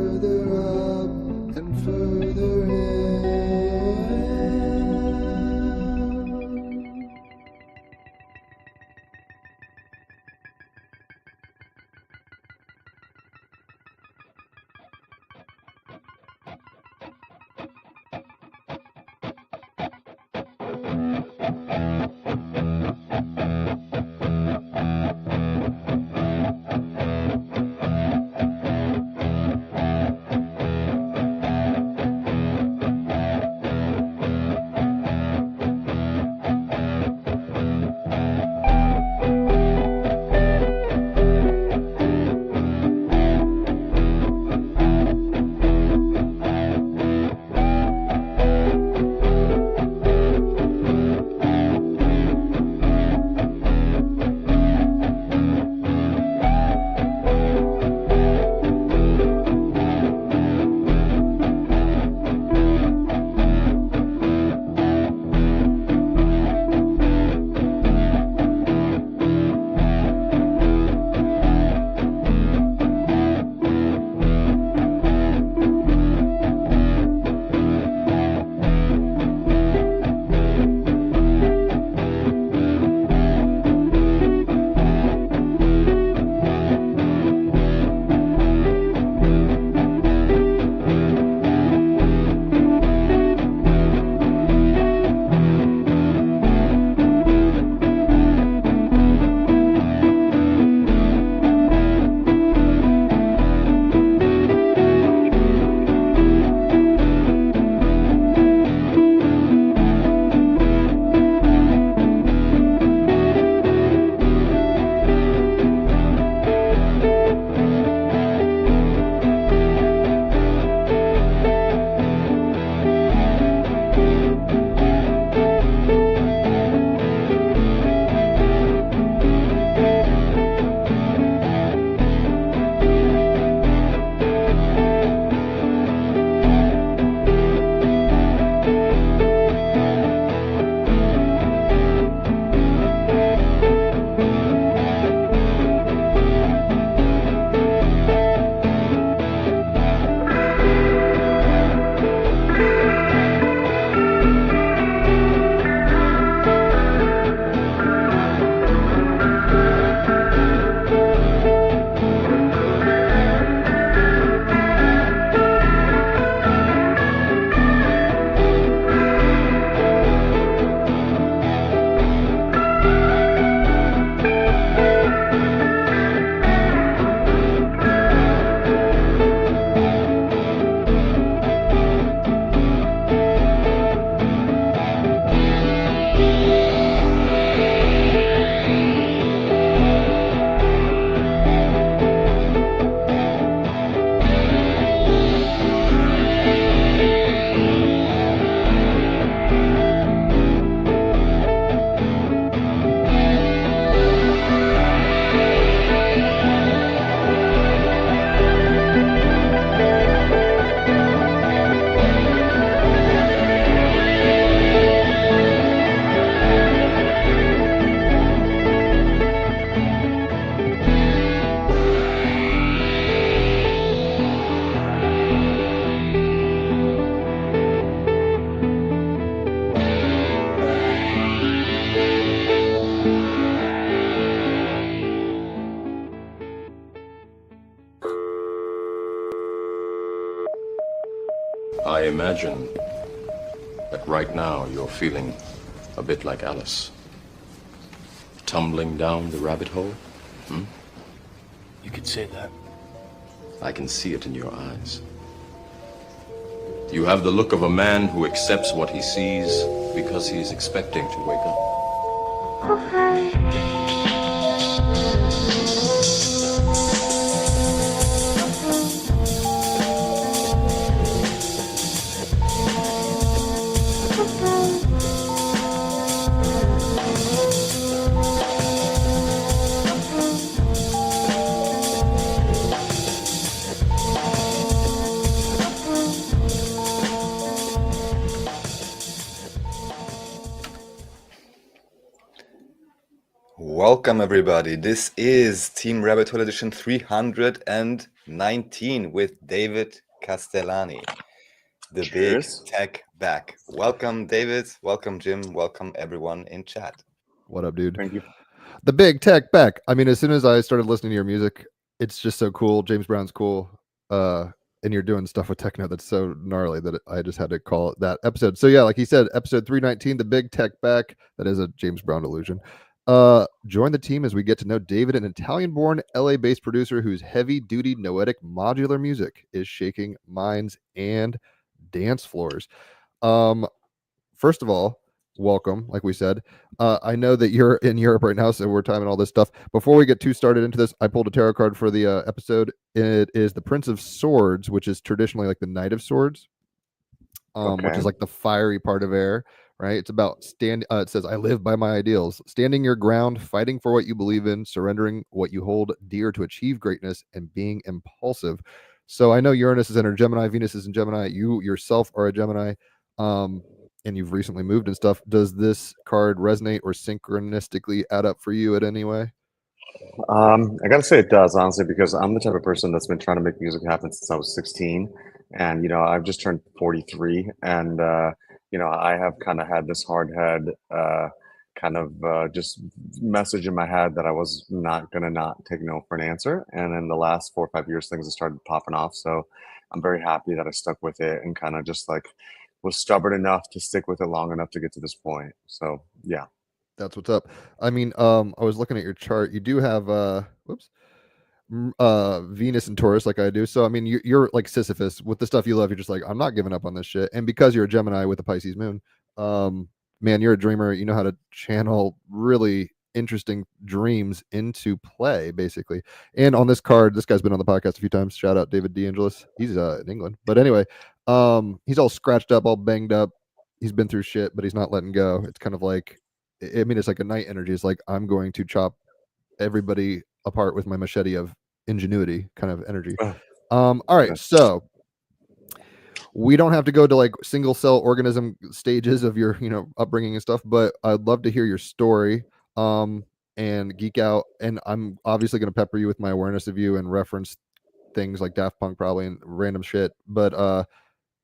further up and further in. I imagine that right now you're feeling a bit like Alice. Tumbling down the rabbit hole? You could say that. I can see it in your eyes. You have the look of a man who accepts what he sees because he is expecting to wake up. Welcome everybody, this is Team Rabbit Hole Edition 304. 19 with David Castellani, the big Cheers. tech back. Welcome, David. Welcome, Jim. Welcome, everyone in chat. What up, dude? Thank you. The big tech back. I mean, as soon as I started listening to your music, it's just so cool. James Brown's cool. And you're doing stuff with techno that's so gnarly that I just had to call it that episode. So yeah, like he said, episode 319, the big tech back. That is a James Brown illusion. Join the team as we get to know David, an Italian-born, LA-based producer whose heavy-duty noetic modular music is shaking minds and dance floors. First of all, welcome. Like we said, I know that you're in Europe right now, so we're timing all this stuff. Before we get too started into this, I pulled a tarot card for the episode. It is the Prince of Swords, which is traditionally like the Knight of Swords, which is like the fiery part of air, right? It's about it says, I live by my ideals, standing your ground, fighting for what you believe in, surrendering what you hold dear to achieve greatness, and being impulsive. So I know Uranus is in Gemini, Venus is in Gemini. You yourself are a Gemini. And you've recently moved and stuff. Does this card resonate or synchronistically add up for you in any way? I gotta say it does, honestly, because I'm the type of person that's been trying to make music happen since I was 16. And, I've just turned 43. And, I have kind of had this hard head just message in my head that I was not going to not take no for an answer. And in the last 4 or 5 years, things have started popping off. So I'm very happy that I stuck with it and kind of just like was stubborn enough to stick with it long enough to get to this point. So, yeah. That's what's up. I mean, I was looking at your chart. You do have Venus and Taurus like I do. So I mean, you're like Sisyphus with the stuff you love. You're just like, I'm not giving up on this shit. And because you're a Gemini with a Pisces moon, man, you're a dreamer. You know how to channel really interesting dreams into play, basically. And on this card, this guy's been on the podcast a few times. Shout out David DeAngelis. He's in England. But anyway, he's all scratched up, all banged up. He's been through shit, but he's not letting go. It's kind of like, I mean, it's like a knight energy. It's like, I'm going to chop everybody apart with my machete of ingenuity kind of energy. All right, so we don't have to go to like single cell organism stages of your upbringing and stuff, but I'd love to hear your story and geek out. And I'm obviously going to pepper you with my awareness of you and reference things like Daft Punk probably and random shit, but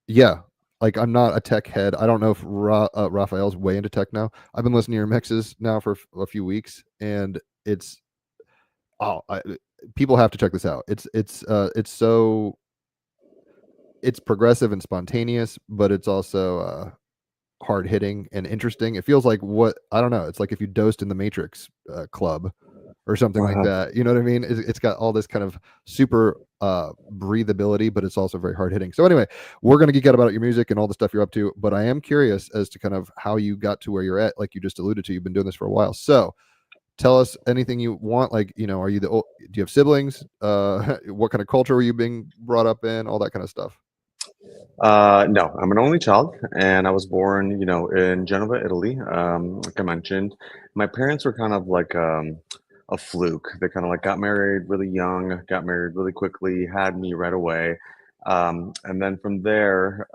yeah, like I'm not a tech head. I don't know if Raphael's way into tech now. I've been listening to your mixes now for a few weeks, and it's people have to check this out. It's progressive and spontaneous, but it's also hard hitting and interesting. It feels like I don't know. It's like if you dosed in the Matrix club or something like that. You know what I mean? It's got all this kind of super breathability, but it's also very hard hitting. So anyway, we're going to geek out about your music and all the stuff you're up to, but I am curious as to kind of how you got to where you're at. Like you just alluded to, you've been doing this for a while. So tell us anything you want. Like, are you do you have siblings? What kind of culture were you being brought up in? All that kind of stuff. No, I'm an only child, and I was born, in Genova, Italy. Like I mentioned, my parents were kind of like a fluke. They kind of like got married really young, got married really quickly, had me right away, and then from there,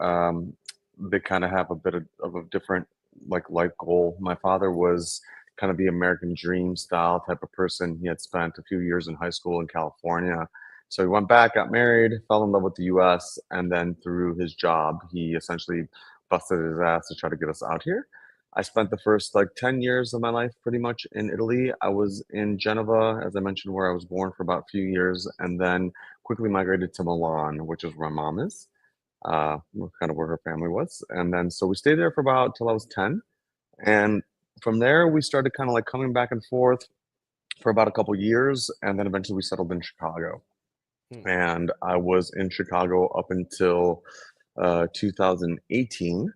they kind of have a bit of a different like life goal. My father was kind of the American dream style type of person. He had spent a few years in high school in California. So he went back, got married, fell in love with the US, and then through his job, he essentially busted his ass to try to get us out here. I spent the first like 10 years of my life pretty much in Italy. I was in Genova, as I mentioned, where I was born for about a few years, and then quickly migrated to Milan, which is where my mom is, kind of where her family was. And then so we stayed there for about till I was 10. And from there, we started kind of like coming back and forth for about a couple years, and then eventually we settled in Chicago. And I was in Chicago up until 2018,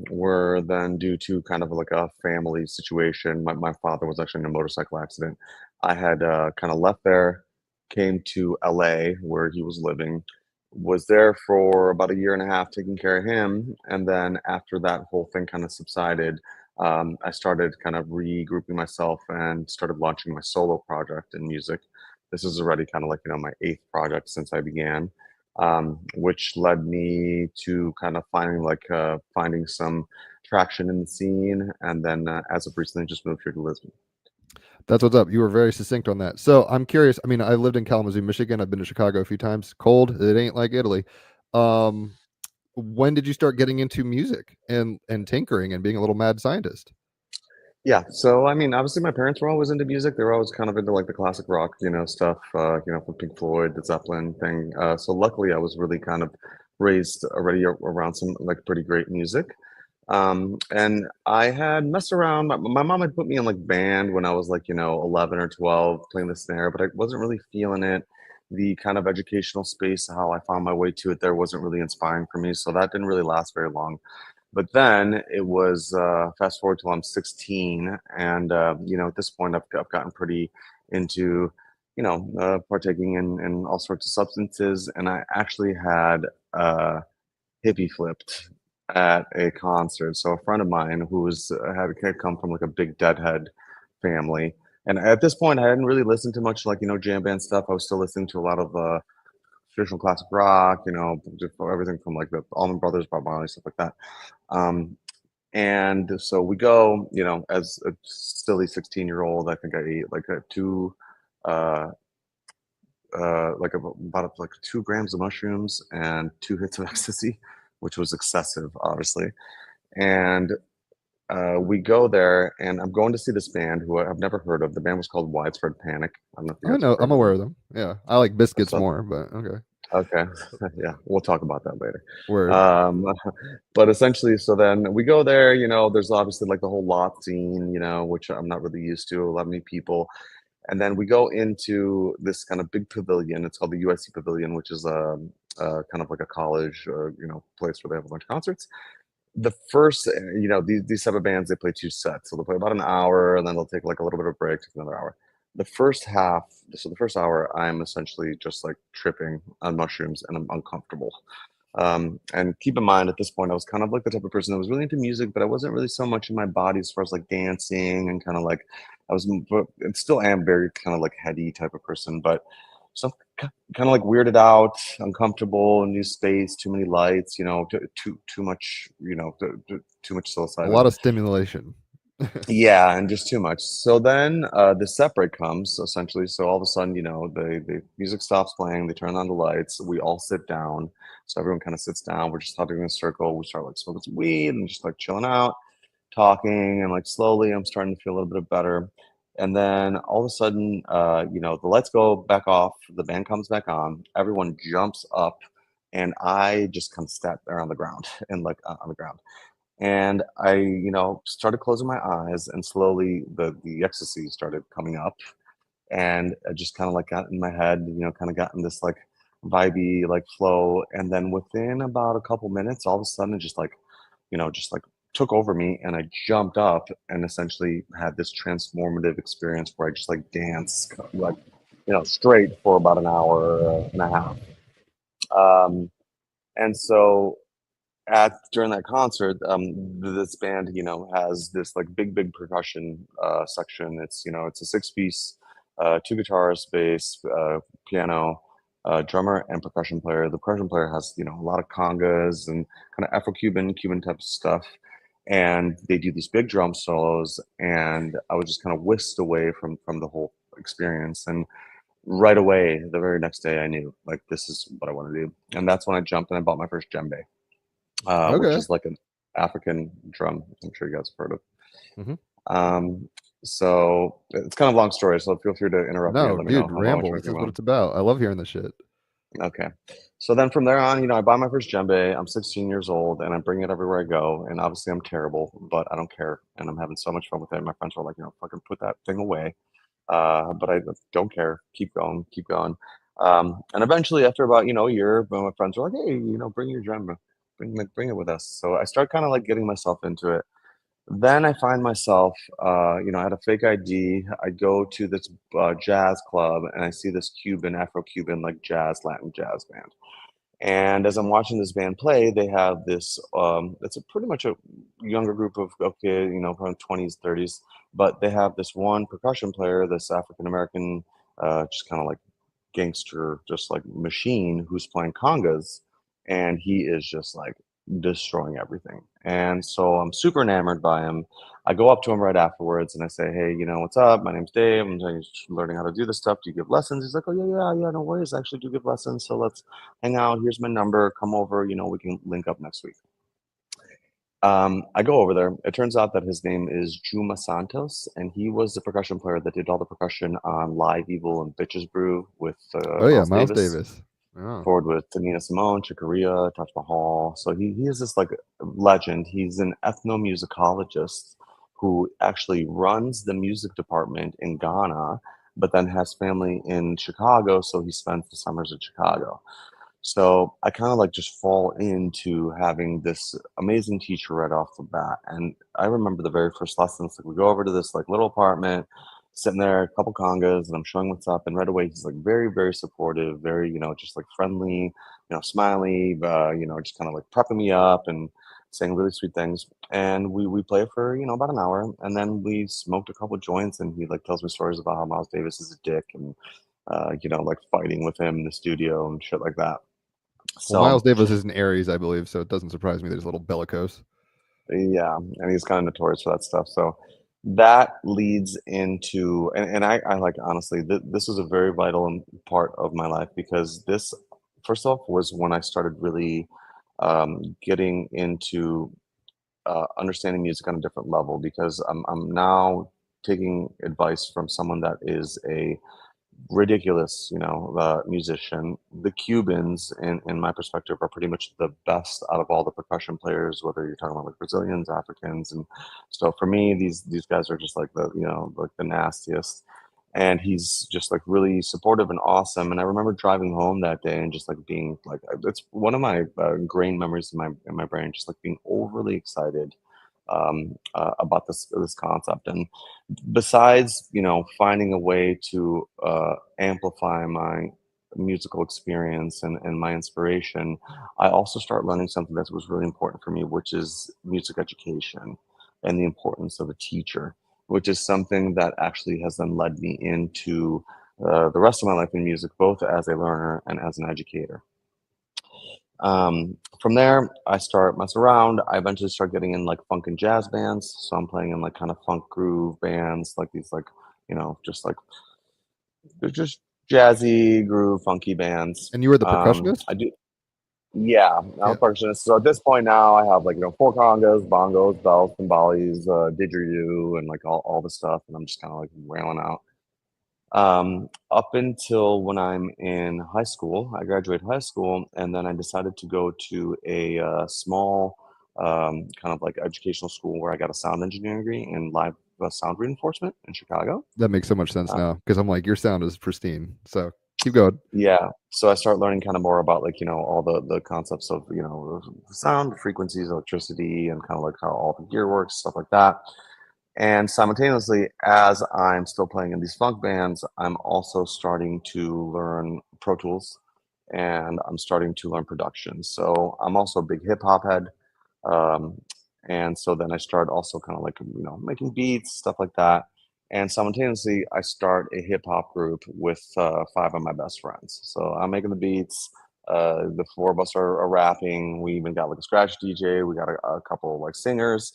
where then due to kind of like a family situation, my father was actually in a motorcycle accident. I had kind of left there, came to LA where he was living, was there for about a year and a half taking care of him. And then after that whole thing kind of subsided, I started kind of regrouping myself and started launching my solo project in music. This is already kind of like, my 8th project since I began, which led me to kind of finding some traction in the scene. And then as of recently, just moved here to Lisbon. That's what's up. You were very succinct on that. So I'm curious. I mean, I lived in Kalamazoo, Michigan. I've been to Chicago a few times. Cold. It ain't like Italy. Um, when did you start getting into music and tinkering and being a little mad scientist? Yeah, so I mean, obviously my parents were always into music. They were always kind of into like the classic rock, stuff, from Pink Floyd, the Zeppelin thing. So luckily I was really kind of raised already around some like pretty great music. And I had messed around. My mom had put me in like band when I was like, 11 or 12 playing the snare, but I wasn't really feeling it. The kind of educational space, how I found my way to it there wasn't really inspiring for me. So that didn't really last very long. But then it was fast forward till I'm 16, and at this point I've gotten pretty into, partaking in all sorts of substances, and I actually had hippie flipped at a concert. So a friend of mine who had come from like a big Deadhead family, and at this point I hadn't really listened to much like jam band stuff. I was still listening to a lot of traditional classic rock, just everything from like the Allman Brothers, Bob Marley, stuff like that. Um, and so we go, as a silly 16-year-old, I think I ate like uh, about like 2 grams of mushrooms and 2 hits of ecstasy, which was excessive, obviously. And we go there, and I'm going to see this band who I've never heard of. The band was called Widespread Panic. I don't know if you I guys have know. heard I'm of aware them. of them. Yeah, I like biscuits So, more, but okay. okay, yeah, we'll talk about that later. Word. But essentially, so then we go there. There's obviously like the whole lot scene, which I'm not really used to. A lot of new people, and then we go into this kind of big pavilion. It's called the USC Pavilion, which is kind of like a college, place where they have a bunch of concerts. The first, these type of bands, they play 2 sets. So they'll play about an hour, and then they'll take like a little bit of break, take another hour. The first half, so the first hour, I'm essentially just like tripping on mushrooms, and I'm uncomfortable. And keep in mind, at this point, I was kind of like the type of person that was really into music, but I wasn't really so much in my body as far as like dancing and kind of like and still am very kind of like heady type of person, but so kind of like weirded out, uncomfortable, new space, too many lights, too much, too much A psilocybin. lot of stimulation. Yeah, and just too much. So then the set break comes essentially. So all of a sudden, the music stops playing, they turn on the lights, we all sit down. So everyone kind of sits down, we're just huddling in a circle, we start like smoking some weed and just like chilling out, talking, and like slowly I'm starting to feel a little bit better. And then all of a sudden, the lights go back off, the band comes back on, everyone jumps up, and I just kind of sat there on the ground and like on the ground. And I, started closing my eyes, and slowly the ecstasy started coming up, and I just kind of like got in my head, kind of got in this like vibey like flow. And then within about a couple minutes, all of a sudden it just like took over me, and I jumped up and essentially had this transformative experience where I just like danced like, straight for about an hour and a half. Um, and so at during that concert, this band, has this like big percussion section. It's a 6 piece, 2 guitars, bass, piano, drummer, and percussion player. The percussion player has a lot of congas and kind of Cuban type of stuff, and they do these big drum solos. And I was just kind of whisked away from the whole experience. And right away, the very next day, I knew like this is what I want to do, and that's when I jumped and I bought my first djembe, which Okay. is like an African drum. I'm sure you guys have heard of. Hmm. Um, so it's kind of a long story, so feel free to interrupt me and No, let me know dude, how much ramble. we This can is what go. it's about. I love hearing this shit. Okay. So then from there on, I buy my first djembe. I'm 16 years old, and I bring it everywhere I go. And obviously I'm terrible, but I don't care. And I'm having so much fun with it. My friends are like, fucking put that thing away. But I don't care. Keep going, keep going. And eventually, after about a year, my friends were like, "Hey, bring your drum, bring it with us." So I start kind of like getting myself into it. Then I find myself, I had a fake ID. I go to this jazz club, and I see this Afro-Cuban, like Latin jazz band. And as I'm watching this band play, they have this. It's a pretty much a younger group of kids, probably 20s, 30s, but they have this one percussion player, this African American, just kind of like gangster, just like machine, who's playing congas, and he is just like destroying everything. And so I'm super enamored by him. I go up to him right afterwards and I say, hey, what's up? My name's Dave. I'm just learning how to do this stuff. Do you give lessons? He's like, oh, yeah, no worries. I actually do give lessons. So let's hang out. Here's my number. Come over. We can link up next week. I go over there. It turns out that his name is Juma Santos, and he was the percussion player that did all the percussion on Live Evil and Bitches Brew with Oh yeah, Miles Miles Davis. Davis. Oh. Forward with Nina Simone, Chick Corea, Taj Mahal. So he is this like legend. He's an ethnomusicologist who actually runs the music department in Ghana, but then has family in Chicago, so he spends the summers in Chicago. So I kind of like just fall into having this amazing teacher right off the bat. And I remember the very first lessons, like we go over to this like little apartment, sitting there, a couple congas, and I'm showing what's up. And right away, he's like very, very supportive, very, just like friendly, smiley, just kind of like prepping me up and saying really sweet things. And we play for, about an hour. And then we smoked a couple joints, and he like tells me stories about how Miles Davis is a dick and, like fighting with him in the studio and shit like that. Well, Miles So Davis is an Aries, I believe, so it doesn't surprise me that he's a little bellicose. yeah, and he's kind of notorious for that stuff. So that leads into, and I like honestly, this was a very vital part of my life because this, first off, was when I started really getting into understanding music on a different level because I'm now taking advice from someone that is a ridiculous, musician. The Cubans, in my perspective, are pretty much the best out of all the percussion players, whether you're talking about like Brazilians, Africans, and so for me, these guys are just like like the nastiest. And he's just like really supportive and awesome. And I remember driving home that day and just like being like, it's one of my ingrained memories in my brain, just like being overly excited about this concept. And besides, finding a way to amplify my musical experience and my inspiration, I also start learning something that was really important for me, which is music education and the importance of a teacher, which is something that actually has then led me into the rest of my life in music, both as a learner and as an educator. From there, I start messing around. I eventually start getting in like funk and jazz bands. So I'm playing in like kind of funk groove bands, like these like, just like they're just jazzy groove funky bands. And you were the percussionist? I do, yeah, I'm Yeah. a percussionist. So at this point now, I have like four congas, bongos, bells, timbales, didgeridoo, and like all the stuff, and I'm just kind of like railing out. Up until when I'm in high school, I graduated high school, and then I decided to go to a small kind of like educational school where I got a sound engineering degree in live sound reinforcement in Chicago. That makes so much sense now because I'm like, your sound is pristine. So keep going. Yeah, so I start learning kind of more about like all the concepts of sound, frequencies, electricity, and kind of like how all the gear works, stuff like that. And simultaneously, as I'm still playing in these funk bands, I'm also starting to learn Pro Tools and I'm starting to learn production. So I'm also a big hip hop head. Um, and so then I start also kind of like, making beats, stuff like that. And simultaneously, I start a hip hop group with five of my best friends. So I'm making the beats. The four of us are rapping. We even got like a scratch DJ. We got a couple like singers.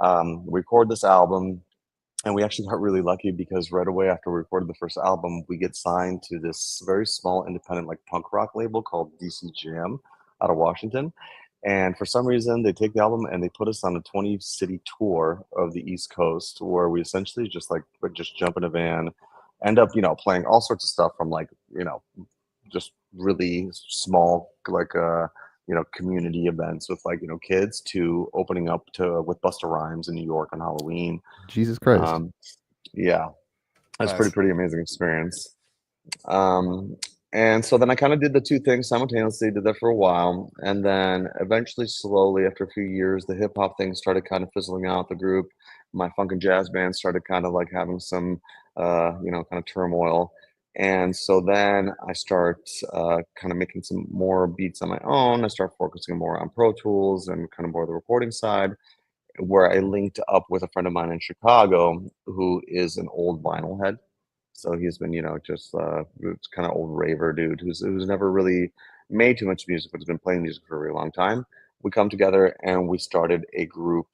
Record this album, and we actually got really lucky because right away after we recorded the first album, we get signed to this very small independent like punk rock label called DC Jam out of Washington. And for some reason, they take the album and they put us on a 20-city tour of the East Coast, where we essentially just like would just jump in a van, end up playing all sorts of stuff from like just really small like community events with like kids to opening up to with Busta Rhymes in New York on Halloween. Jesus Christ. Yeah, that's Nice. pretty amazing experience. And so then I kind of did the two things simultaneously, did that for a while, and then eventually, slowly, after a few years, the hip hop thing started kind of fizzling out the group. My funk and jazz band started kind of like having some kind of turmoil. And so then I start kind of making some more beats on my own. I start focusing more on Pro Tools and kind of more the recording side, where I linked up with a friend of mine in Chicago who is an old vinyl head. So he's been, just kind of old raver dude who's never really made too much music, but has been playing music for a really long time. we come together and we started a group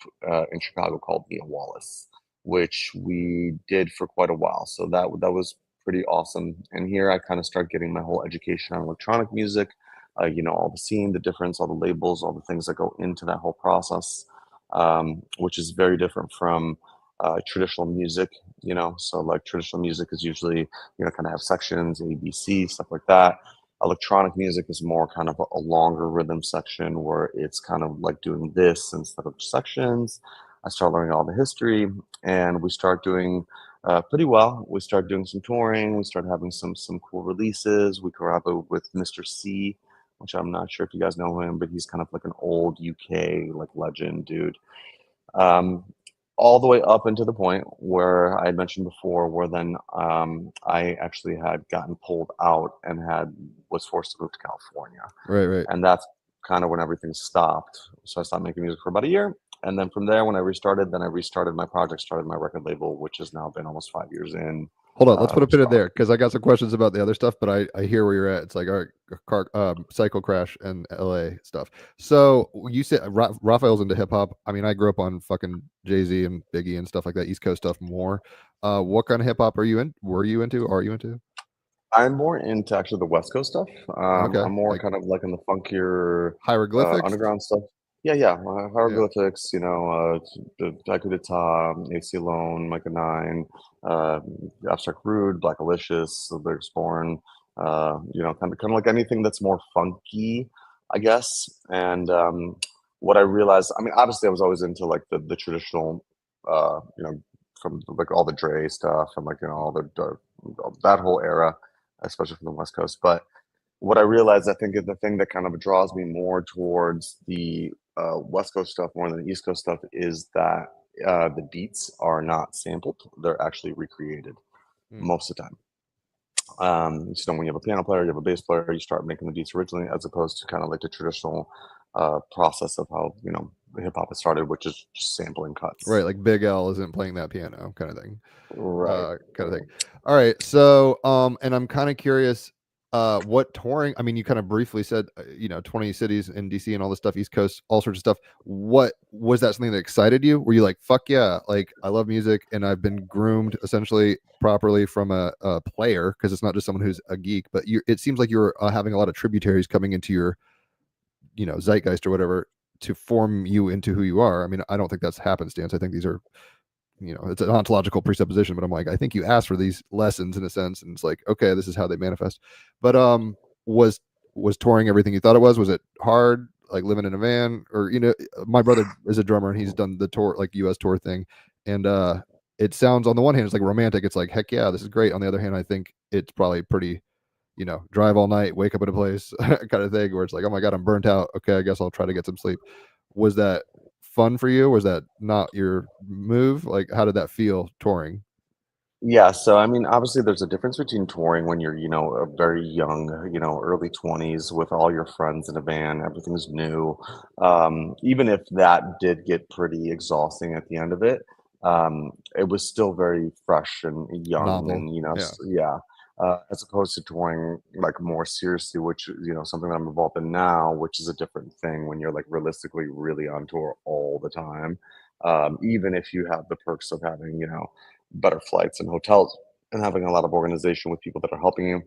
in Chicago called Mia Wallace, which we did for quite a while. So that was pretty awesome. And here I kind of start getting my whole education on electronic music, all the scene, the difference, all the labels, all the things that go into that whole process, which is very different from traditional music. So like traditional music is usually, kind of have sections, A, B, C, stuff like that. Electronic music is more kind of a longer rhythm section where it's kind of like doing this instead of sections. I start learning all the history, and we start doing pretty well. We start doing some touring. We start having some cool releases. We collab with Mr. C, which I'm not sure if you guys know him, but he's kind of like an old UK like legend dude. Um, all the way up into the point where I had mentioned before, where then I actually had gotten pulled out and was forced to move to California. Right. And that's kind of when everything stopped. So I stopped making music for about a year. And then from there, when I restarted my project, started my record label, which has now been almost 5 years in. Hold on, let's put a pin in there because I got some questions about the other stuff, but I hear where you're at. It's like all right, Cycle Crash and LA stuff. So you said Raphael's into hip hop. I mean, I grew up on fucking Jay-Z and Biggie and stuff like that, East Coast stuff more. What kind of hip hop are you in? Were you into? Are you into? I'm more into actually the West Coast stuff. Okay, I'm more like kind of like in the funkier hieroglyphics, underground stuff. Yeah. Hieroglyphics, the Dakudita, AC Alone, Micah 9, Abstract Rude, Black Alicious, They're Born, kind of like anything that's more funky, I guess. And what I realized, I mean, obviously I was always into like the traditional, from like all the Dre stuff and like, all that whole era, especially from the West Coast. But what I realized, I think, is the thing that kind of draws me more towards the West Coast stuff more than the East Coast stuff is that the beats are not sampled; they're actually recreated most of the time. When you have a piano player, you have a bass player, you start making the beats originally, as opposed to kind of like the traditional process of how hip hop has started, which is just sampling cuts. right? Like Big L isn't playing that piano, kind of thing, Right. kind of thing. All right, so and I'm kind of curious. What touring? I mean, you kind of briefly said, 20 cities in DC and all this stuff, East Coast, all sorts of stuff. What was that something that excited you? Were you like, fuck yeah, like I love music and I've been groomed essentially properly from a player, because it's not just someone who's a geek, but it seems like you're having a lot of tributaries coming into your, zeitgeist or whatever to form you into who you are. I mean, I don't think that's happenstance. I think these are, it's an ontological presupposition, but I'm like, I think you asked for these lessons in a sense, and it's like, okay, this is how they manifest. But was touring everything you thought it was? Was it hard, like living in a van? Or my brother is a drummer and he's done the tour, like US tour thing, and it sounds, on the one hand, it's like romantic, it's like, heck yeah, this is great. On the other hand, I think it's probably pretty, drive all night, wake up at a place kind of thing, where it's like, oh my god, I'm burnt out, okay, I guess I'll try to get some sleep. Was that fun for you? Was that not your move? Like, how did that feel touring? Yeah, so I mean, obviously, there's a difference between touring when you're, a very young, early 20s with all your friends in a van, everything's new. Even if that did get pretty exhausting at the end of it, it was still very fresh and young, Novel. and Yeah. yeah. As opposed to touring like more seriously, which something that I'm involved in now, which is a different thing when you're like realistically really on tour all the time. Even if you have the perks of having, better flights and hotels and having a lot of organization with people that are helping you,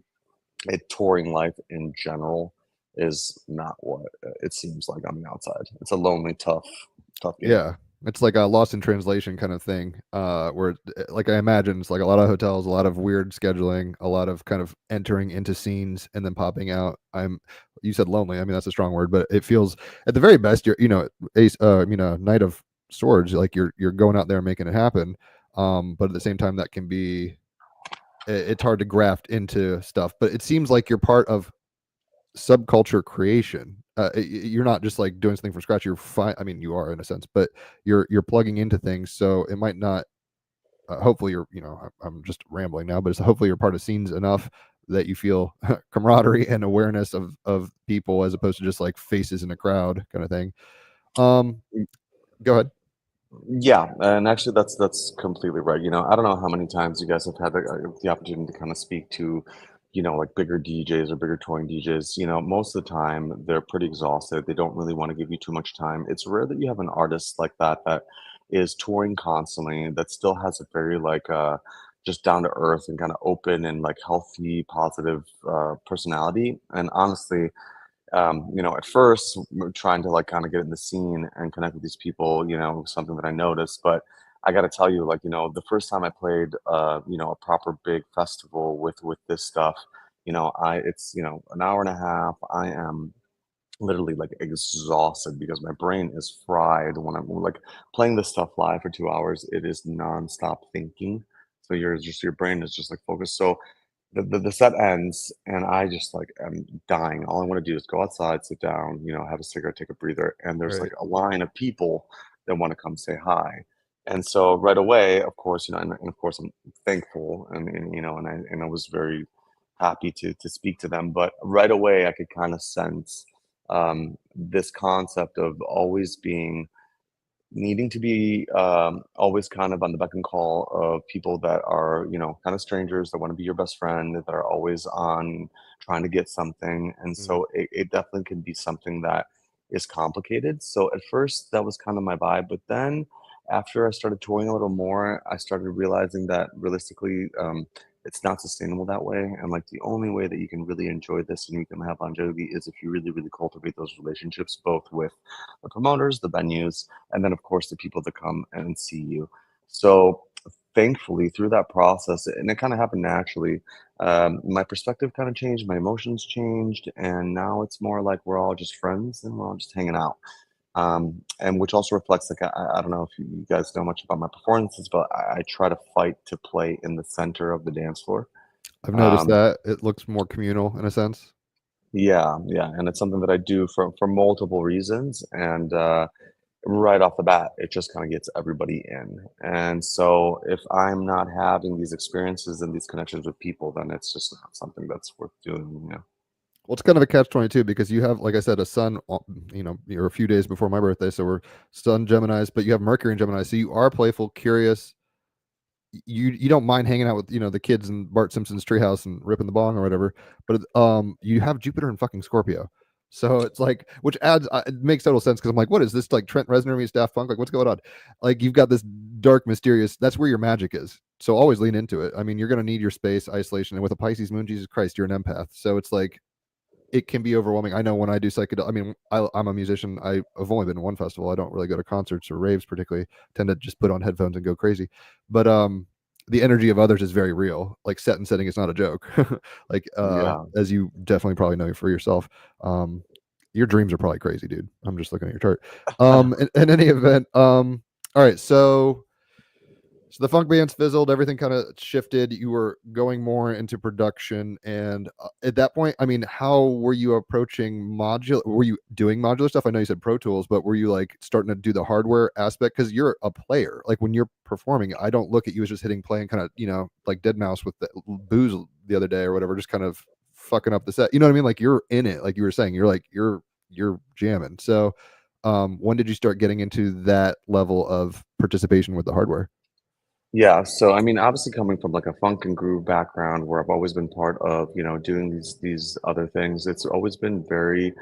touring life in general is not what it seems like on the outside. It's a lonely, tough game. Yeah, it's like a lost in translation kind of thing, where like I imagine it's like a lot of hotels, a lot of weird scheduling, a lot of kind of entering into scenes and then popping out. You said lonely, I mean, that's a strong word, but it feels at the very best you're, Knight of Swords, like you're going out there and making it happen. But at the same time, that can be, it's hard to graft into stuff, but it seems like you're part of subculture creation. You're not just like doing something from scratch. You're fine. I mean, you are in a sense, but you're plugging into things. So it might not, hopefully you're, I'm just rambling now, but it's hopefully you're part of scenes enough that you feel camaraderie and awareness of people, as opposed to just like faces in a crowd kind of thing. Go ahead. Yeah, and actually, that's completely right. I don't know how many times you guys have had the opportunity to kind of speak to, you know, like bigger DJs or bigger touring DJs, you know, most of the time they're pretty exhausted. They don't really want to give you too much time. It's rare that you have an artist like that that is touring constantly, that still has a very like just down to earth and kind of open and like healthy, positive personality. And honestly, you know, at first trying to like kind of get in the scene and connect with these people, you know, was something that I noticed. But I got to tell you, like, you know, the first time I played, you know, a proper big festival with this stuff, you know, it's, you know, an hour and a half. I am literally like exhausted because my brain is fried when I'm like playing this stuff live for 2 hours. It is nonstop thinking. So your brain is just like focused. So the set ends and I just like am dying. All I want to do is go outside, sit down, you know, have a cigarette, take a breather, and there's Right. like a line of people that want to come say hi. And so right away, of course, you know, and of course I'm thankful and you know, and I was very happy to speak to them. But right away I could kind of sense this concept of always being needing to be always kind of on the beck and call of people that are, you know, kind of strangers that want to be your best friend, that are always on trying to get something. And Mhm. so it definitely can be something that is complicated. So at first that was kind of my vibe, but then after I started touring a little more, I started realizing that realistically, it's not sustainable that way. And like the only way that you can really enjoy this and you can have longevity is if you really, really cultivate those relationships, both with the promoters, the venues, and then of course the people that come and see you. So thankfully through that process, and it kind of happened naturally, my perspective kind of changed, my emotions changed, and now it's more like we're all just friends and we're all just hanging out. And which also reflects like I don't know if you guys know much about my performances, but I try to fight to play in the center of the dance floor. I've noticed um, that it looks more communal in a sense. yeah, and it's something that I do for multiple reasons. And right off the bat, it just kind of gets everybody in. And so if I'm not having these experiences and these connections with people, then it's just not something that's worth doing, you know. Well, it's kind of a catch-22 because you have, like I said, a sun, you know, you're a few days before my birthday, so we're sun Geminis, but you have Mercury in Gemini, so you are playful, curious. You don't mind hanging out with, you know, the kids in Bart Simpson's treehouse and ripping the bong or whatever, but you have Jupiter and fucking Scorpio, so it's like, which adds, it makes total sense because I'm like, what is this, like Trent Reznor meets Daft Punk? Like, what's going on? Like, you've got this dark, mysterious. That's where your magic is. So always lean into it. I mean, you're gonna need your space, isolation, and with a Pisces moon, Jesus Christ, you're an empath. So it's like it can be overwhelming. I know when I do psychedelic, I mean, I'm a musician. I've only been to one festival. I don't really go to concerts or raves particularly. Tend to just put on headphones and go crazy. But the energy of others is very real. Like set and setting is not a joke. Like Yeah. as you definitely probably know for yourself. Your dreams are probably crazy, dude. I'm just looking at your chart. In any event, all right, so the funk bands fizzled, everything kind of shifted. You were going more into production, and at that point, I mean, how were you approaching modular? Were you doing modular stuff? I know you said Pro Tools, but were you like starting to do the hardware aspect? Because you're a player. Like when you're performing, I don't look at you as just hitting play and kind of, you know, like Dead Mouse with the booze the other day or whatever, just kind of fucking up the set. You know what I mean? Like you're in it. Like you were saying, you're jamming. So, when did you start getting into that level of participation with the hardware? Yeah, so I mean, obviously coming from like a funk and groove background where I've always been part of, you know, doing these other things, it's always been very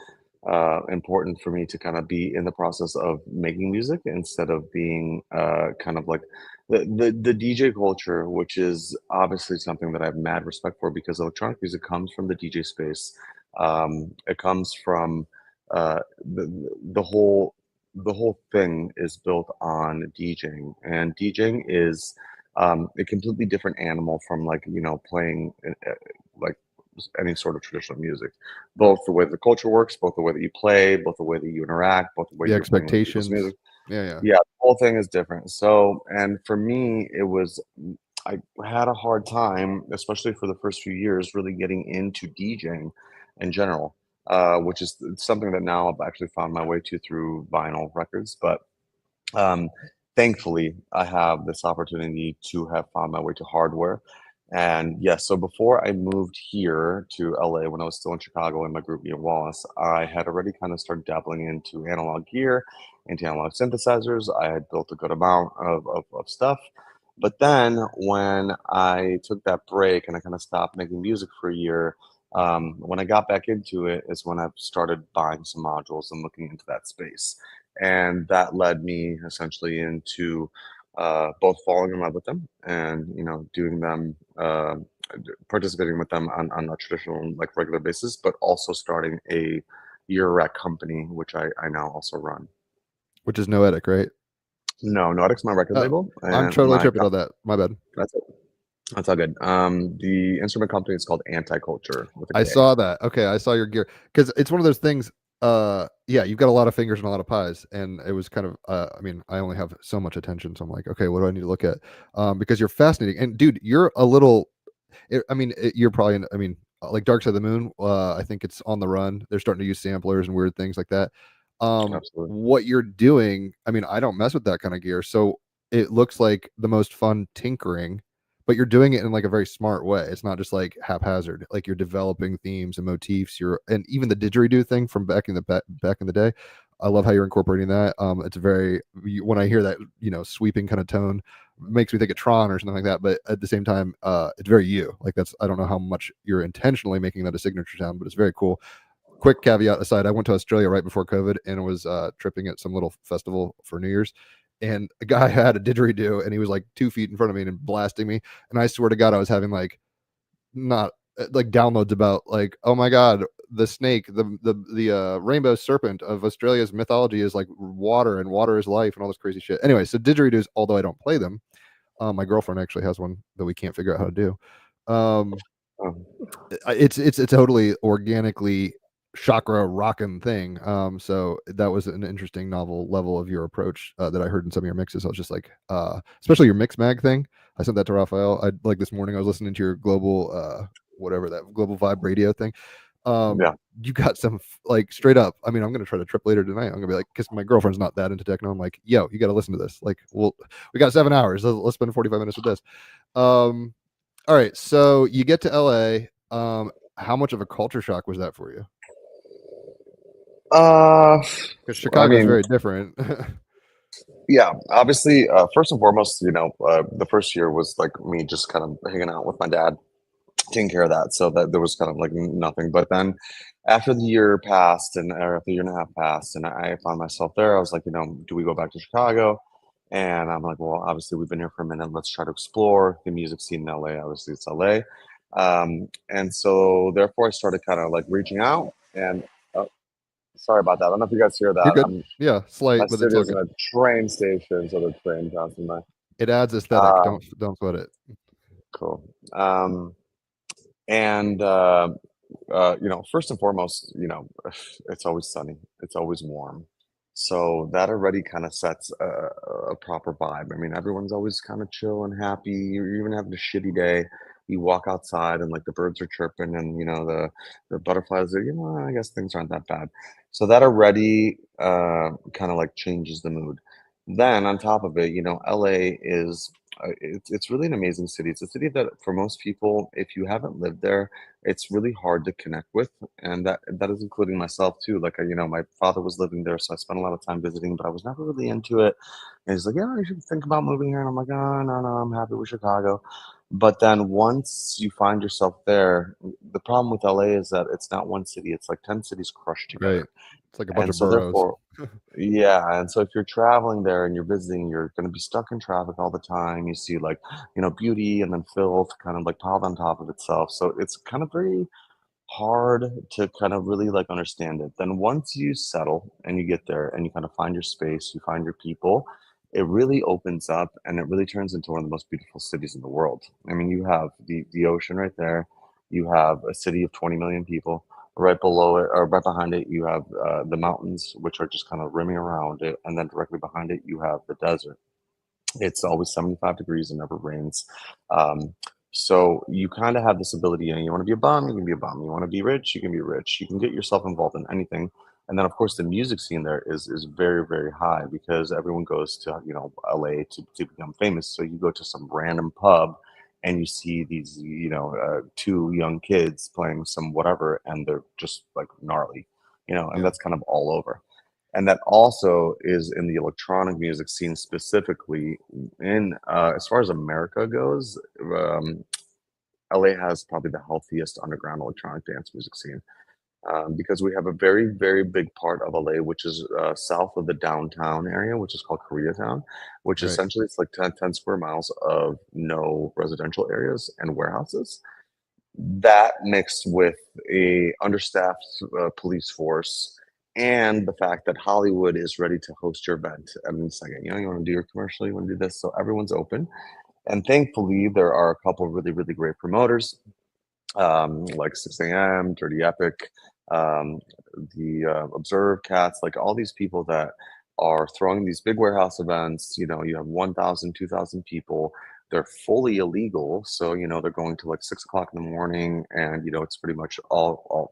important for me to kind of be in the process of making music instead of being kind of like the DJ culture, which is obviously something that I have mad respect for because electronic music comes from the DJ space. It comes from the whole thing is built on DJing, and DJing is a completely different animal from like, you know, playing like any sort of traditional music. Both the way the culture works, both the way that you play, both the way that you interact, both the way The you're playing with people's expectations. music. Yeah. Yeah, the whole thing is different. So, and for me, it was I had a hard time, especially for the first few years, really getting into DJing in general, which is something that now I've actually found my way to through vinyl records. But um, thankfully, I have this opportunity to have found my way to hardware. And yes, so before I moved here to LA, when I was still in Chicago in my group Ian Wallace, I had already kind of started dabbling into analog gear, into analog synthesizers. I had built a good amount of stuff. But then when I took that break and I kind of stopped making music for a year, when I got back into it is when I started buying some modules and looking into that space. And that led me essentially into both falling in love with them and, doing them, participating with them on a traditional, like regular basis, but also starting a year rec company, which I now also run. Which is noetic, right? No, Noetic's my record Oh, label, I'm and totally tripping on that. My bad. that's it. That's all good. The instrument company is called Anti-Culture with a I K. saw that. Okay, I saw your gear because it's one of those things. Yeah, you've got a lot of fingers and a lot of pies, and it was kind of. I mean, I only have so much attention, so I'm like, okay, what do I need to look at? Because you're fascinating, and dude, you're a little. You're probably. I mean, like Dark Side of the Moon. I think it's on the run. They're starting to use samplers and weird things like that. Absolutely. What you're doing. I mean, I don't mess with that kind of gear, so it looks like the most fun tinkering, but you're doing it in like a very smart way. It's not just like haphazard. Like you're developing themes and motifs. And even the didgeridoo thing from back in the day. I love how you're incorporating that. It's very when I hear that sweeping kind of tone, makes me think of Tron or something like that. But at the same time, it's very you. Like I don't know how much you're intentionally making that a signature sound, but it's very cool. Quick caveat aside, I went to Australia right before COVID and was tripping at some little festival for New Year's. And a guy had a didgeridoo and he was like 2 feet in front of me and blasting me. And I swear to God, I was having like not like downloads about like, oh my God, the snake, the rainbow serpent of Australia's mythology is like water and water is life and all this crazy shit. Anyway, so didgeridoos, although I don't play them, my girlfriend actually has one that we can't figure out how to do. It's a totally organically chakra rocking thing. So that was an interesting novel level of your approach that I heard in some of your mixes. I was just like, especially your mix mag thing. I sent that to Raphael. I like this morning I was listening to your global whatever that global vibe radio thing. Yeah. You got some like straight up. I mean, I'm gonna try to trip later tonight. I'm gonna be like, because my girlfriend's not that into techno. I'm like, yo, you got to listen to this. Like, we got 7 hours. Let's spend 45 minutes with this. All right, so you get to LA. How much of a culture shock was that for you? Because Chicago is very different. Yeah, obviously, first and foremost, the first year was like me just kind of hanging out with my dad, taking care of that. So that there was kind of like nothing. But then after the year passed or after the year and a half passed, and I found myself there, I was like, do we go back to Chicago? And I'm like, well, obviously we've been here for a minute. Let's try to explore the music scene in LA. Obviously, it's LA. And so therefore I started kind of like reaching out and sorry about that. I don't know if you guys hear You're that. good. Yeah, My slight, but it's studio's in okay. a train station, so the train passing by. It adds aesthetic. Uh, Don't sweat it. cool. And first and foremost, it's always sunny. It's always warm. So that already kind of sets a proper vibe. I mean, everyone's always kind of chill and happy. You're even having a shitty day. You walk outside and like the birds are chirping and the butterflies are, I guess things aren't that bad. So that already kind of like changes the mood. Then on top of it, LA is it's really an amazing city. It's a city that for most people, if you haven't lived there, it's really hard to connect with, and that is including myself too. Like my father was living there, so I spent a lot of time visiting, but I was never really into it. And he's like, "Yeah, you should think about moving here," and I'm like, "Oh no, no, I'm happy with Chicago." But then once you find yourself there, the problem with LA is that it's not one city; it's like 10 cities crushed together. Right. It's like a bunch And of so boroughs. therefore, yeah, and so if you're traveling there and you're visiting, you're going to be stuck in traffic all the time. You see like, beauty and then filth kind of like piled on top of itself. So it's kind of very hard to kind of really like understand it. Then once you settle and you get there and you kind of find your space, you find your people, it really opens up and it really turns into one of the most beautiful cities in the world. I mean, you have the ocean right there. You have a city of 20 million people. Right below it, or right behind it, you have the mountains, which are just kind of rimming around it. And then directly behind it, you have the desert. It's always 75 degrees and never rains. Um, so you kind of have this ability, you want to be a bum, you can be a bum. You want to be rich, you can be rich. You can get yourself involved in anything. And then, of course, the music scene there is very, very high because everyone goes to, LA to become famous. So you go to some random pub and you see these, two young kids playing some whatever, and they're just like gnarly, and Yeah. that's kind of all over. and that also is in the electronic music scene specifically. In as far as America goes, LA has probably the healthiest underground electronic dance music scene, because we have a very, very big part of LA, which is south of the downtown area, which is called Koreatown, which Right. essentially it's like 10 square miles of no residential areas and warehouses. That mixed with a understaffed police force and the fact that Hollywood is ready to host your event. I mean, it's like, you want to do your commercial, you want to do this, so everyone's open. And thankfully, there are a couple of really, really great promoters, like 6 a.m., Dirty Epic, um, the Observe Cats, like all these people that are throwing these big warehouse events. You have 1,000, 2,000 people. They're fully illegal, so they're going to like 6 o'clock in the morning, and it's pretty much all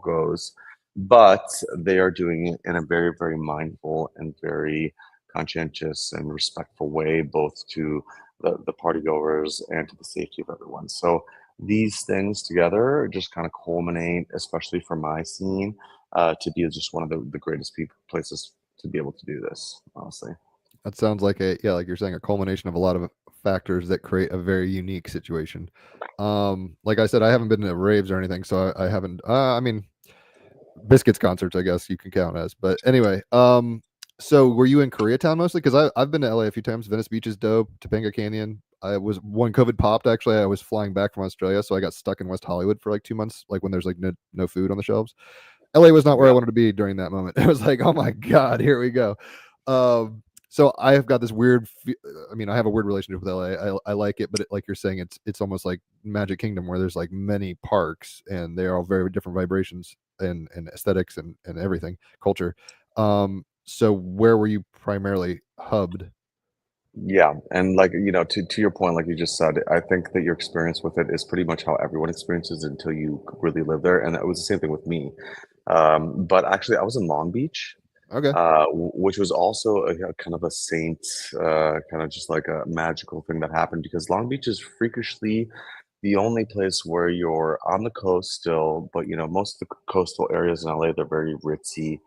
goes. But they are doing it in a very, very mindful and very conscientious and respectful way, both to the party goers and to the safety of everyone. So these things together just kind of culminate, especially for my scene, to be just one of the greatest places to be able to do this, honestly. That sounds like like you're saying, a culmination of a lot of factors that create a very unique situation. Like I said, I haven't been to raves or anything, so I haven't. I mean, Biscuits concerts, I guess you can count as. But anyway, so were you in Koreatown mostly? Because I've been to LA a few times. Venice Beach is dope. Topanga Canyon. I was when COVID popped. Actually, I was flying back from Australia, so I got stuck in West Hollywood for like 2 months. Like when there's like no food on the shelves. LA was not where I Yeah. wanted to be during that moment. It was like, oh my god, here we go. So I have got this weird. I mean, I have a weird relationship with LA. I like it, but like you're saying, it's almost like Magic Kingdom, where there's like many parks, and they are all very different vibrations and aesthetics and everything, culture. So where were you primarily hubbed? Yeah, and like to your point, like you just said, I think that your experience with it is pretty much how everyone experiences it until you really live there, and it was the same thing with me. But actually, I was in Long Beach, Okay. which was also a kind of a saint, kind of just like a magical thing that happened, because Long Beach is freakishly the only place where you're on the coast still, but most of the coastal areas in LA, they're very ritzy,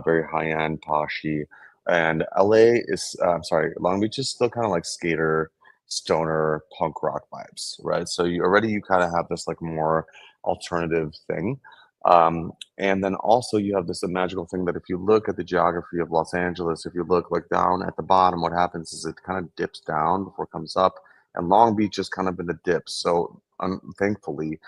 very high-end, poshy. And LA is, I'm sorry, Long Beach is still kind of like skater, stoner, punk rock vibes, right? So you kind of have this like more alternative thing. And then also you have this magical thing that if you look at the geography of Los Angeles, if you look like down at the bottom, what happens is it kind of dips down before it comes up, and Long Beach is kind of in the dips. So thankfully,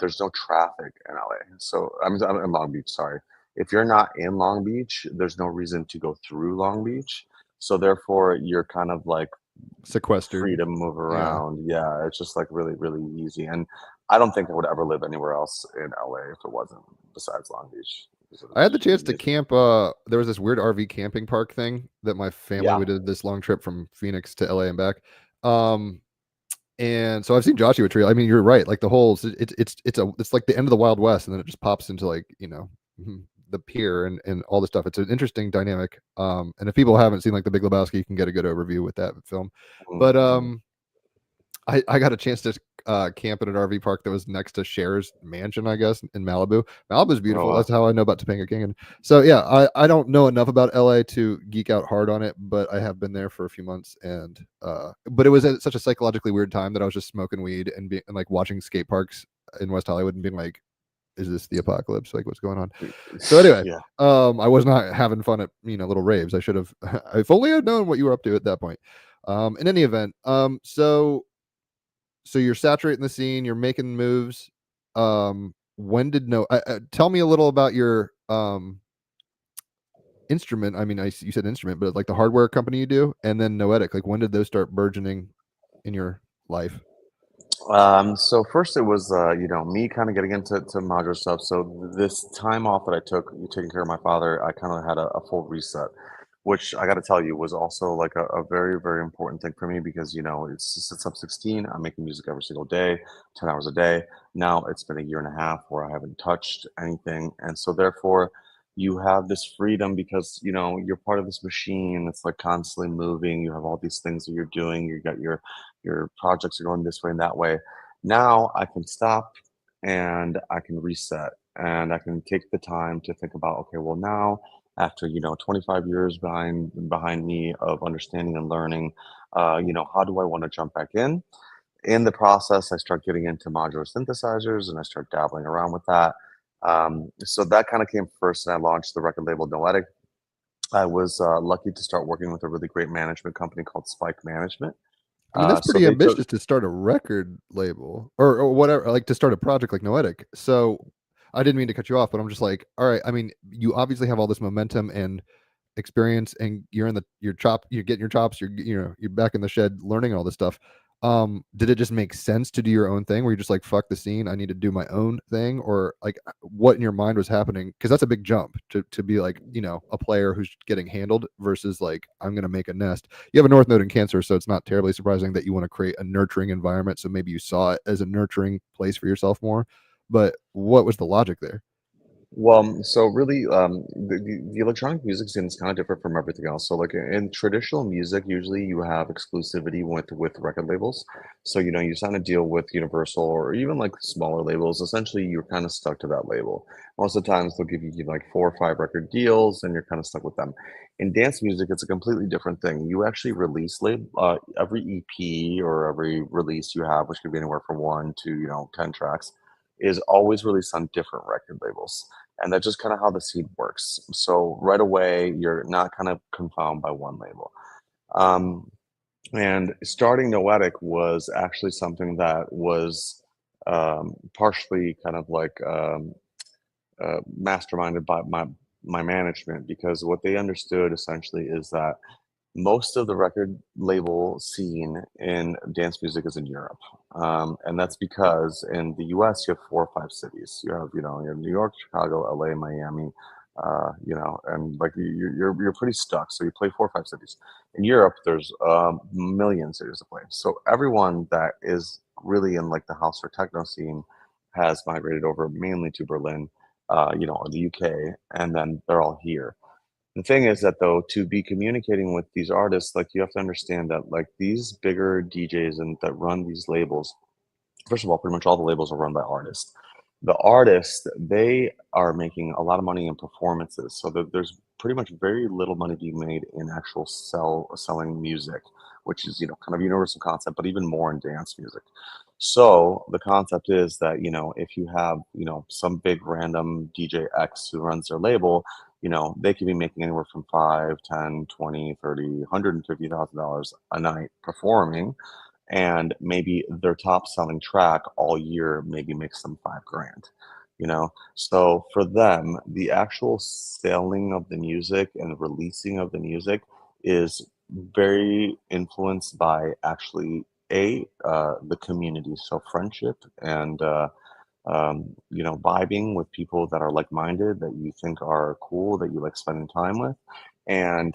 there's no traffic in LA. So I'm in Long Beach. Sorry, if you're not in Long Beach, there's no reason to go through Long Beach. So therefore, you're kind of like Sequestered. free to move Yeah. around. Yeah, it's just like really, really easy. And I don't think I would ever live anywhere else in LA if it wasn't besides Long Beach. I had the It's just chance to amazing. camp. There was this weird RV camping park thing that my family, Yeah. we did this long trip from Phoenix to LA and back. Um, and so I've seen Joshua Tree. I mean, you're right. Like the whole, it's like the end of the Wild West, and then it just pops into like the pier and all this stuff. It's an interesting dynamic. And if people haven't seen like The Big Lebowski, you can get a good overview with that film. But Mhm. I got a chance to camp in an RV park that was next to Cher's mansion, I guess, in Malibu. Malibu's Oh, beautiful. wow. That's how I know about Topanga Canyon. So yeah, I don't know enough about LA to geek out hard on it, but I have been there for a few months, and but it was at such a psychologically weird time that I was just smoking weed and like watching skate parks in West Hollywood and being like, is this the apocalypse? Like, what's going on? So anyway, Yeah. I was not having fun at little raves. I should have, if only I'd known what you were up to at that point. In any event, so you're saturating the scene, you're making moves. When did tell me a little about your instrument. I mean, you said instrument, but like the hardware company you do, and then noetic. Like when did those start burgeoning in your life? So first it was, me kind of getting into modular stuff. So this time off that I took, taking care of my father, I kind of had a full reset, which I got to tell you was also like a very, very important thing for me, because, it's since I'm 16, I'm making music every single day, 10 hours a day. Now it's been a year and a half where I haven't touched anything. And so therefore you have this freedom, because, you're part of this machine that's like constantly moving. You have all these things that you're doing. You got your projects are going this way and that way. Now I can stop and I can reset, and I can take the time to think about, okay, well, now after 25 years behind me of understanding and learning, how do I want to jump back in the process. I start getting into modular synthesizers and I start dabbling around with that. So that kind of came first, and I launched the record label Noetic. I was lucky to start working with a really great management company called Spike Management. I mean, that's So pretty they took, ambitious to start a record label or whatever, like to start a project like Noetic. So I didn't mean to cut you off, but I'm just like, all right. I mean, you obviously have all this momentum and experience, and you're getting your chops, you're back in the shed learning all this stuff. Did it just make sense to do your own thing? Where you're just like, fuck the scene, I need to do my own thing? Or like, what in your mind was happening? Because that's a big jump to be like, a player who's getting handled versus like, I'm gonna make a nest. You have a north node in Cancer, so it's not terribly surprising that you want to create a nurturing environment. So maybe you saw it as a nurturing place for yourself more. But what was the logic there? well, so really, the electronic music scene is kind of different from everything else. So, like in traditional music, usually you have exclusivity with record labels. So, you sign a deal with Universal or even like smaller labels. Essentially, you're kind of stuck to that label. Most of the times, they'll give you like 4 or 5 record deals, and you're kind of stuck with them. In dance music, it's a completely different thing. You actually release every EP or every release you have, which could be anywhere from 1 to 10 tracks, is always released on different record labels. And that's just kind of how the scene works. So right away, you're not kind of confounded by one label. Um, and starting Noetic was actually something that was partially kind of like masterminded by my management, because what they understood essentially is that most of the record label scene in dance music is in Europe. And that's because in the US, you have 4 or 5 cities. You have New York, Chicago, LA, Miami, and like you're pretty stuck. So you play 4 or 5 cities. In Europe, there's a million cities to play. So everyone that is really in like the house or techno scene has migrated over mainly to Berlin, or the UK, and then they're all here. The thing is that though, to be communicating with these artists, like you have to understand that like these bigger DJs and that run these labels, first of all, pretty much all the labels are run by artists. The artists, they are making a lot of money in performances, so that there's pretty much very little money being made in actual selling music, which is kind of universal concept, but even more in dance music. So the concept is that if you have some big random DJ X who runs their label, they could be making anywhere from 5, 10, 20, 30, $150,000 a night performing, and maybe their top selling track all year maybe makes them 5 grand. So for them, the actual selling of the music and releasing of the music is very influenced by actually the community, so friendship and vibing with people that are like-minded, that you think are cool, that you like spending time with, and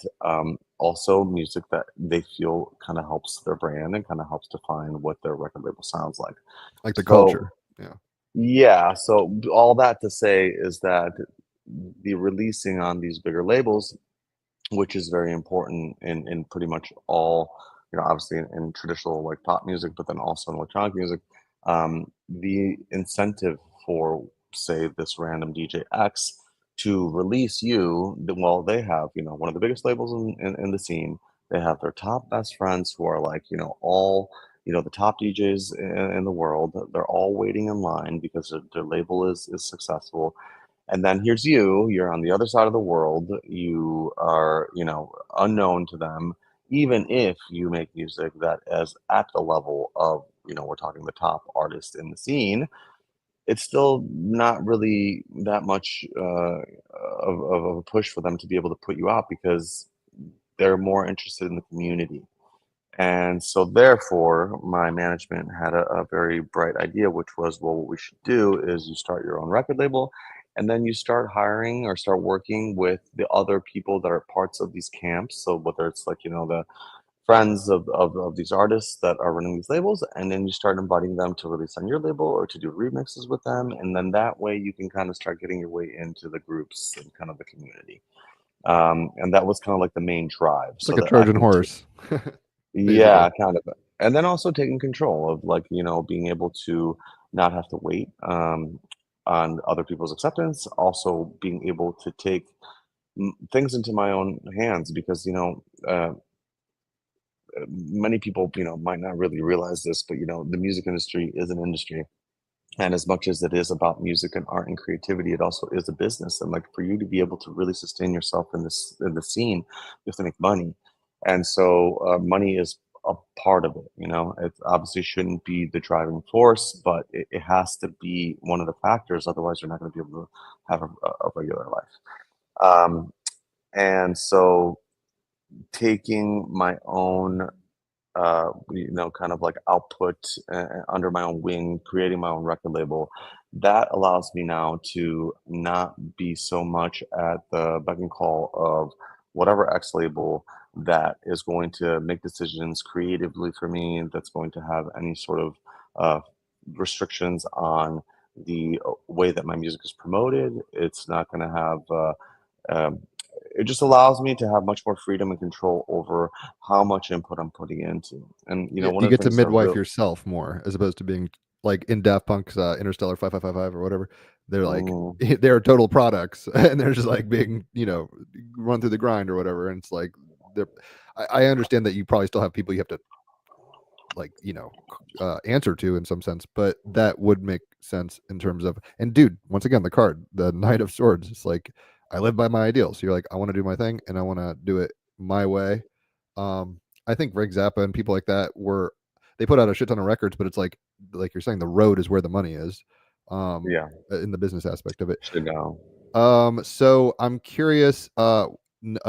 also music that they feel kind of helps their brand and kind of helps define what their record label sounds like. Like the So culture. Yeah. yeah, so all that to say is that the releasing on these bigger labels, which is very important in pretty much all, obviously in traditional like pop music, but then also in electronic music, the incentive for, say, this random DJ X to release you, well, they have, one of the biggest labels in the scene. They have their top best friends who are like, all, the top DJs in the world. They're all waiting in line because their label is successful. And then here's you're on the other side of the world. You are, unknown to them, even if you make music that is at the level of, we're talking the top artist in the scene. It's still not really that much of a push for them to be able to put you out, because they're more interested in the community. And so, therefore, my management had a very bright idea, which was, well, what we should do is you start your own record label, and then you start hiring or start working with the other people that are parts of these camps. So, whether it's like, the friends of these artists that are running these labels, and then you start inviting them to release on your label or to do remixes with them. And then that way you can kind of start getting your way into the groups and kind of the community. And that was kind of like the main drive. It's So like a that I Trojan can horse. yeah, Basically. kind of. And then also taking control of like, being able to not have to wait on other people's acceptance, also being able to take things into my own hands because many people might not really realize this, but the music industry is an industry. And as much as it is about music and art and creativity, it also is a business. And like for you to be able to really sustain yourself in the scene, you have to make money. And so money is a part of it. It obviously shouldn't be the driving force, but it has to be one of the factors. Otherwise, you're not going to be able to have a regular life. And so taking my own kind of like output under my own wing, creating my own record label, that allows me now to not be so much at the beck and call of whatever X label that is going to make decisions creatively for me, that's going to have any sort of uh, restrictions on the way that my music is promoted. It's not going to have um, it just allows me to have much more freedom and control over how much input I'm putting into. And Yeah, one you of the get to things that midwife real yourself more as opposed to being like in Daft Punk's Interstellar 5555 or whatever. They're like mm, they're total products and they're just like being run through the grind or whatever. And it's like they're. I understand that you probably still have people you have to like answer to in some sense, but that would make sense in terms of. And dude, once again, the card, the Knight of Swords, it's like I live by my ideals. So you're like, I want to do my thing and I want to do it my way. I think Rick Zappa and people like that they put out a shit ton of records, but it's like you're saying, the road is where the money is, yeah, in the business aspect of it. should know. So I'm curious,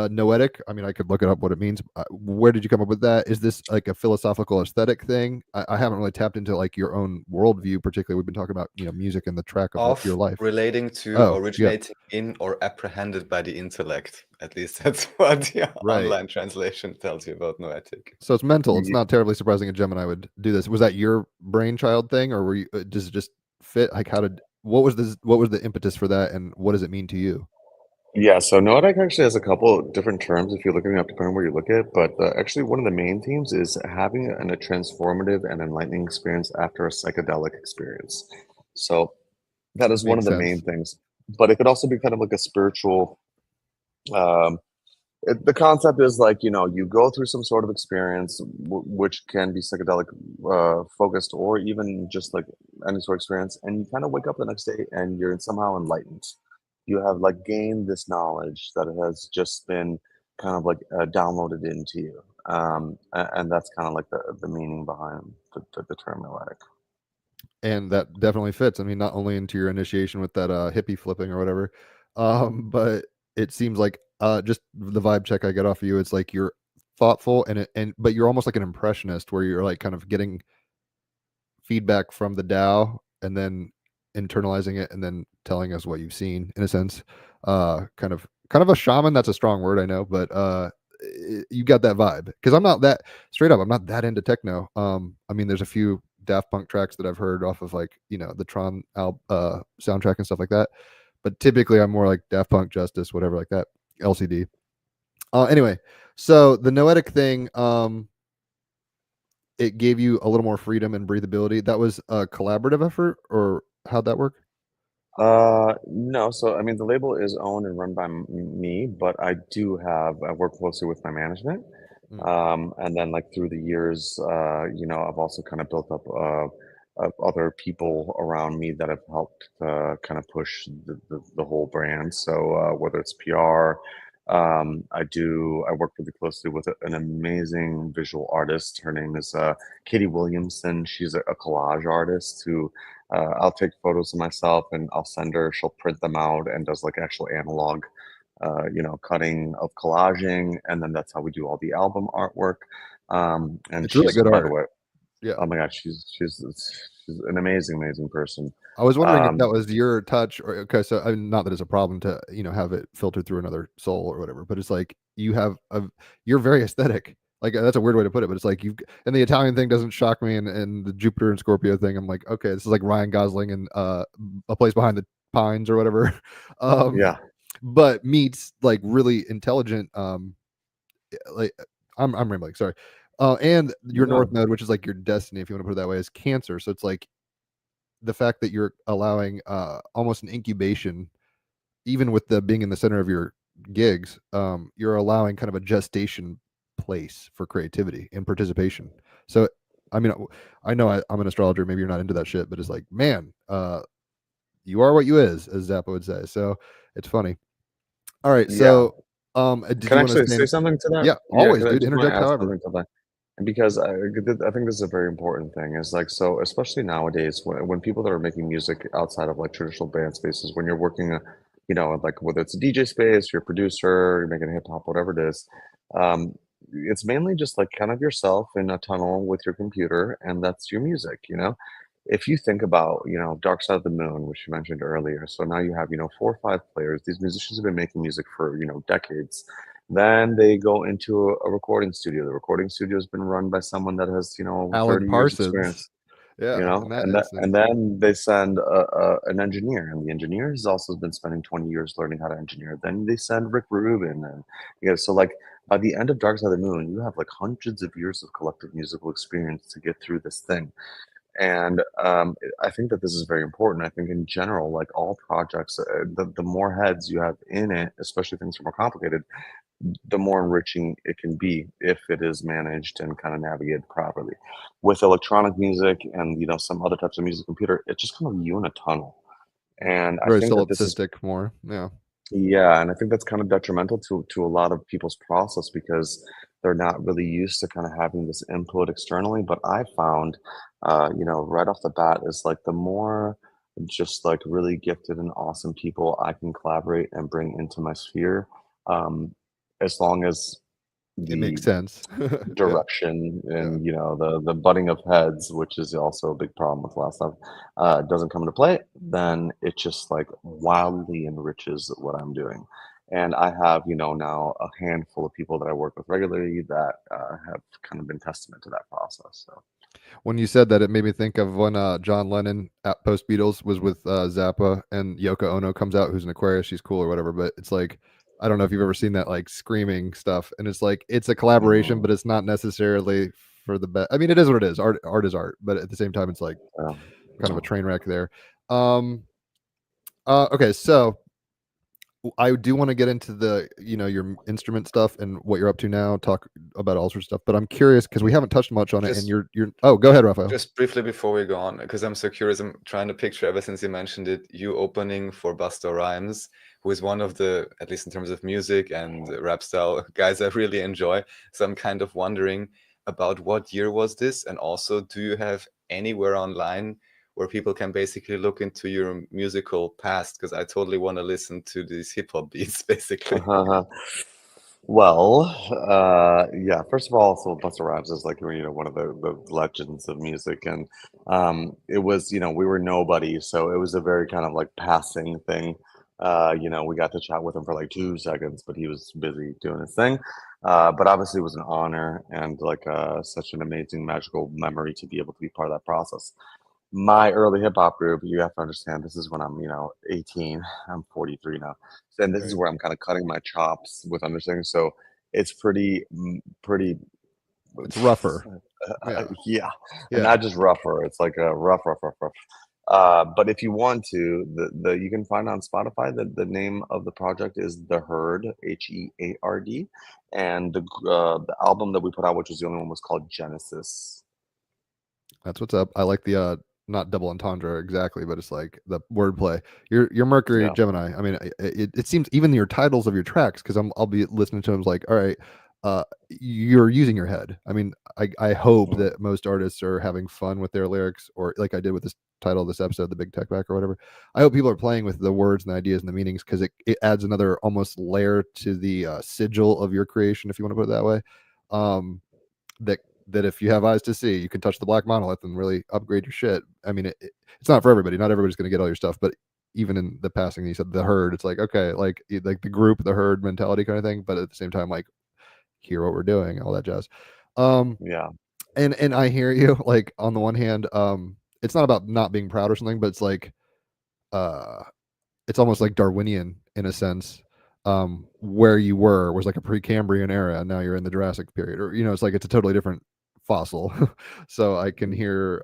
noetic. I mean, I could look it up what it means. Where did you come up with that? Is this like a philosophical aesthetic thing? I haven't really tapped into like your own worldview, particularly. We've been talking about music and the track of your Of life. relating to Oh, yeah, originating in or apprehended by the intellect. At least that's what the right. online translation tells you about noetic. So it's mental. It's Ye- not terribly surprising a Gemini would do this. Was that your brainchild thing, or were you? Does it just fit? Like, what was this? What was the impetus for that, and what does it mean to you? Yeah, so noetic actually has a couple of different terms if you're looking up, depending on where you look at. But actually, one of the main themes is having a transformative and enlightening experience after a psychedelic experience. So that is one of Makes the main sense. things. But it could also be kind of like a spiritual um, the concept is like you go through some sort of experience which can be psychedelic focused or even just like any sort of experience, and you kind of wake up the next day and you're somehow enlightened. You have like gained this knowledge that has just been kind of like downloaded into you, and that's kind of like the meaning behind the term noetic. And that definitely fits. I mean, not only into your initiation with that hippie flipping or whatever, but it seems like just the vibe check I get off of you, it's like you're thoughtful but you're almost like an impressionist where you're like kind of getting feedback from the DAO and then internalizing it and then telling us what you've seen in a sense. Kind of a shaman. That's a strong word, I know, but you got that vibe because I'm not that straight up. I'm not that into techno. I mean, there's a few Daft Punk tracks that I've heard off of like the Tron soundtrack and stuff like that. But typically, I'm more like Daft Punk, Justice, whatever like that. LCD. Anyway, so the noetic thing, it gave you a little more freedom and breathability. That was a collaborative effort, or how'd that work? No. So, I mean, the label is owned and run by me, but I work closely with my management. Mm. And then like through the years, I've also kind of built up other people around me that have helped kind of push the whole brand. So whether it's PR, I work really closely with an amazing visual artist. Her name is Katie Williamson. She's a collage artist who I'll take photos of myself and I'll send her. She'll print them out and does like actual analog, cutting of collaging, and then that's how we do all the album artwork. And It's really she's, good by the art. way, Yeah. oh my God, she's an amazing person. I was wondering if that Um, was your touch, or okay. So, I mean, not that it's a problem to have it filtered through another soul or whatever, but it's like you're very aesthetic. Like that's a weird way to put it, but it's like and the Italian thing doesn't shock me, and the Jupiter and Scorpio thing. I'm like, okay, this is like Ryan Gosling and A Place Behind the Pines or whatever, um, yeah, but meets like really intelligent. Like I'm rambling. Sorry. And your North no, Node, which is like your destiny, if you want to put it that way, is Cancer. So it's like the fact that you're allowing almost an incubation, even with the being in the center of your gigs, you're allowing kind of a gestation place for creativity and participation. So I mean, I know I'm an astrologer, maybe you're not into that shit, but it's like, man, you are what you is, as Zappa would say. So it's funny. All right, Yeah. so did Can you I want to actually say say something to that? Yeah, Yeah, always, because I dude, just want to interject add however. something to that. Because I think this is a very important thing. Is like, so especially nowadays when people that are making music outside of like traditional band spaces, when you're working, like whether it's a DJ space, you're a producer, you're making hip hop, whatever it is, um, it's mainly just like kind of yourself in a tunnel with your computer, and that's your music. If you think about, Dark Side of the Moon, which you mentioned earlier, so now you have, 4 or 5 players. These musicians have been making music for, decades. Then they go into a recording studio. The recording studio has been run by someone that has, Alan 30 years Parsons. experience, Yeah, in that and instance. then they send an engineer, and the engineer has also been spending 20 years learning how to engineer. Then they send Rick Rubin, and so like by the end of Dark Side of the Moon, you have like hundreds of years of collective musical experience to get through this thing. And I think that this is very important. I think in general, like all projects, the more heads you have in it, especially things that are more complicated, the more enriching it can be if it is managed and kind of navigated properly. With electronic music and some other types of music computer, it's just kind of you in a tunnel. And I Very think that this is solipsistic more. Yeah. yeah, and I think that's kind of detrimental to a lot of people's process because they're not really used to kind of having this input externally. But I found, right off the bat, is like the more just like really gifted and awesome people I can collaborate and bring into my sphere, um, as long as It the makes sense. Yeah. direction Yeah. and the butting of heads, which is also a big problem with a lot of stuff, doesn't come into play, then it just like wildly enriches what I'm doing. And I have now a handful of people that I work with regularly that have kind of been testament to that process. So When you said that, it made me think of when John Lennon at post Beatles was with Zappa, and Yoko Ono comes out, who's an Aquarius. She's cool or whatever, but it's like, I don't know if you've ever seen that like screaming stuff, and it's like it's a collaboration, mhm, but it's not necessarily for the best. I mean, it is what it is. Art is art, but at the same time, it's like yeah, kind of a yeah. train wreck there. Um. Okay, so I do want to get into the your instrument stuff and what you're up to now. Talk about all sorts of stuff, but I'm curious because we haven't touched much on it. And Just you're oh, go ahead, Raphael. just briefly before we go on, because I'm so curious, I'm trying to picture ever since you mentioned it, you opening for Busta Rhymes, who is one of the, at least in terms of music and rap style, guys I really enjoy. So I'm kind of wondering about what year was this, and also do you have anywhere online where people can basically look into your musical past? Because I totally want to listen to these hip hop beats, basically. Well, yeah. First of all, so Busta Rhymes is like one of the legends of music, and it was we were nobody, so it was a very kind of like passing thing. We got to chat with him for like 2 seconds, but he was busy doing his thing. But obviously, it was an honor and like such an amazing, magical memory to be able to be part of that process. My early hip hop group, you have to understand, this is when I'm 18. I'm 43 now, and this is Right. where I'm kind of cutting my chops with understanding. So it's pretty It's rougher. Yeah. yeah, and Yeah. not just rougher. It's like a rough. But if you want to, the you can find on Spotify that the name of the project is The Herd, Heard, and the album that we put out, which was the only one, was called Genesis. That's what's up. I like the not double entendre exactly, but it's like the wordplay. Your Mercury Yeah. Gemini. I mean, it seems even your titles of your tracks, because I'll be listening to them like, all right, you're using your head. I mean, I hope Mhm. that most artists are having fun with their lyrics, or like I did with this title of this episode, the Big Techback or whatever. I hope people are playing with the words and the ideas and the meanings, because it adds another almost layer to the sigil of your creation, if you want to put it that way. That if you have eyes to see, you can touch the black monolith and really upgrade your shit. I mean, it's not for everybody. Not everybody's going to get all your stuff, but even in the passing, you said the herd. It's like, okay, like the group, the herd mentality kind of thing, but at the same time, like, hear what we're doing, all that jazz. Um, Yeah. and I hear you. Like, on the one hand, it's not about not being proud or something, but it's like, uh, it's almost like Darwinian in a sense. Where you were was like a Precambrian era, and now you're in the Jurassic period, or it's like it's a totally different fossil. So I can hear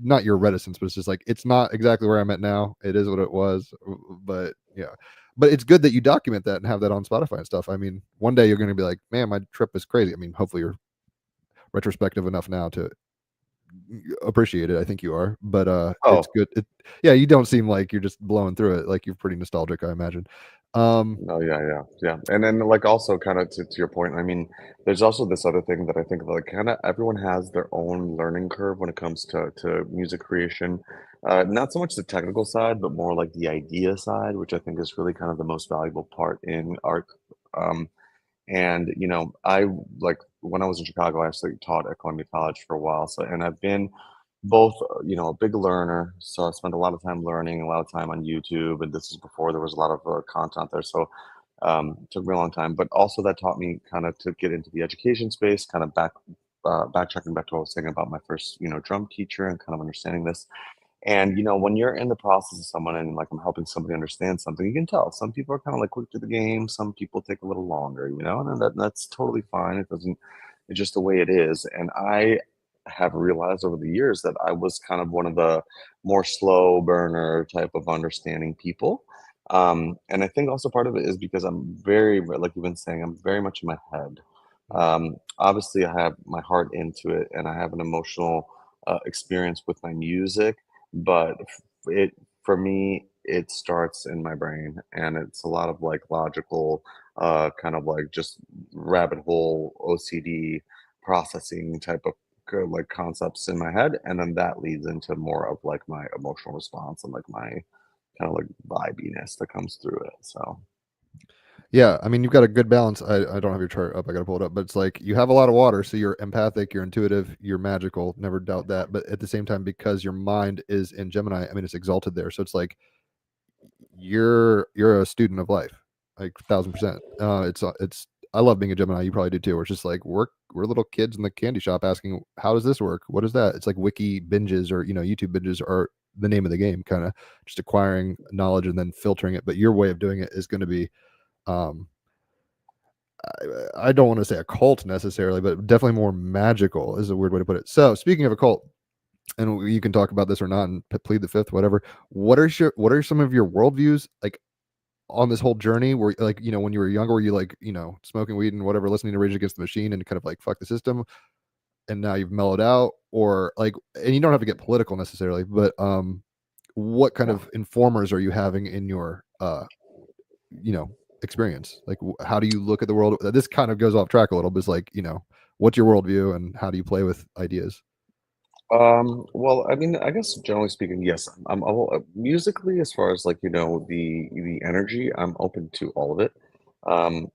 not your reticence, but it's just like it's not exactly where I'm at now. It is what it was, but yeah. but it's good that you document that and have that on Spotify and stuff. I mean, one day you're going to be like, man, my trip is crazy. I mean, hopefully you're retrospective enough now to appreciate it. I think you are, but it's good. Yeah, you don't seem like you're just blowing through it. Like, you're pretty nostalgic, I imagine. No, yeah. And then like also kind of to your point, I mean, there's also this other thing that I think like kind of everyone has their own learning curve when it comes to music creation. Not so much the technical side, but more like the idea side, which I think is really kind of the most valuable part in art. Um, and I like when I was in Chicago, I actually taught at Columbia College for a while. So, and I've been both, a big learner. So I spent a lot of time learning, a lot of time on YouTube, and this is before there was a lot of content there. So it took me a long time, but also that taught me kind of to get into the education space, kind of backtracking back to what I was saying about my first, drum teacher and kind of understanding this. And when you're in the process of someone and like I'm helping somebody understand something, you can tell some people are kind of like quick to the game, some people take a little longer, and that's totally fine. It's just the way it is. And I have realized over the years that I was kind of one of the more slow burner type of understanding people. And I think also part of it is because I'm very, like you've been saying, I'm very much in my head. Obviously, I have my heart into it and I have an emotional experience with my music, but it for me it starts in my brain and it's a lot of like logical kind of like just rabbit hole OCD processing type of like concepts in my head, and then that leads into more of like my emotional response and like my kind of like vibiness that comes through it. So Yeah, I mean, you've got a good balance. I don't have your chart up. I got to pull it up, but it's like you have a lot of water, so you're empathic, you're intuitive, you're magical. Never doubt that. But at the same time, because your mind is in Gemini, I mean, it's exalted there, so it's like you're a student of life, like 1,000%. It's I love being a Gemini. You probably do too. Where it's just like we're little kids in the candy shop asking, how does this work? What is that? It's like wiki binges or YouTube binges are the name of the game, kind of just acquiring knowledge and then filtering it. But your way of doing it is going to be um I don't want to say a cult necessarily, but definitely more magical is a weird way to put it. So speaking of a cult, and you can talk about this or not and plead the fifth, whatever. What are some of your worldviews like on this whole journey where like, when you were younger, were you like, smoking weed and whatever, listening to Rage Against the Machine and kind of like fuck the system, and now you've mellowed out, or like, and you don't have to get political necessarily, but what kind of informers are you having in your experience? Like, how do you look at the world? This kind of goes off track a little, but it's like, what's your worldview and how do you play with ideas? well, I mean, I guess generally speaking, yes, musically, as far as like, the energy, I'm open to all of it. Um,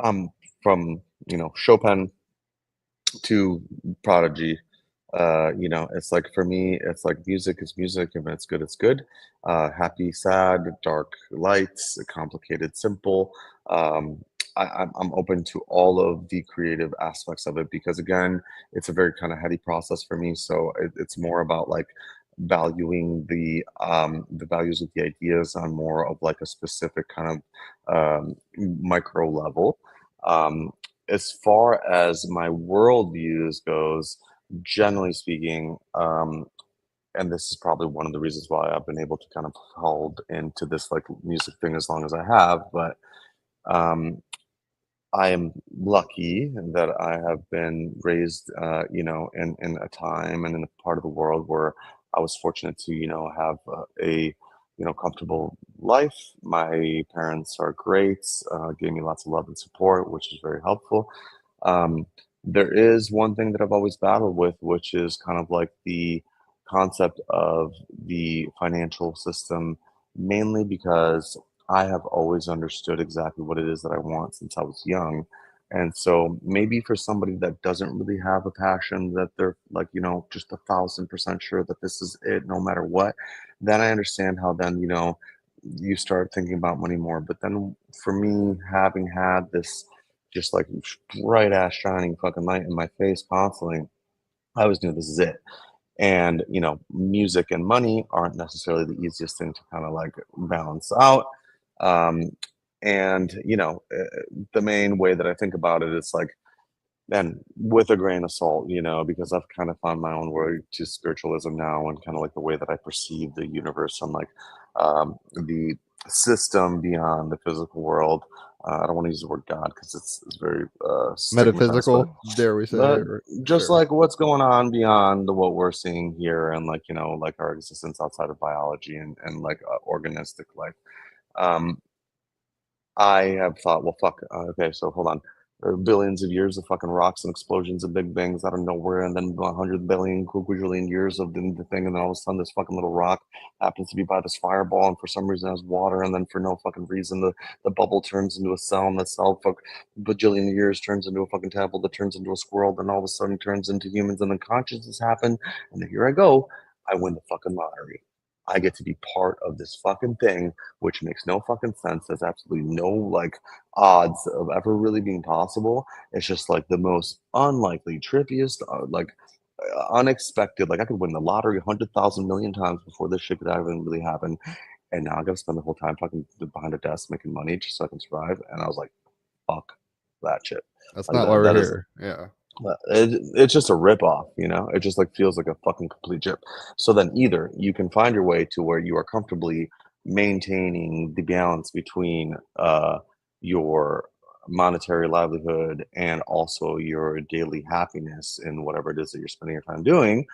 I'm from, Chopin to Prodigy. It's like for me, it's like music is music. If it's good, it's good. Happy, sad, dark, lights, complicated, simple. Um, I'm open to all of the creative aspects of it because again, it's a very kind of heady process for me. So it's more about like valuing the values of the ideas on more of like a specific kind of micro level. Um, as far as my worldviews goes, generally speaking, and this is probably one of the reasons why I've been able to kind of hold into this like music thing as long as I have, but um, I am lucky that I have been raised, in a time and in a part of the world where I was fortunate to, have a, comfortable life. My parents are great, gave me lots of love and support, which is very helpful. Um, there is one thing that I've always battled with, which is kind of like the concept of the financial system, mainly because I have always understood exactly what it is that I want since I was young. And so maybe for somebody that doesn't really have a passion, that they're like, just 1,000% sure that this is it no matter what, then I understand how then, you start thinking about money more. But then for me, having had this just like bright ass shining fucking light in my face constantly, I always knew this is it. And music and money aren't necessarily the easiest thing to kind of like balance out. um, and the main way that I think about it is like and with a grain of salt, you know, because I've kind of found my own way to spiritualism now, and kind of like the way that I perceive the universe and like the system beyond the physical world. I don't want to use the word God because it's very stigmatized, but Metaphysical, dare we say? but Or, just sure. like what's going on beyond what we're seeing here, and like, you know, like our existence outside of biology and like organistic life. Um, I have thought, well, fuck. Okay, so hold on. There are billions of years of fucking rocks and explosions and big bangs out of nowhere, and then 100 billion, quadrillion years of the thing, and then all of a sudden, this fucking little rock happens to be by this fireball, and for some reason has water, and then for no fucking reason, the bubble turns into a cell, and the cell, fuck, bajillion years turns into a fucking tadpole that turns into a squirrel, then all of a sudden turns into humans, and then consciousness happen, and then here I go. I win the fucking lottery. I get to be part of this fucking thing, which makes no fucking sense. There's absolutely no like odds of ever really being possible. It's just like the most unlikely, trippiest, unexpected. Like I could win the lottery 100,000 million times before this shit could ever really happen. And now I got to spend the whole time fucking behind a desk making money just so I can survive. And I was like, fuck that shit. That's Like not why we're that is here. Yeah. it's just a rip off, you know. It just like feels like a fucking complete chip. So then either you can find your way to where you are comfortably maintaining the balance between your monetary livelihood and also your daily happiness in whatever it is that you're spending your time doing,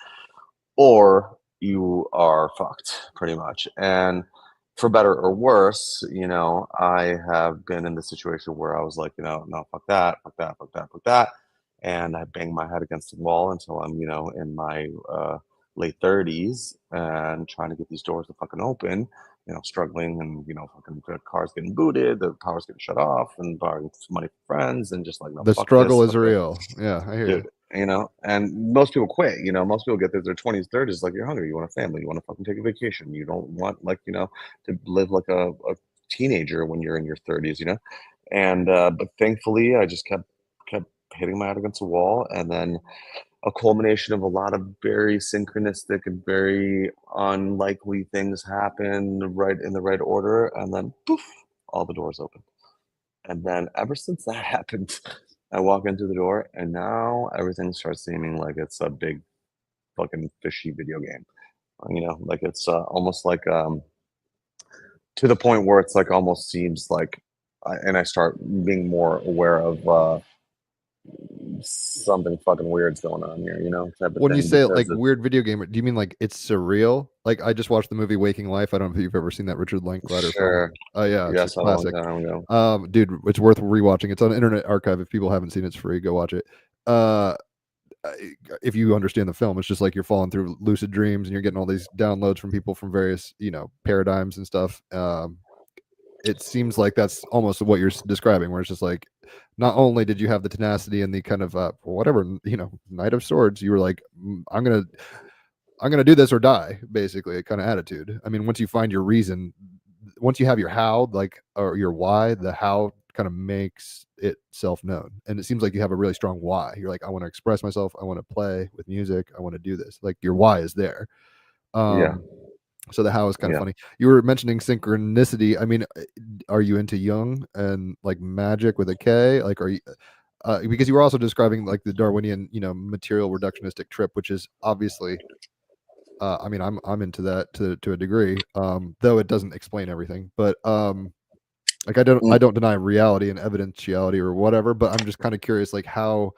or you are fucked pretty much. And for better or worse, you know, I have been in the situation where I was like, you know, no, fuck that, fuck that, fuck that, fuck that. And I banged my head against the wall until I'm, you know, in my late 30s and trying to get these doors to fucking open, you know, struggling, and, you know, fucking the car's getting booted, the power's getting shut off, and borrowing some money from friends, and just like, no, The fuck this, struggle is fuck that. real. Yeah, I hear you. Dude, you know, and most people quit. You know, most people get there, their 20s, 30s, like, you're hungry, you want a family, you want to fucking take a vacation, you don't want, like, you know, to live like a teenager when you're in your 30s, you know. And but thankfully I just kept hitting my head against the wall, and then a culmination of a lot of very synchronistic and very unlikely things happen right in the right order, and then poof, all the doors open. And then ever since that happened, I walk into the door, and now everything starts seeming like it's a big fucking fishy video game. You know, like it's almost like to the point where it's like almost seems like, and I start being more aware of something fucking weird's going on here, you know, type of When you thing. say Because like it's weird video game, do you mean like it's surreal? Like I just watched the movie Waking Life. I don't know if you've ever seen that Richard Linklater film. sure, Oh yeah, it's a yes, a long classic. time ago. Dude, it's worth rewatching. It's on Internet Archive. If people haven't seen it, it's free. Go watch it. Uh, if you understand the film, it's just like you're falling through lucid dreams and you're getting all these downloads from people from various, you know, paradigms and stuff. It seems like that's almost what you're describing, where it's just like, not only did you have the tenacity and the kind of whatever, you know, Knight of Swords, you were like, I'm gonna do this or die, basically, a kind of attitude. I mean, once you find your reason, once you have your how, like, or your why, the how kind of makes itself known. And it seems like you have a really strong why. You're like, I want to express myself, I want to play with music, I want to do this. Like your why is there. Yeah, So the how is kind of yeah. funny. You were mentioning synchronicity. I mean, are you into Jung and like magic with a K? Like, are you? Because you were also describing like the Darwinian, you know, material reductionistic trip, which is obviously. I mean, I'm into that to a degree, though it doesn't explain everything. But like I Mm, don't deny reality and evidentiality or whatever. But I'm just kind of curious, like how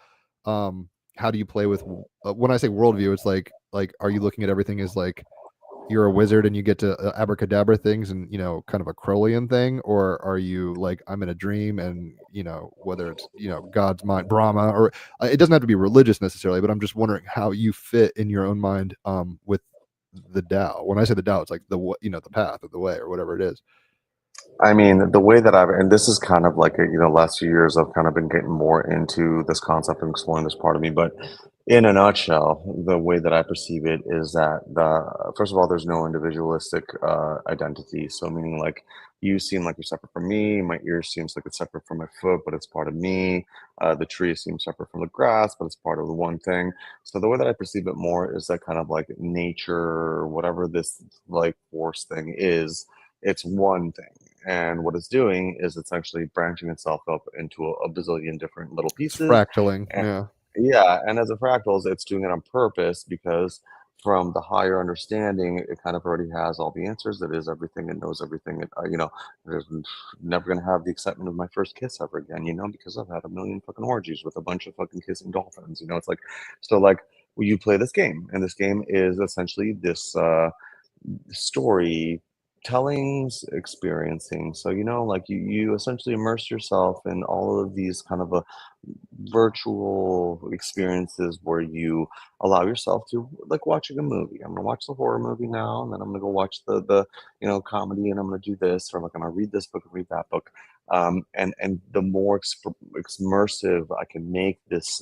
do you play with when I say worldview? It's like are you looking at everything as like you're a wizard and you get to abracadabra things and, you know, kind of a Crowleyan thing, or are you like I'm in a dream and, you know, whether it's, you know, God's mind, Brahma, or it doesn't have to be religious necessarily, but I'm just wondering how you fit in your own mind with the Tao. When I say the Tao, it's like you know, the path or the way or whatever it is. I mean, the way that and this is kind of like, you know, last few years I've kind of been getting more into this concept and exploring this part of me. But in a nutshell, the way that I perceive it is that first of all, there's no individualistic identity. So meaning like you seem like you're separate from me, my ear seems like it's separate from my foot, but it's part of me. The tree seems separate from the grass, but it's part of the one thing. So the way that I perceive it more is that kind of like nature, whatever this like force thing is, it's one thing. And what it's doing is it's actually branching itself up into a bazillion different little It's pieces. fractaling. And, Yeah. yeah, and as a fractals, it's doing it on purpose because from the higher understanding, it kind of already has all the answers. It is everything. It knows everything. There's never going to have the excitement of my first kiss ever again, because I've had a million fucking orgies with a bunch of fucking kissing dolphins. It's like, so like, you play this game, and this game is essentially this story tellings experiencing. So like you essentially immerse yourself in all of these kind of a virtual experiences where you allow yourself to, like watching a movie. I'm gonna watch the horror movie now, and then I'm gonna go watch the comedy, and I'm gonna do this, or like I'm gonna read this book and read that book. And the more immersive I can make this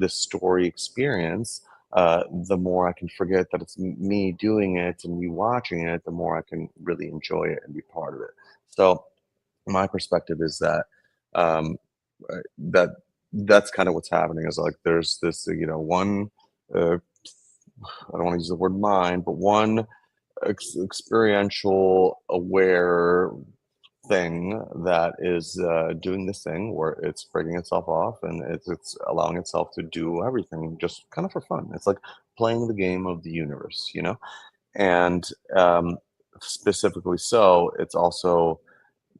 story experience, the more I can forget that it's me doing it and me watching it, the more I can really enjoy it and be part of it. So my perspective is that um, that that's kind of what's happening. Is like there's this one, I don't want to use the word mind, but one experiential aware thing that is doing this thing where it's breaking itself off, and it's allowing itself to do everything just kind of for fun. It's like playing the game of the universe, and specifically so it's also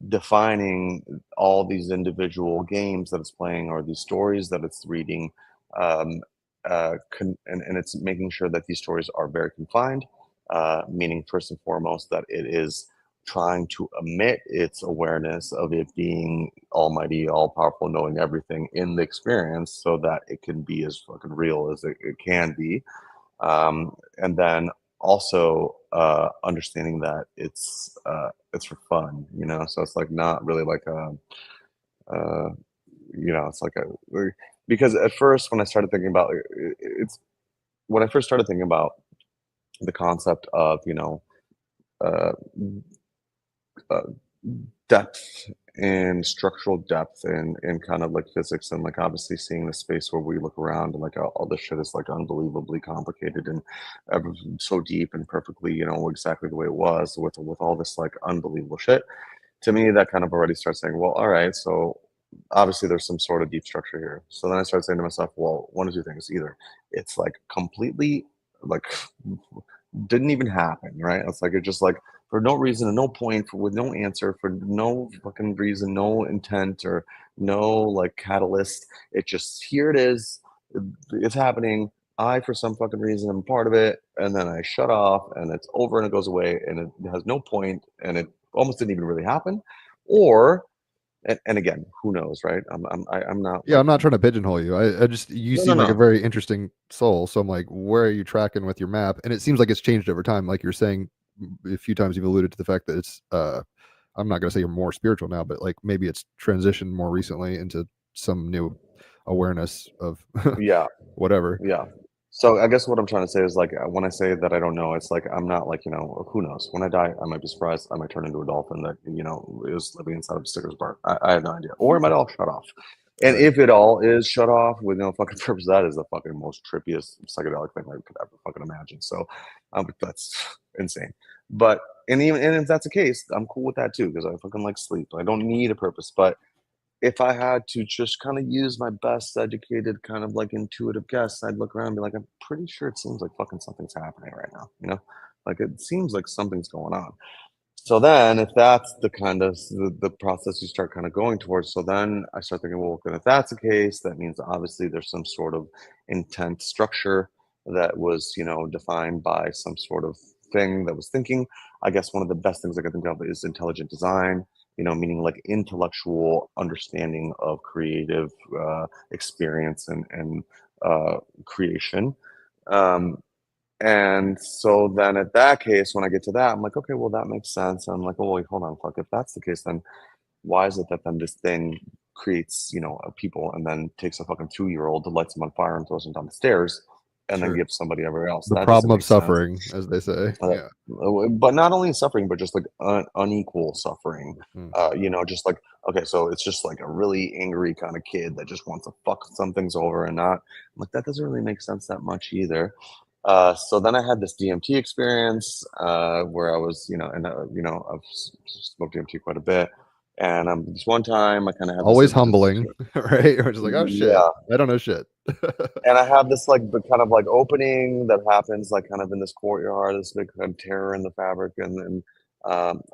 defining all these individual games that it's playing or these stories that it's reading, um, and it's making sure that these stories are very confined, meaning first and foremost that it is trying to omit its awareness of it being almighty, all powerful, knowing everything in the experience, so that it can be as fucking real as it can be. And then also understanding that it's for fun, so it's like not really like uh, it's like because at first when I started thinking about it's when I first started thinking about the concept of uh, uh, depth and structural depth and kind of like physics, and like obviously seeing the space where we look around, and like all this shit is like unbelievably complicated and so deep and perfectly exactly the way it was with all this like unbelievable shit. To me, that kind of already starts saying, well, all right, so obviously there's some sort of deep structure here. So then I started saying to myself, well, one of two things: either it's like completely like didn't even happen, right? It's like it just like for no reason and no point, with no answer, for no fucking reason, no intent or no like catalyst. It just, here it is, it's happening. I, for some fucking reason, am part of it, and then I shut off, and it's over, and it goes away, and it has no point, and it almost didn't even really happen. Or, and again, who knows, right? I'm not Yeah, like, I'm not trying to pigeonhole you. I just, you no, seem like a no. very interesting soul. So I'm like, where are you tracking with your map? And it seems like it's changed over time. Like you're saying a few times, you've alluded to the fact that it's I'm not gonna say you're more spiritual now, but like maybe it's transitioned more recently into some new awareness of Yeah, whatever. yeah. So I guess what I'm trying to say is like when I say that I don't know, it's like I'm not like who knows. When I die, I might be surprised. I might turn into a dolphin that is living inside of a Snickers bar. I have no idea, or it might all shut off. And Right. if it all is shut off with no fucking purpose, that is the fucking most trippiest psychedelic thing I could ever fucking imagine. So that's insane. But and if that's the case, I'm cool with that too, because I fucking like sleep. I don't need a purpose, but if I had to just kind of use my best educated kind of like intuitive guess, I'd look around and be like, I'm pretty sure it seems like fucking something's happening right now, Like it seems like something's going on. So then if that's the kind of the process you start kind of going towards, so then I start thinking, well, if that's the case, that means obviously there's some sort of intent structure that was, defined by some sort of thing that was thinking. I guess one of the best things I can think of is intelligent design, meaning like intellectual understanding of creative experience and creation. Um, and so then at that case, when I get to that, I'm like, okay, well, that makes sense. And I'm like, oh, wait, hold on, fuck. If that's the case, then why is it that then this thing creates, people and then takes a fucking 2-year-old, lights him on fire and throws him down the stairs and then Sure. gives somebody everywhere else? The That problem doesn't of make sense. suffering, as they say. Yeah. But not only suffering, but just like unequal suffering. Mm. Just like, okay, so it's just like a really angry kind of kid that just wants to fuck some things over and not. I'm like, that doesn't really make sense that much either. So then I had this DMT experience where I was, I've smoked DMT quite a bit. And this one time I kind of had Always humbling, right? We're just like, oh shit, yeah. I don't know shit. And I have this like the kind of like opening that happens like kind of in this courtyard, this big kind of terror in the fabric, and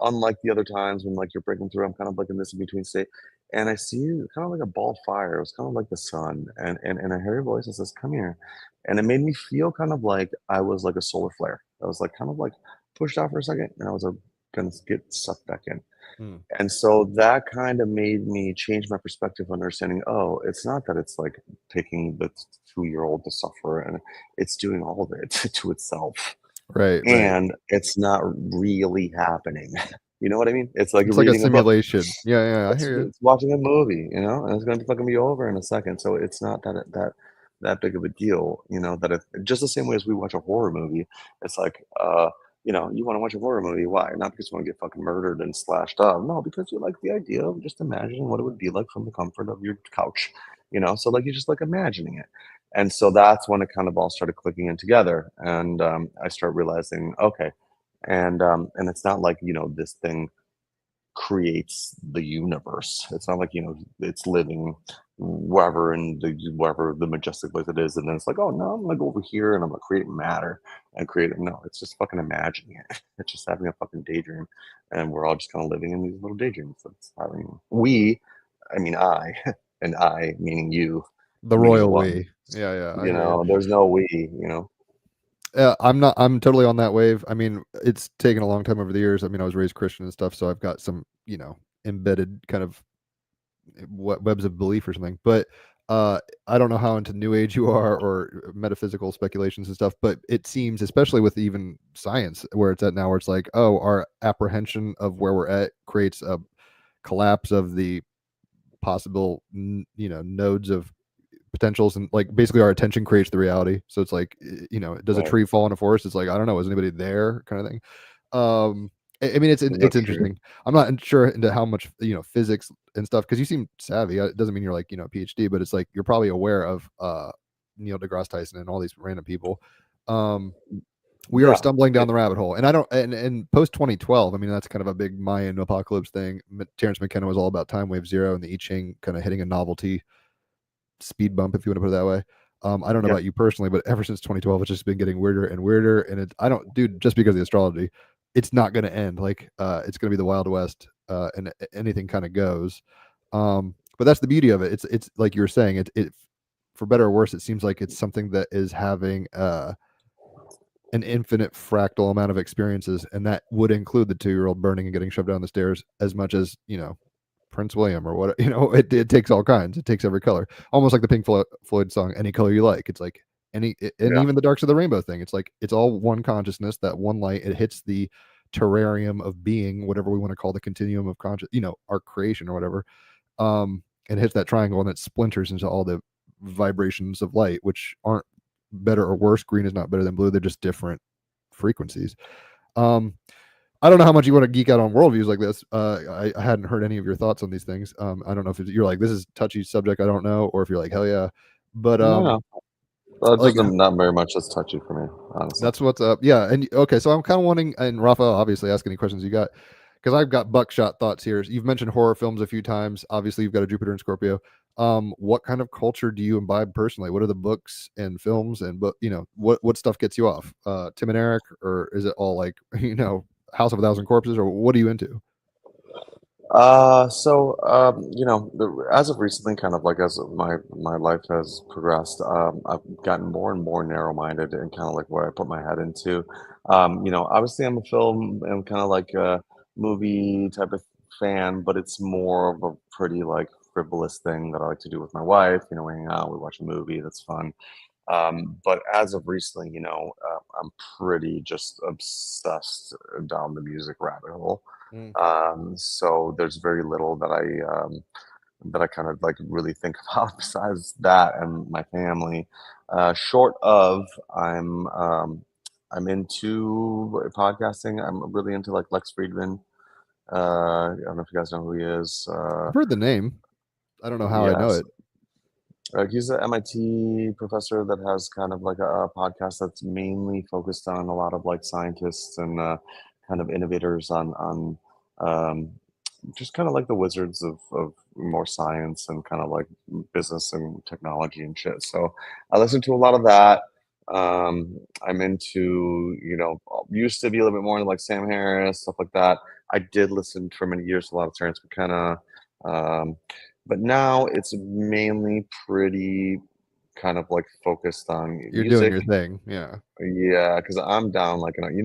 unlike the other times when like you're breaking through, I'm kind of like in this in between state, and I see kind of like a ball of fire. It was kind of like the sun, and I hear a voice that says, "Come here," and it made me feel kind of like I was like a solar flare. I was like kind of like pushed out for a second, and I was gonna get sucked back in. Hmm. And so that kind of made me change my perspective, understanding, oh, it's not that it's like taking the 2-year-old to suffer and it's doing all of it to itself. Right, right. And it's not really happening. You know what I mean? It's like It's like a reading a book. simulation. Yeah, yeah, I It's, hear you. it's watching a movie, and it's going to fucking be over in a second. So it's not that big of a deal, that it just the same way as we watch a horror movie. It's like, you want to watch a horror movie. Why? Not because you want to get fucking murdered and slashed up. No, because you like the idea of just imagining what it would be like from the comfort of your couch, So like you just like imagining it. And so that's when it kind of all started clicking in together. And I start realizing, okay. And it's not like, this thing creates the universe. It's not like, it's living wherever the majestic place it is, and then it's like, oh no, I'm gonna go over here and I'm gonna create matter and create it. No, it's just fucking imagining it. It's just having a fucking daydream, and we're all just kind of living in these little daydreams. It's having I mean I, and I meaning you, The meaning royal one. we. Yeah, yeah, I hear you. There's no we. I'm totally on that wave. I mean, it's taken a long time over the years. I mean, I was raised Christian and stuff, so I've got some, embedded kind of webs of belief or something. But I don't know how into new age you are or metaphysical speculations and stuff, but it seems, especially with even science where it's at now, where it's like, oh, our apprehension of where we're at creates a collapse of the possible nodes of potentials, and like basically our attention creates the reality. So it's like, does a Right. tree fall in a forest? It's like, I don't know, is anybody there, kind of thing. I mean, it's That's true. interesting. I'm not sure into how much physics and stuff, because you seem savvy. It doesn't mean you're like PhD, but it's like you're probably aware of Neil deGrasse Tyson and all these random people. We are Yeah. stumbling down the rabbit hole, and I don't, and post 2012, I mean, that's kind of a big Mayan apocalypse thing. Terrence McKenna was all about time wave zero and the I Ching kind of hitting a novelty speed bump, if you want to put it that way. I don't know Yeah. about you personally, but ever since 2012, it's just been getting weirder and weirder. And I don't, dude, just because of the astrology, it's not going to end. Like, it's going to be the Wild West, and anything kind of goes. But that's the beauty of it. It's like you were saying, it for better or worse, it seems like it's something that is having an infinite fractal amount of experiences, and that would include the 2-year-old burning and getting shoved down the stairs, as much as Prince William or what. It takes all kinds. It takes every color, almost like the Pink Floyd song "Any Color You Like." It's like and Yeah. even the Darks of the Rainbow thing. It's like it's all one consciousness, that one light. It hits the terrarium of being, whatever we want to call the continuum of conscious, our creation or whatever. It hits that triangle and it splinters into all the vibrations of light, which aren't better or worse. Green is not better than blue. They're just different frequencies. I don't know how much you want to geek out on worldviews like this. I hadn't heard any of your thoughts on these things. I don't know if you're like, this is touchy subject, I don't know, or if you're like, hell yeah. But No. like, Not very much that's touchy for me, honestly. that's what's up. Yeah. And okay, so I'm kind of wanting, and Rafael, obviously ask any questions you got, because I've got buckshot thoughts here. You've mentioned horror films a few times. Obviously, you've got a Jupiter and Scorpio. What kind of culture do you imbibe personally? What are the books and films and what stuff gets you off? Tim and Eric, or is it all like House of a Thousand Corpses, or what are you into? As of recently, kind of like as my life has progressed, I've gotten more and more narrow-minded and kind of like where I put my head into. Obviously I'm a film and kind of like a movie type of fan, but it's more of a pretty like frivolous thing that I like to do with my wife. We hang out, we watch a movie, that's fun. But as of recently, I'm pretty just obsessed down the music rabbit hole. So there's very little that I kind of like really think about besides that and my family. Short of I'm into podcasting. I'm really into like Lex Friedman. I don't know if you guys know who he is. I've heard the name. I don't know how I know Yes. it. He's an MIT professor that has kind of like a podcast that's mainly focused on a lot of like scientists and kind of innovators on um, just kind of like the wizards of more science and kind of like business and technology and shit. So I listen to a lot of that. I'm into, used to be a little bit more like Sam Harris, stuff like that. I did listen for many years to a lot of Terrence McKenna. Um, but now it's mainly pretty kind of like focused on You're doing music. your thing. Yeah. Yeah, because I'm down like like in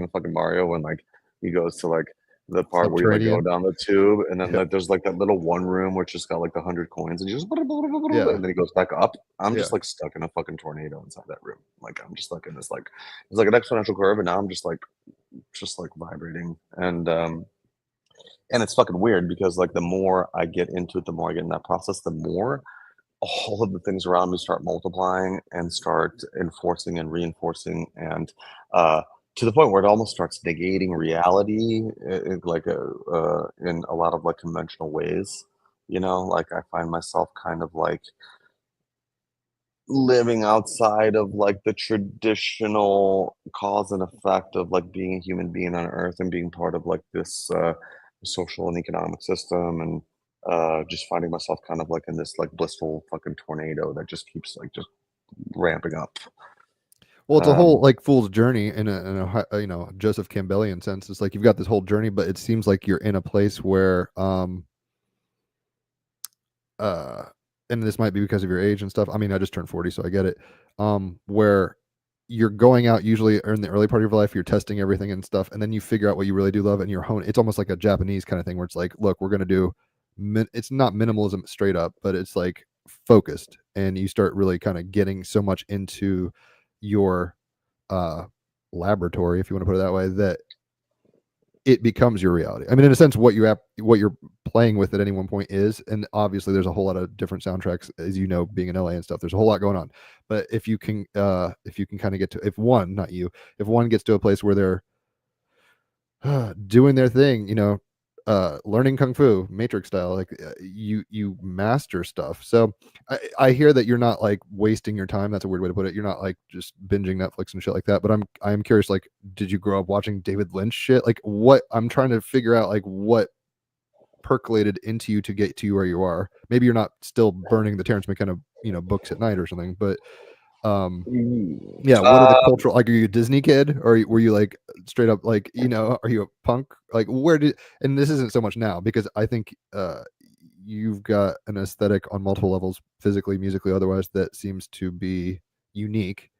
the fucking Mario when like he goes to like the part where you like go Subterranean. down the tube and then Yep. like there's like that little one room which just got like the 100 coins and you just Yeah. and then he goes back up. I'm Yeah. just like stuck in a fucking tornado inside that room. Like I'm just like in this like it's like an exponential curve and now I'm just like vibrating and it's fucking weird because like the more I get into it, the more I get in that process, the more all of the things around me start multiplying and start enforcing and reinforcing and to the point where it almost starts negating reality in a lot of like conventional ways. Like I find myself kind of like living outside of like the traditional cause and effect of like being a human being on earth and being part of like this social and economic system and just finding myself kind of like in this like blissful fucking tornado that just keeps like just ramping up. Well, it's a whole um like fool's journey in a Joseph Campbellian sense. It's like you've got this whole journey, but it seems like you're in a place where uh and this might be because of your age and stuff. I mean, I just turned 40, so I get it. Where you're going out usually in the early part of your life, you're testing everything and stuff, and then you figure out what you really do love and you're hone. It's almost like a Japanese kind of thing where it's like, look, we're gonna do it's not minimalism straight up, but it's like focused, and you start really kind of getting so much into your uh laboratory, if you want to put it that way, that it becomes your reality. I mean, in a sense, what you're playing with at any one point is, and obviously there's a whole lot of different soundtracks, as you know, being in LA and stuff. There's a whole lot going on. But if you can kind of get to, if one, not you, if one gets to a place where they're doing their thing, learning kung fu matrix style, like you master stuff. So I hear that you're not like wasting your time. That's a weird way to put it. You're not like just binging Netflix and shit like that. But I'm curious, like, did you grow up watching David Lynch shit? Like, what I'm trying to figure out, like, what percolated into you to get to where you are. Maybe you're not still burning the Terrence McKenna books at night or something, but yeah, what are the cultural, like, are you a Disney kid, or were you like straight up like, are you a punk? Like, and this isn't so much now because I think you've got an aesthetic on multiple levels, physically, musically, otherwise, that seems to be unique.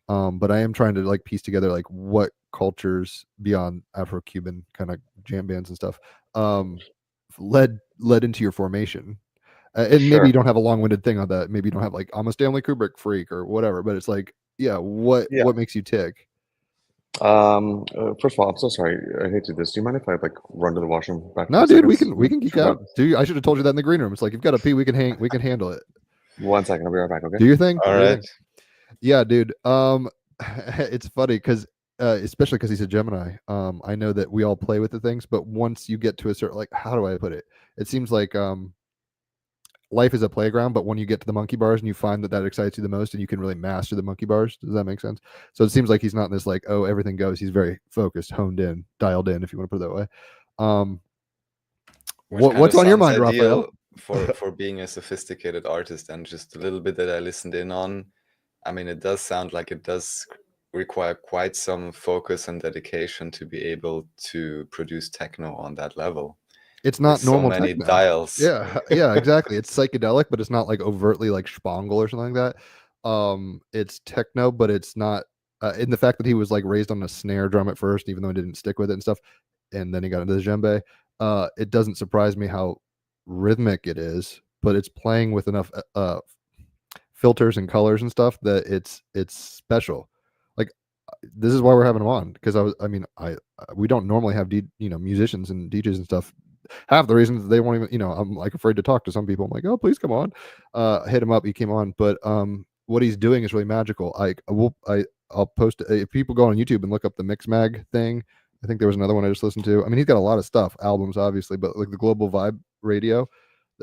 But I am trying to like piece together like what cultures beyond Afro-Cuban kind of jam bands and stuff led into your formation. And maybe you sure. don't have a long-winded thing on that. Maybe you don't have like, I'm a Stanley Kubrick freak or whatever, but it's like, yeah, what Yeah. makes you tick? First of all, I'm so sorry. I hate to do this. Do you mind if I like run to the washroom back No, for dude, seconds? we can geek out. Dude, I should have told you that in the green room. It's like, you've got to pee, we can handle it. 1 second, I'll be right back. Okay. Do your thing. All Do your right. thing. Yeah, dude. It's funny because especially because he's a Gemini. I know that we all play with the things, but once you get to a certain, like, how do I put it? It seems like life is a playground, but when you get to the monkey bars and you find that excites you the most and you can really master the monkey bars, does that make sense? So it seems like he's not in this like, oh, everything goes. He's very focused, honed in, dialed in, if you want to put it that way. Which kind What's of on your sounds mind, ideal Raphael? for being a sophisticated artist. And just a little bit that I listened in on, I mean, it does sound like it does require quite some focus and dedication to be able to produce techno on that level. It's With not so normal many techno. dials. Yeah, exactly. It's psychedelic, but it's not like overtly like Spangle or something like that. It's techno, but it's not. In the fact that he was like raised on a snare drum at first, even though he didn't stick with it and stuff, and then he got into the djembe. It doesn't surprise me how rhythmic it is, but it's playing with enough filters and colors and stuff that it's special. Like, this is why we're having him on, because we don't normally have musicians and DJs and stuff. Half the reasons they won't even, I'm like afraid to talk to some people. I'm like, oh, please come on. Hit him up. He came on, but what he's doing is really magical. I'll post it. If people go on YouTube and look up the Mix Mag thing, I think there was another one I just listened to. I mean, he's got a lot of stuff, albums obviously, but like the Global Vibe Radio,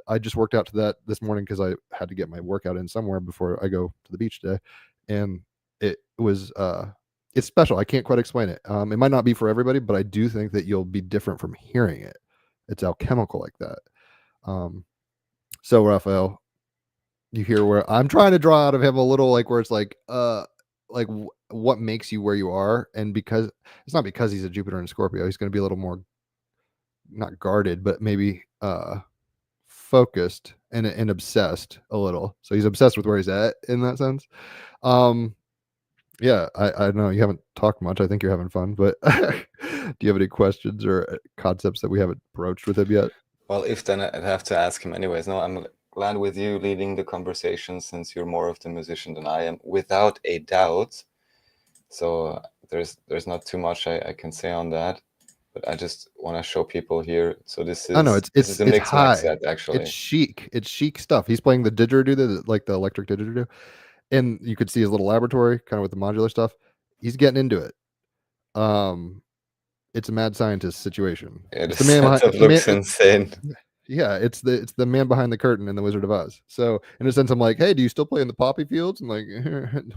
I just worked out to that this morning because I had to get my workout in somewhere before I go to the beach today, and it was it's special. I can't quite explain it. It might not be for everybody, but I do think that you'll be different from hearing it. It's alchemical like that. So Raphael, you hear where I'm trying to draw out of him a little, like where it's like what makes you where you are, and because it's not because he's a Jupiter and Scorpio, he's going to be a little more not guarded, but maybe focused and obsessed a little. So he's obsessed with where he's at in that sense. Yeah, I know you haven't talked much. I think you're having fun, but do you have any questions or concepts that we haven't broached with him yet? Well, if then I'd have to ask him anyways. No, I'm glad with you leading the conversation since you're more of the musician than I am, without a doubt. So there's not too much I can say on that, but I just want to show people here. So this is this is a mix high. set actually. It's chic stuff. He's playing the didgeridoo, like the electric didgeridoo, and you could see his little laboratory kind of with the modular stuff. He's getting into it. It's a mad scientist situation. Yeah, It's the man behind, looks insane. Yeah, it's the man behind the curtain in the Wizard of Oz. So in a sense, I'm like, hey, do you still play in the poppy fields? And like,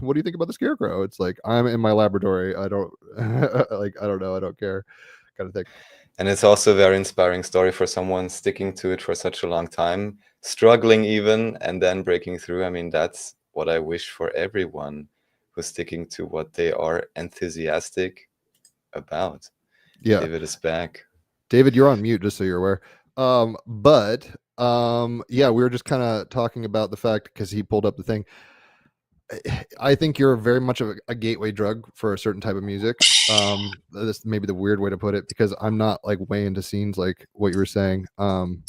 what do you think about the scarecrow? It's like, I'm in my laboratory. I don't like, I don't know, I don't care, kind of thing. And it's also a very inspiring story for someone sticking to it for such a long time, struggling even, and then breaking through. I mean, that's what I wish for everyone who's sticking to what they are enthusiastic about. Yeah, David is back. David, you're on mute, just so you're aware. Yeah, we were just kind of talking about the fact, because he pulled up the thing. I think you're very much of a gateway drug for a certain type of music. That's maybe the weird way to put it, because I'm not like way into scenes like what you were saying. I'm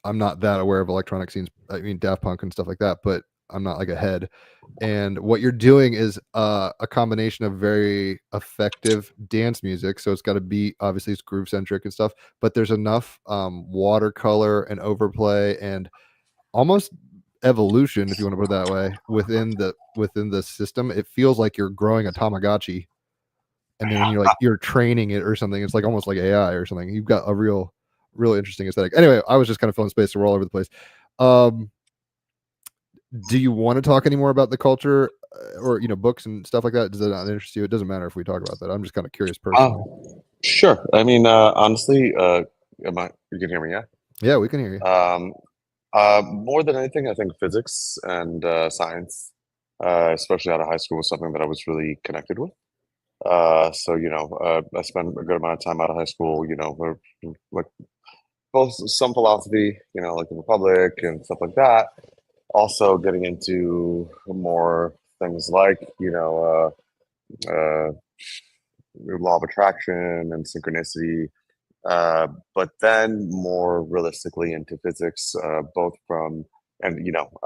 not that aware of electronic scenes. I mean, Daft Punk and stuff like that, but I'm not like ahead. And what you're doing is a combination of very effective dance music. So it's got to be, obviously it's groove centric and stuff, but there's enough watercolor and overplay and almost evolution, if you want to put it that way, within the system. It feels like you're growing a Tamagotchi, and then you're training it or something. It's like almost like AI or something. You've got a real interesting aesthetic. Anyway, I was just kind of filling space to roll over the place. Do you want to talk any more about the culture or books and stuff like that? Does that not interest you? It doesn't matter if we talk about that. I'm just kind of curious personally. Sure. I mean, honestly, you can hear me, yeah? Yeah, we can hear you. More than anything, I think physics and science, especially out of high school, was something that I was really connected with. So I spent a good amount of time out of high school, like both some philosophy, like the Republic and stuff like that. Also getting into more things like, law of attraction and synchronicity, but then more realistically into physics, both from, and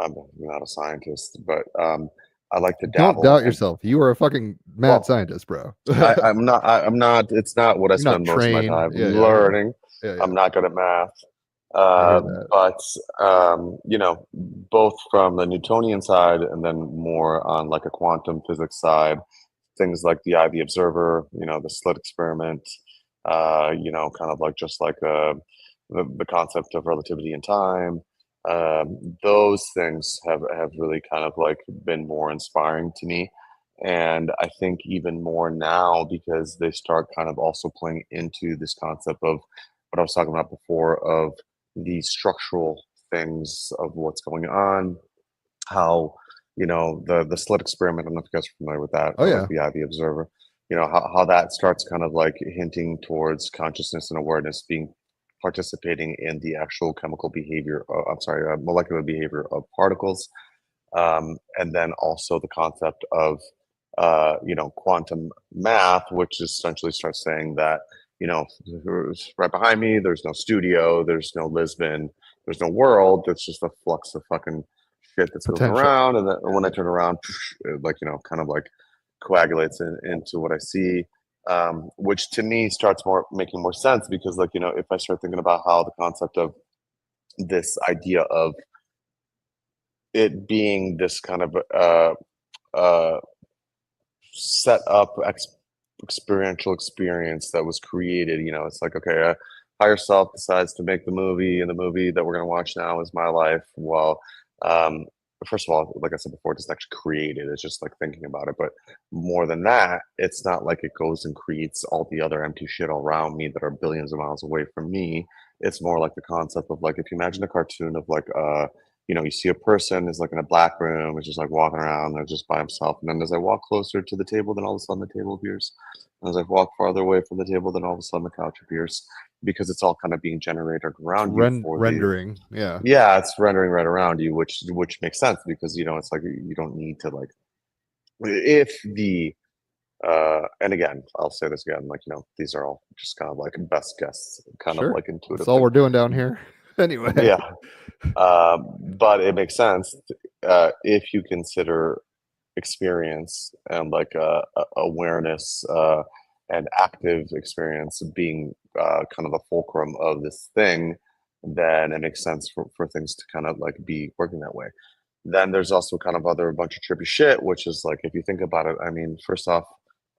I'm not a scientist, but I like to dabble. Don't doubt yourself. You are a fucking mad scientist, bro. I'm not. It's not what I spend most of my time learning. Yeah. I'm not good at math. But both from the Newtonian side and then more on like a quantum physics side, things like the eye of the observer, the slit experiment, kind of like just like the concept of relativity in time. Those things have really kind of like been more inspiring to me. And I think even more now because they start kind of also playing into this concept of what I was talking about before, of the structural things of what's going on, how the slit experiment. I don't know if you guys are familiar with that. Oh yeah, like the eye of the observer. How that starts kind of like hinting towards consciousness and awareness being participating in the actual chemical behavior. Molecular behavior of particles, and then also the concept of quantum math, which essentially starts saying that right behind me, there's no studio, there's no Lisbon, there's no world. It's just a flux of fucking shit that's moving around. And then when I turn around, it kind of like coagulates into what I see, which to me starts making more sense because if I start thinking about how the concept of this idea of it being this kind of set up experiential experience that was created, it's like, okay, higher self decides to make the movie, and the movie that we're going to watch now is my life. Well, um, first of all, like I said before, it doesn't actually create it. It's just like thinking about it. But more than that, it's not like it goes and creates all the other empty shit around me that are billions of miles away from me. It's more like the concept of like, if you imagine a cartoon of like you see a person is like in a black room, is just like walking around, they're just by himself. And then as I walk closer to the table, then all of a sudden the table appears. And as I walk farther away from the table, then all of a sudden the couch appears, because it's all kind of being generated around you for rendering. Yeah. yeah, it's rendering right around you, which makes sense, because it's like you don't need to like, if the and again, I'll say this again, like these are all just kind of like best guess, kind of Sure. like intuitive That's all thing. we're doing down here. Anyway. Yeah. But it makes sense if you consider experience and like awareness and active experience being kind of the fulcrum of this thing, then it makes sense for things to kind of like be working that way. Then there's also kind of other bunch of trippy shit, which is like, if you think about it, I mean, first off,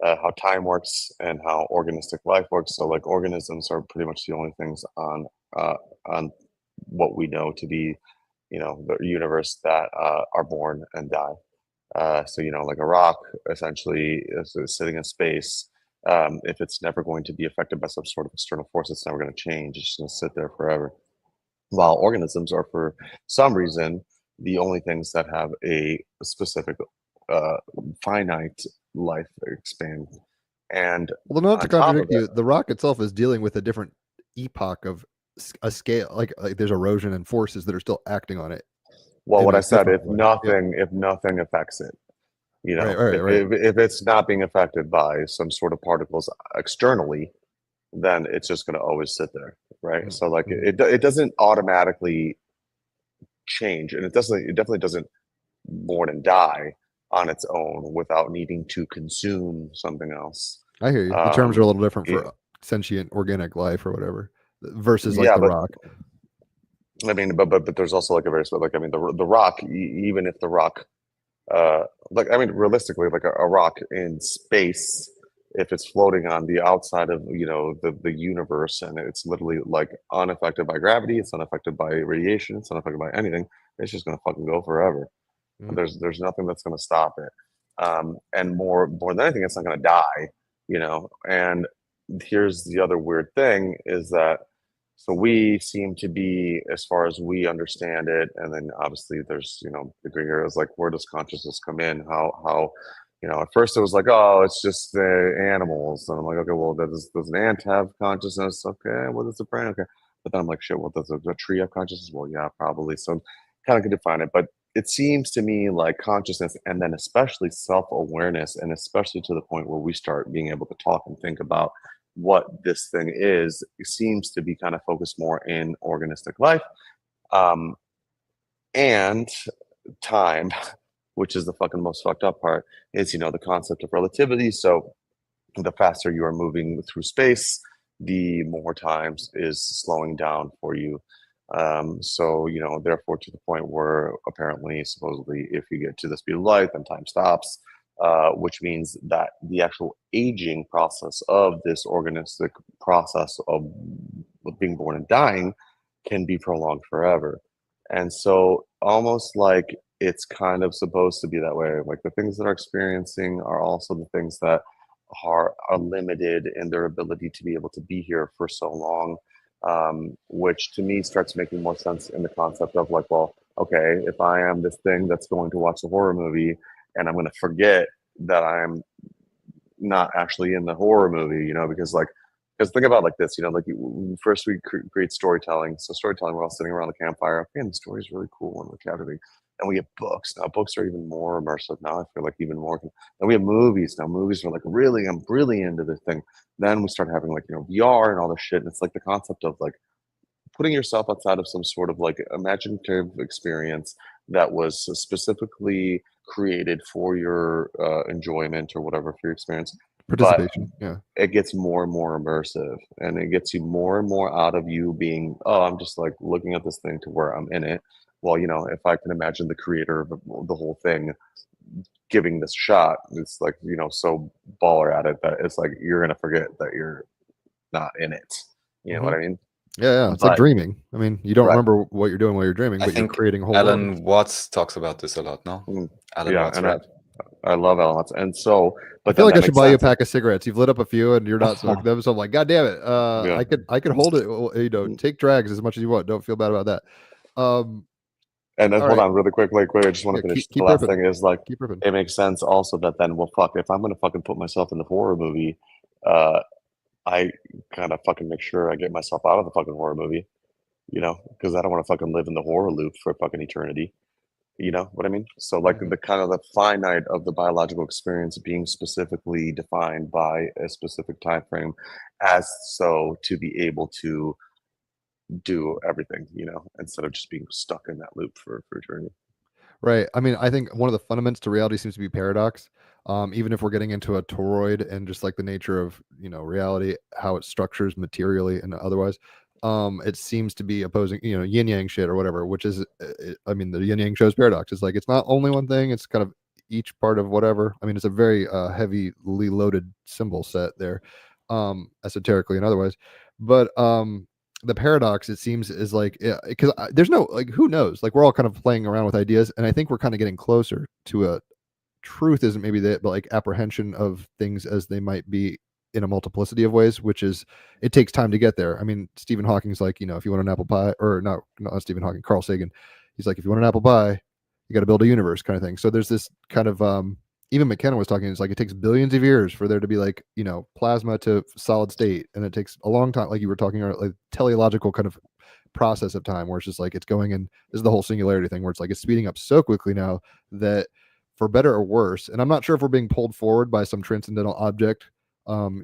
how time works and how organistic life works. So like organisms are pretty much the only things on what we know to be, the universe that are born and die. So like a rock essentially is sitting in space. If it's never going to be affected by some sort of external force, it's never going to change. It's just going to sit there forever. While organisms are, for some reason, the only things that have a specific finite life expand. And Well, not to on top of contradict you, it, the rock itself is dealing with a different epoch of a scale. Like there's erosion and forces that are still acting on it. well, in what a I said, different way. Yeah. if nothing affects it, Right. if it's not being affected by some sort of particles externally, then it's just going to always sit there, right? Mhm. So like it doesn't automatically change, and it definitely doesn't born and die on its own without needing to consume something else. I hear you. The terms are a little different Yeah, for sentient organic life or whatever versus like yeah, the but rock. I mean, but there's also like a very like, I mean, the rock, even if the rock, like, I mean, realistically, like a rock in space, if it's floating on the outside of the universe, and it's literally like unaffected by gravity, it's unaffected by radiation, it's unaffected by anything, it's just gonna fucking go forever. Mhm. There's nothing that's gonna stop it. And more than anything, it's not gonna die. And here's the other weird thing is that, so we seem to be, as far as we understand it, and then obviously there's the gray areas, like, where does consciousness come in? How at first it was like, oh, it's just the animals, and I'm like, okay, well, does an ant have consciousness? Okay, what is the brain? Okay, but then I'm like, shit, well, does a tree have consciousness? Well, yeah, probably. So kind of could define it, but it seems to me like consciousness, and then especially self-awareness, and especially to the point where we start being able to talk and think about what this thing is, seems to be kind of focused more in organistic life, um, and time, which is the fucking most fucked up part, is the concept of relativity. So the faster you are moving through space, the more times is slowing down for you. So therefore, to the point where apparently, supposedly, if you get to the speed of light, then time stops, which means that the actual aging process of this organistic process of being born and dying can be prolonged forever. And so, almost like it's kind of supposed to be that way. Like, the things that are experiencing are also the things that are limited in their ability to be able to be here for so long, which to me starts making more sense in the concept of like, well, okay, if I am this thing that's going to watch a horror movie and I'm going to forget that I'm not actually in the horror movie, because think about it like this, like first we create storytelling. So storytelling, we're all sitting around the campfire. Man, the story's really cool and we're captivating. And we have books. Now books are even more immersive. Now I feel like even more. And we have movies. Now movies are like, really, I'm really into this thing. Then we start having like, VR and all this shit. And it's like the concept of like putting yourself outside of some sort of like imaginative experience that was specifically created for your enjoyment or whatever, for your experience. But Participation. Yeah. it gets more and more immersive, and it gets you more and more out of you being, oh, I'm just like looking at this thing to where I'm in it. Well, if I can imagine the creator of the whole thing giving this shot, it's like, so baller at it that it's like you're gonna forget that you're not in it. You know what I mean? Yeah, it's like But dreaming. I mean, you don't right, remember what you're doing while you're dreaming, I but you're think creating a whole world. Alan Watts talks about this a lot, no? mm, Alan yeah, Watts, and right? I love elements, and so, I but feel then like that I should makes buy you a sense. pack of cigarettes. You've lit up a few and you're not smoking them, so I'm like, God damn it! Yeah. I could hold it. You know, take drags as much as you want. Don't feel bad about that. And then All hold right, on really quick, I just want yeah, to finish. The keep last ripping, thing is like, keep ripping. it makes sense also that then, well, fuck, if I'm gonna fucking put myself in the horror movie, uh, I gotta fucking make sure I get myself out of the fucking horror movie, because I don't want to fucking live in the horror loop for fucking eternity. You know what I mean? So like Mhm. the kind of the finite of the biological experience being specifically defined by a specific time frame, as so to be able to do everything, instead of just being stuck in that loop for eternity. Right. I mean, I think one of the fundamentals to reality seems to be paradox. Even if we're getting into a toroid and just like the nature of reality, how it structures materially and otherwise, it seems to be opposing yin yang shit or whatever. Which is, I mean, the yin yang shows paradox. It's like it's not only one thing; it's kind of each part of whatever. I mean, it's a very heavily loaded symbol set there, esoterically and otherwise. But the paradox, it seems, is like, yeah, because there's no, like, who knows, like we're all kind of playing around with ideas, and I think we're kind of getting closer to a truth, isn't maybe that, but like apprehension of things as they might be in a multiplicity of ways, which is, it takes time to get there. I mean, Stephen Hawking's like, if you want an apple pie, or not Stephen Hawking, Carl Sagan, he's like, if you want an apple pie, you got to build a universe, kind of thing. So there's this kind of even McKenna was talking, it's like it takes billions of years for there to be like, plasma to solid state, and it takes a long time, like you were talking about, like teleological kind of process of time, where it's just like it's going in. This is the whole singularity thing, where it's like it's speeding up so quickly now that, for better or worse, and I'm not sure if we're being pulled forward by some transcendental object,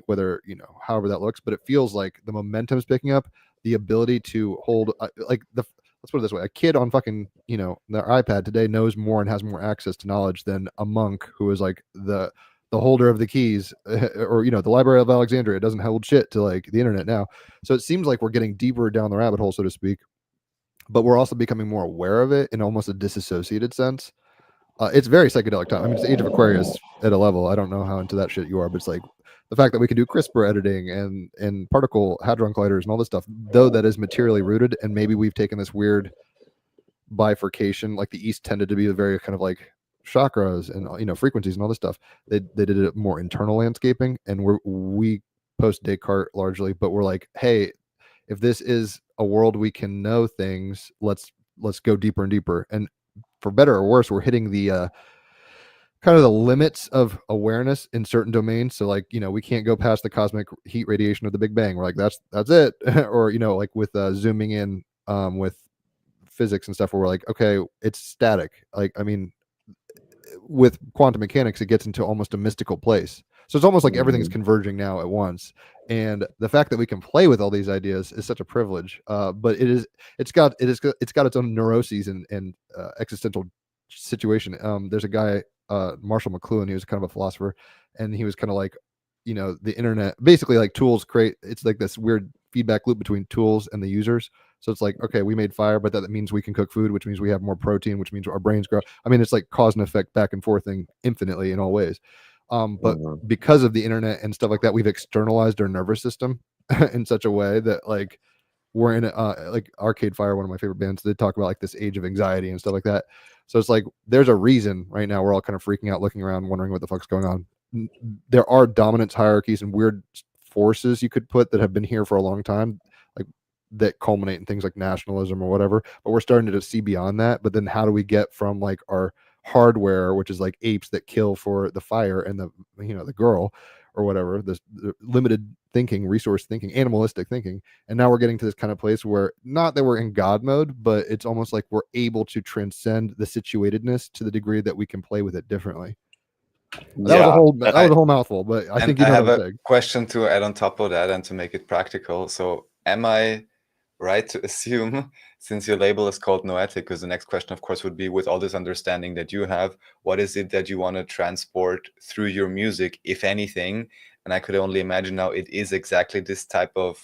whether however that looks, but it feels like the momentum is picking up, the ability to hold, like the, let's put it this way, a kid on fucking their iPad today knows more and has more access to knowledge than a monk who is like the holder of the keys, or the Library of Alexandria doesn't hold shit to like the internet now. So it seems like we're getting deeper down the rabbit hole, so to speak, but we're also becoming more aware of it in almost a disassociated sense. It's very psychedelic time. I mean, it's the age of Aquarius at a level. I don't know how into that shit you are, but it's like the fact that we can do CRISPR editing and particle hadron colliders and all this stuff, though that is materially rooted, and maybe we've taken this weird bifurcation. Like the East tended to be a very kind of like chakras and frequencies and all this stuff. They did it more internal landscaping, and we post Descartes largely, but we're like, hey, if this is a world we can know things, let's go deeper and deeper. And for better or worse, we're hitting the kind of the limits of awareness in certain domains. So like, we can't go past the cosmic heat radiation of the Big Bang. We're like, that's it. Or, like with zooming in with physics and stuff, where we're like, okay, it's static. Like, I mean, with quantum mechanics, it gets into almost a mystical place. So it's almost like everything's converging now at once. And the fact that we can play with all these ideas is such a privilege. But it's got its own neuroses and existential situation. There's a guy, Marshall McLuhan, he was kind of a philosopher, and he was kind of like, the internet, basically like tools create, it's like this weird feedback loop between tools and the users. So it's like, okay, we made fire, but that means we can cook food, which means we have more protein, which means our brains grow. I mean, it's like cause and effect, back and forth thing infinitely in all ways. But because of the internet and stuff like that, we've externalized our nervous system in such a way that like we're in like Arcade Fire, one of my favorite bands, they talk about like this age of anxiety and stuff like that. So it's like there's a reason right now we're all kind of freaking out, looking around, wondering what the fuck's going on. There are dominance hierarchies and weird forces you could put that have been here for a long time, like that culminate in things like nationalism or whatever, but we're starting to see beyond that. But then how do we get from like our hardware, which is like apes that kill for the fire and the girl or whatever, the limited thinking, resource thinking, animalistic thinking, and now we're getting to this kind of place where, not that we're in God mode, but it's almost like we're able to transcend the situatedness to the degree that we can play with it differently. That was a whole mouthful, but I think I have what I'm a saying. question to add on top of that and to make it practical. So am I right to assume, since your label is called noetic, because the next question, of course, would be, with all this understanding that you have, what is it that you want to transport through your music, if anything? And I could only imagine now it is exactly this type of,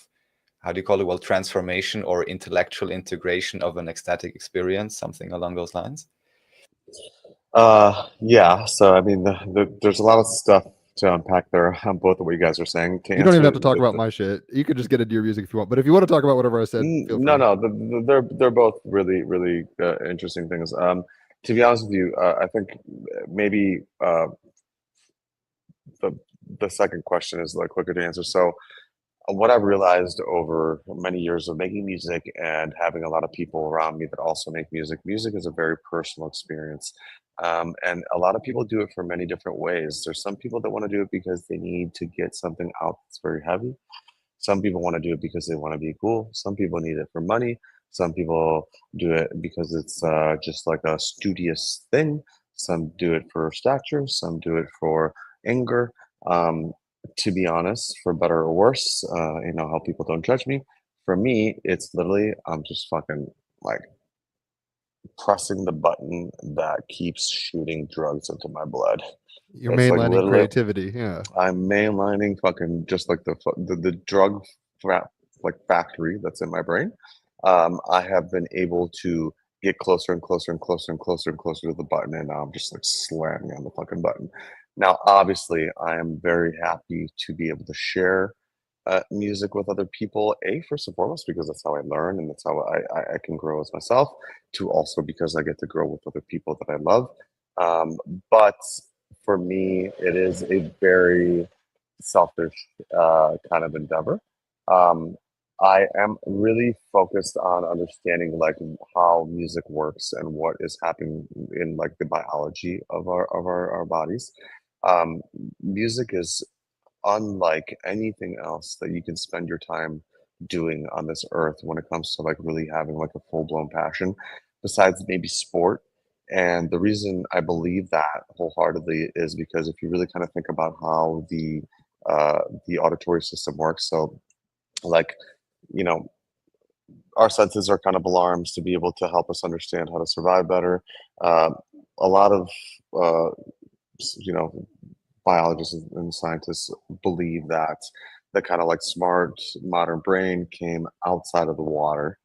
how do you call it? Well, transformation or intellectual integration of an ecstatic experience, something along those lines. Yeah. So I mean, there's a lot of stuff to unpack there on both of what you guys are saying. To You don't even answer have to talk about my shit. You could just get into your music if you want. But if you want to talk about whatever I said, feel free. no, they're both really really interesting things. To be honest with you, I think maybe the second question is like quicker to answer. So what I've realized over many years of making music and having a lot of people around me that also make music, music is a very personal experience. And a lot of people do it for many different ways. There's some people that want to do it because they need to get something out that's very heavy. Some people want to do it because they want to be cool. Some people need it for money. Some people do it because it's just like a studious thing. Some do it for stature. Some do it for anger. Um, to be honest, for better or worse, how people don't judge me. For me, it's literally I'm just fucking like pressing the button that keeps shooting drugs into my blood. You're It's like mainlining literally creativity. Yeah. I'm mainlining fucking just like the drug like factory that's in my brain. I have been able to get closer and closer and closer and closer and closer to the button, and now I'm just like slamming on the fucking button. Now, obviously, I am very happy to be able to share music with other people. First and foremost, because that's how I learn and that's how I can grow as myself. To also because I get to grow with other people that I love. Um, but for me, it is a very selfish kind of endeavor. Um, I am really focused on understanding like how music works and what is happening in like the biology of our bodies. Um, Music is unlike anything else that you can spend your time doing on this earth when it comes to like really having like a full-blown passion besides maybe sport. And the reason I believe that wholeheartedly is because if you really kind of think about how the auditory system works, so like you know our senses are kind of alarms to be able to help us understand how to survive better. um, a lot of uh, you know biologists and scientists believe that the kind of like smart modern brain came outside of the water.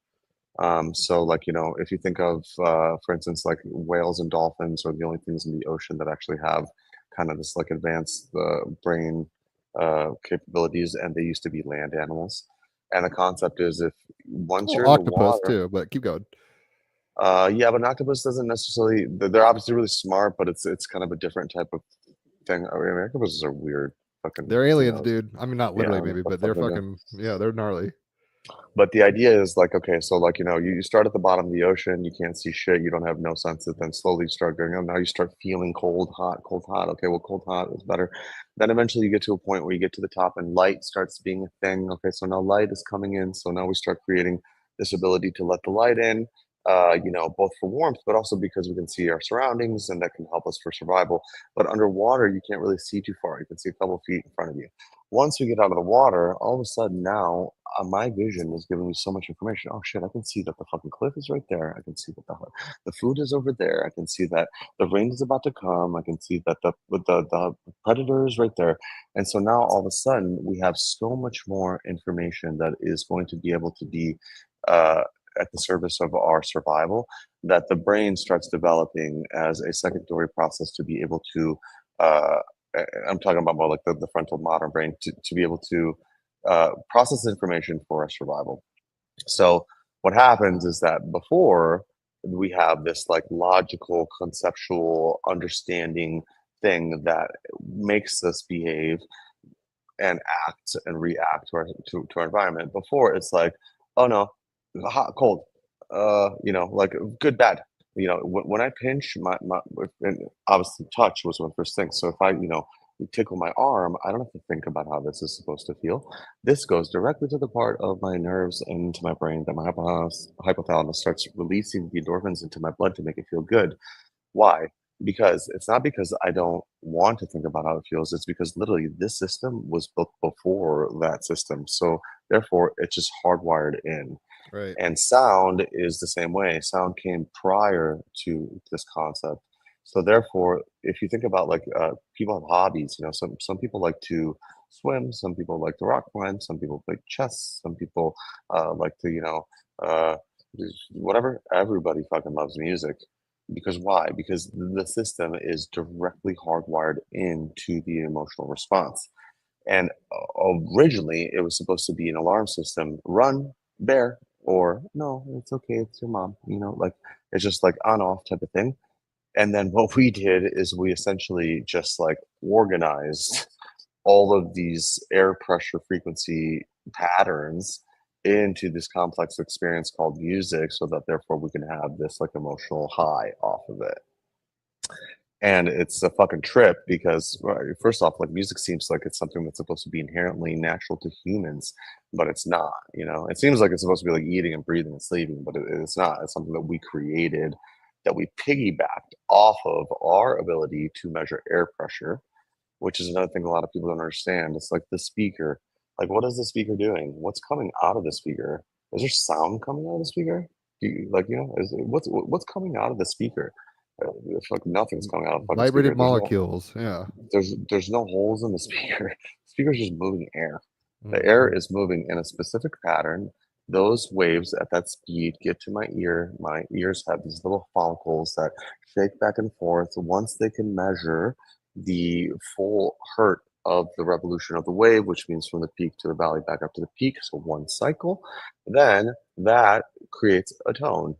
So like, if you think of, for instance, like whales and dolphins are the only things in the ocean that actually have kind of this like advanced brain capabilities, and they used to be land animals. And the concept is if once Oh, you're in the octopus water, too, but keep going. yeah, but an octopus doesn't necessarily, they're obviously really smart, but it's kind of a different type of thing. I mean, octopuses are weird fucking, They're aliens, dude. I mean, not yeah, I literally don't know maybe, what but the they're fuck they're fucking, yeah, they're gnarly. But the idea is like, okay, so like, you start at the bottom of the ocean, you can't see shit, you don't have no senses, then slowly you start going, oh, now you start feeling cold, hot, cold, hot. Okay, well, cold, hot is better. Then eventually you get to a point where you get to the top and light starts being a thing. Okay, so now light is coming in. So now we start creating this ability to let the light in, both for warmth, but also because we can see our surroundings and that can help us for survival. But underwater, you can't really see too far. You can see a couple feet in front of you. Once we get out of the water, all of a sudden now my vision is giving me so much information. Oh shit, I can see that the fucking cliff is right there. I can see that the food is over there. I can see that the rain is about to come. I can see that the predator is right there. And so now all of a sudden we have so much more information that is going to be able to be uh, at the service of our survival, that the brain starts developing as a secondary process to be able to uh, I'm talking about more like the frontal modern brain to be able to process information for our survival. So what happens is that before we have this like logical, conceptual understanding thing that makes us behave and act and react to our environment. Before it's like, oh no, hot, cold, like good, bad. When I pinch and obviously touch was one first thing. So if I, tickle my arm, I don't have to think about how this is supposed to feel. This goes directly to the part of my nerves and into my brain that my hypothalamus starts releasing the endorphins into my blood to make it feel good. Why? Because it's not because I don't want to think about how it feels. It's because literally this system was built before that system. So therefore, it's just hardwired in. Right. And sound is the same way. Sound came prior to this concept. So therefore, if you think about like people have hobbies, some people like to swim, some people like to rock climb, some people play chess, some people like to, uh, whatever. Everybody fucking loves music. Because why? Because the system is directly hardwired into the emotional response. And originally, it was supposed to be an alarm system: run, bear, or no, it's okay, it's your mom. Like it's just like on off type of thing. And then what we did is we essentially just like organized all of these air pressure frequency patterns into this complex experience called music, so that therefore we can have this like emotional high off of it. And it's a fucking trip because, first off, like music seems like it's something that's supposed to be inherently natural to humans, but it's not. It seems like it's supposed to be like eating and breathing and sleeping, but it's not. It's something that we created, that we piggybacked off of our ability to measure air pressure, which is another thing a lot of people don't understand. It's like the speaker. Like, what is the speaker doing? What's coming out of the speaker? Is there sound coming out of the speaker? What's coming out of the speaker? It's like nothing's coming out of the fucking speaker. Vibrated molecules. Yeah. There's no holes in the speaker. The speaker's just moving air. The air is moving in a specific pattern. Those waves at that speed get to my ear. My ears have these little follicles that shake back and forth. Once they can measure the full hertz of the revolution of the wave, which means from the peak to the valley back up to the peak, so one cycle, then that creates a tone.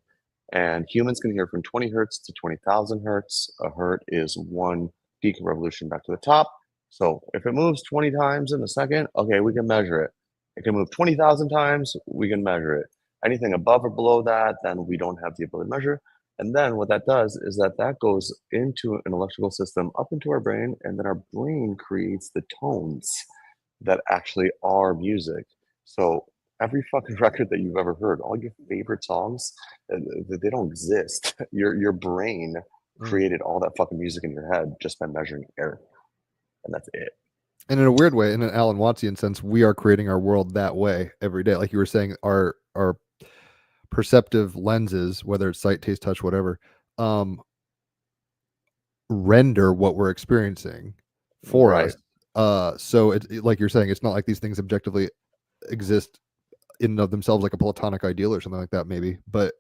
And humans can hear from 20 hertz to 20,000 hertz. A hertz is one peak revolution back to the top. So if it moves 20 times in a second, okay, we can measure it. It can move 20,000 times, we can measure it. Anything above or below that, then we don't have the ability to measure. And then what that does is that goes into an electrical system up into our brain, and then our brain creates the tones that actually are music. So every fucking record that you've ever heard, all your favorite songs, they don't exist. Your brain created all that fucking music in your head just by measuring air, and that's it. And in a weird way, in an Alan Wattsian sense, we are creating our world that way every day. Like you were saying, our perceptive lenses, whether it's sight, taste, touch, whatever, render what we're experiencing for Right. us. So like you're saying, it's not like these things objectively exist in and of themselves, like a platonic ideal or something like that, maybe. But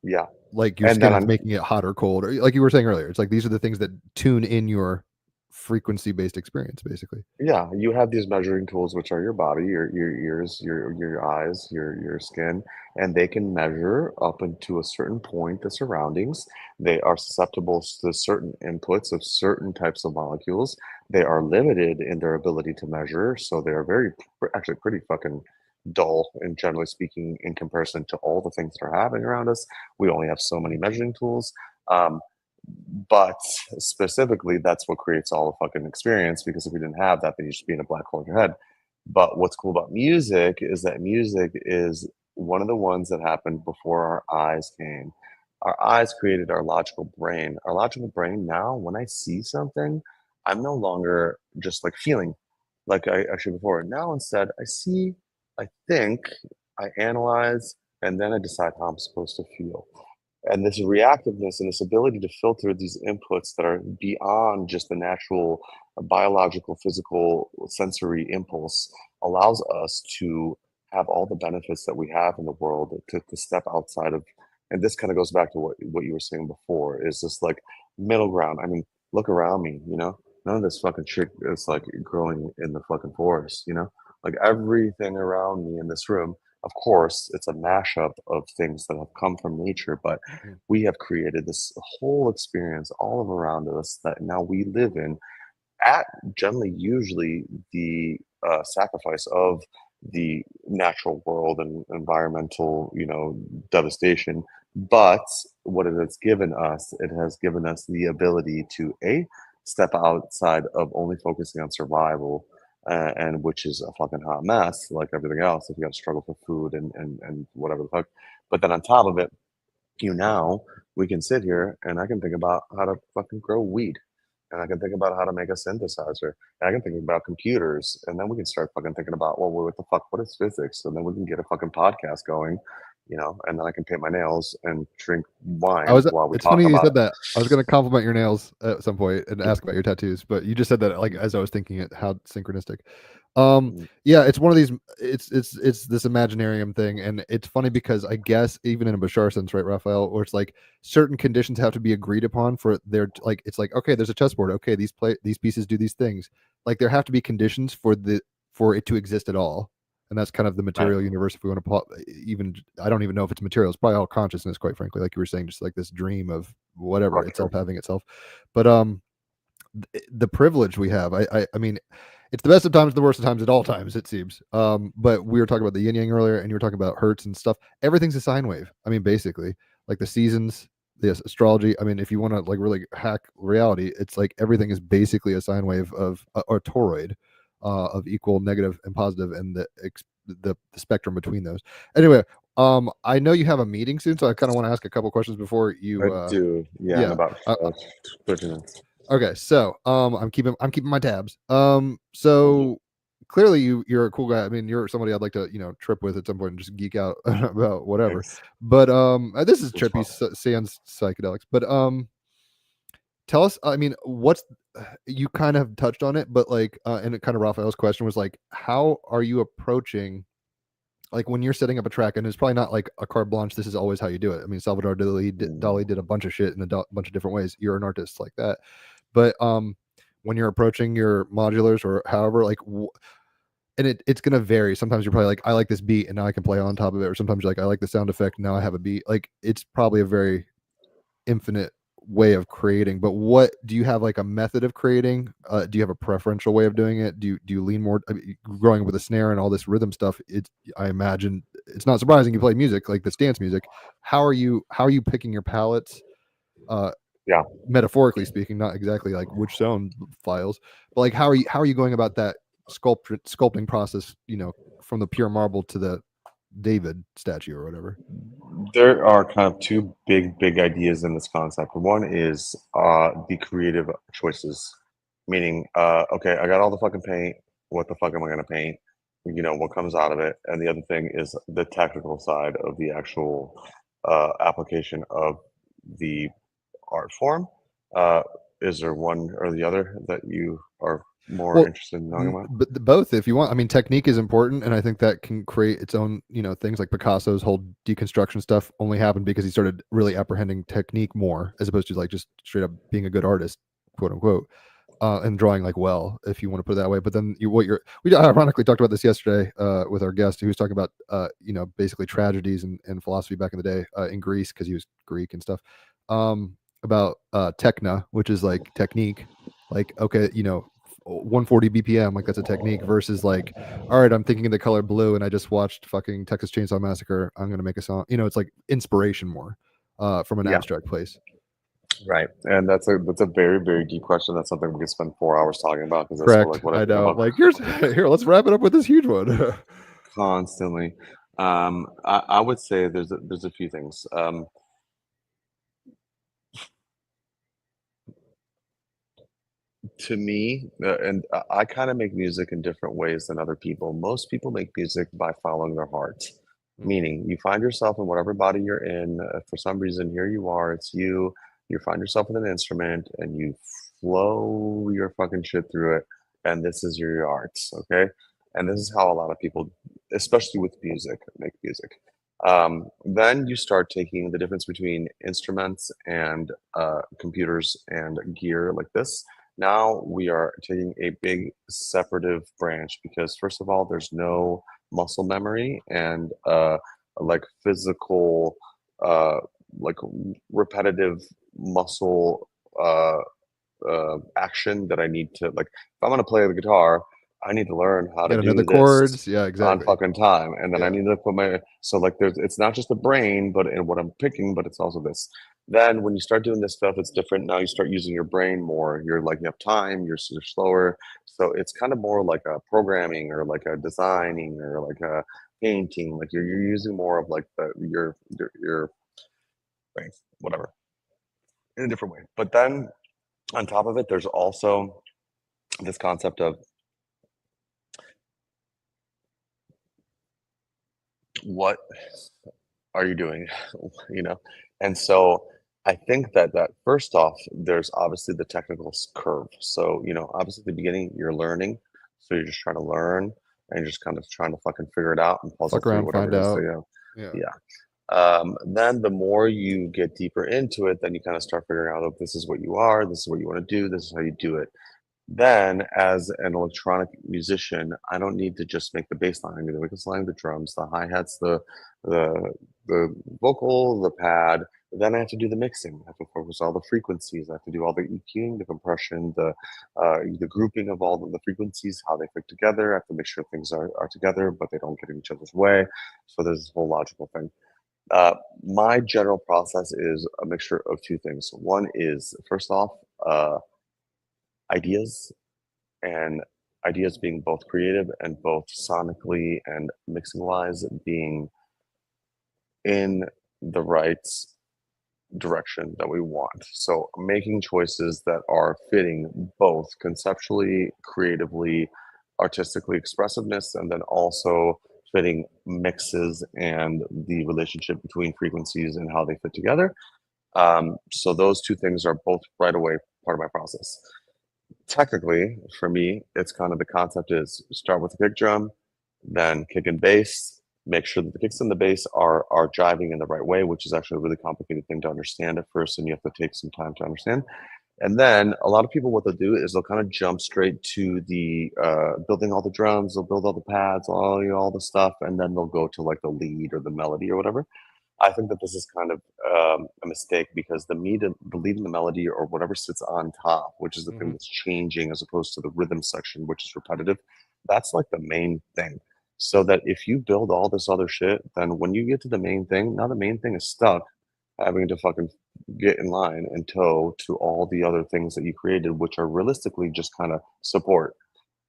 Yeah. like your And skin then is making it hot or cold, or like you were saying earlier, it's like these are the things that tune in your frequency-based experience, basically. Yeah, you have these measuring tools, which are your body, your ears, your eyes, your skin, and they can measure up into a certain point the surroundings. They are susceptible to certain inputs of certain types of molecules. They are limited in their ability to measure, so they are actually pretty fucking dull, and generally speaking, in comparison to all the things that are happening around us. We only have so many measuring tools. But specifically, that's what creates all the fucking experience, because if we didn't have that, then you'd just be in a black hole in your head. But what's cool about music is that music is one of the ones that happened before our eyes came. Our eyes created our logical brain. Our logical brain now, when I see something, I'm no longer just like feeling like I actually before. Now instead, I see, I think, I analyze, and then I decide how I'm supposed to feel. And this reactiveness and this ability to filter these inputs that are beyond just the natural biological, physical, sensory impulse allows us to have all the benefits that we have in the world, to step outside of. And this kind of goes back to what you were saying before, is this like middle ground. I mean, look around me, none of this fucking shit is like growing in the fucking forest, like everything around me in this room. Of course, it's a mashup of things that have come from nature, but we have created this whole experience all of around us that now we live in, at generally usually the sacrifice of the natural world and environmental devastation. But what it has given us, it has given us the ability to step outside of only focusing on survival, and which is a fucking hot mess like everything else if you got to struggle for food and whatever the fuck. But then on top of it, now we can sit here and I can think about how to fucking grow weed, and I can think about how to make a synthesizer, and I can think about computers, and then we can start fucking thinking about, well, what the fuck, what is physics? And then we can get a fucking podcast going, you know, and then I can paint my nails and drink I wine was. while we It's talk funny you about said that. I was going to compliment your nails at some point and ask about your tattoos, but you just said that like as I was thinking it, how synchronistic. it. Yeah, it's one of these. It's this Imaginarium thing, and it's funny because I guess even in a Bashar sense, right, Raphael, where it's like certain conditions have to be agreed upon for their like. It's like okay, there's a chessboard. Okay, these pieces do these things. Like there have to be conditions for it to exist at all. And that's kind of the Right. material universe. If we want to even, I don't even know if it's material. It's probably all consciousness, quite frankly. Like you were saying, just like this dream of whatever Fuck itself sure. having itself. But the privilege we have, I mean, it's the best of times, the worst of times, at all times, it seems. But we were talking about the yin yang earlier, and you were talking about hertz and stuff. Everything's a sine wave. I mean, basically, like the seasons, the astrology. I mean, if you want to like really hack reality, it's like everything is basically a sine wave of or toroid of equal negative and positive, and the spectrum between those. Anyway, I know you have a meeting soon, so I kind of want to ask a couple questions before you. I do. Yeah, in Yeah. about 30 minutes. Okay, so I'm keeping my tabs. So clearly you're a cool guy. I mean, you're somebody I'd like to trip with at some point and just geek out about whatever. Thanks. But this is Which trippy one? sans psychedelics. But tell us. I mean, what's you kind of touched on it, but like, and it kind of Raphael's question was like, how are you approaching? Like when you're setting up a track, and it's probably not like a carte blanche. This is always how you do it. I mean, Salvador Dali did a bunch of shit in a bunch of different ways. You're an artist like that. But when you're approaching your modulars or however, like, and it's gonna vary. Sometimes you're probably like, I like this beat, and now I can play on top of it. Or sometimes you're like, I like the sound effect, now I have a beat. Like it's probably a very infinite way of creating. But what do you have like a method of creating? Do you have a preferential way of doing it? Do you lean more? I mean, growing up with a snare and all this rhythm stuff, I imagine it's not surprising you play music like this dance music. How are you picking your palettes? Yeah. Metaphorically speaking, not exactly like which sound files, but like how are you going about that sculpting process, from the pure marble to the David statue or whatever? There are kind of two big ideas in this concept. One is the creative choices, meaning, okay, I got all the fucking paint. What the fuck am I going to paint? You know, what comes out of it? And the other thing is the technical side of the actual application of the art form. Is there one or the other that you are more Well, interested in knowing about? but both, if you want. I mean, technique is important, and I think that can create its own, things like Picasso's whole deconstruction stuff only happened because he started really apprehending technique more, as opposed to like just straight up being a good artist, quote unquote, and drawing like well, if you want to put it that way. But then we ironically talked about this yesterday with our guest who was talking about basically tragedies and philosophy back in the day in Greece, because he was Greek and stuff. About techna, which is like technique, like okay, 140 BPM, like that's a technique, versus like, all right, I'm thinking of the color blue and I just watched fucking Texas Chainsaw Massacre, I'm gonna make a song. It's like inspiration more from an Yeah, abstract place. right. And that's a very deep question. That's something we could spend 4 hours talking about because that's Correct. what I I think know. about Like here's here, let's wrap it up with this huge one. constantly. I would say there's a few things. To me, and I kind of make music in different ways than other people. Most people make music by following their heart, meaning you find yourself in whatever body you're in. For some reason, here you are, it's you. You find yourself with an instrument and you flow your fucking shit through it. And this is your art, okay? And this is how a lot of people, especially with music, make music. Then you start taking the difference between instruments and computers and gear like this. Now we are taking a big separative branch because, first of all, there's no muscle memory and like physical, uh, like repetitive muscle action that I need to like. If I'm gonna play the guitar, I need to learn how to Gotta know the do this chords. Yeah, on exactly. fucking time, and then I Yeah. need to put my so like there's it's not just the brain, but in what I'm picking, but it's also this. Then when you start doing this stuff, it's different. Now you start using your brain more. You're like you have time. You're slower, so it's kind of more like a programming or like a designing or like a painting. Like you're using more of like your brain, whatever, in a different way. But then on top of it, there's also this concept of what are you doing? You know, and so I think that first off, there's obviously the technical curve. So obviously at the beginning you're learning, so you're just trying to learn and you're just kind of trying to fucking figure it out and puzzle Fuck through around, whatever find it is. So out. yeah, Yeah. yeah. Then the more you get deeper into it, then you kind of start figuring out, oh, this is what you are, this is what you want to do, this is how you do it. Then, as an electronic musician, I don't need to just make the bass line. I need to make the line, the drums, the hi-hats, the the vocal, the pad. Then I have to do the mixing. I have to focus all the frequencies. I have to do all the EQing, the compression, the grouping of all the frequencies, how they fit together. I have to make sure things are together, but they don't get in each other's way. So there's this whole logical thing. Uh, my general process is a mixture of two things. One is, first off, ideas, and ideas being both creative and both sonically and mixing wise being in the right direction that we want. So making choices that are fitting both conceptually, creatively, artistically expressiveness, and then also fitting mixes and the relationship between frequencies and how they fit together. So those two things are both right away part of my process. Technically, for me, it's kind of the concept is start with the kick drum, then kick and bass, make sure that the kicks and the bass are jiving in the right way, which is actually a really complicated thing to understand at first, and you have to take some time to understand. And then a lot of people, what they'll do is they'll kind of jump straight to the building all the drums, they'll build all the pads, all the stuff, and then they'll go to like the lead or the melody or whatever. I think that this is kind of a mistake because the lead and the melody or whatever sits on top, which is the thing that's changing as opposed to the rhythm section, which is repetitive. That's like the main thing. So that if you build all this other shit, then when you get to the main thing, now the main thing is stuck having to fucking get in line and toe to all the other things that you created, which are realistically just kind of support.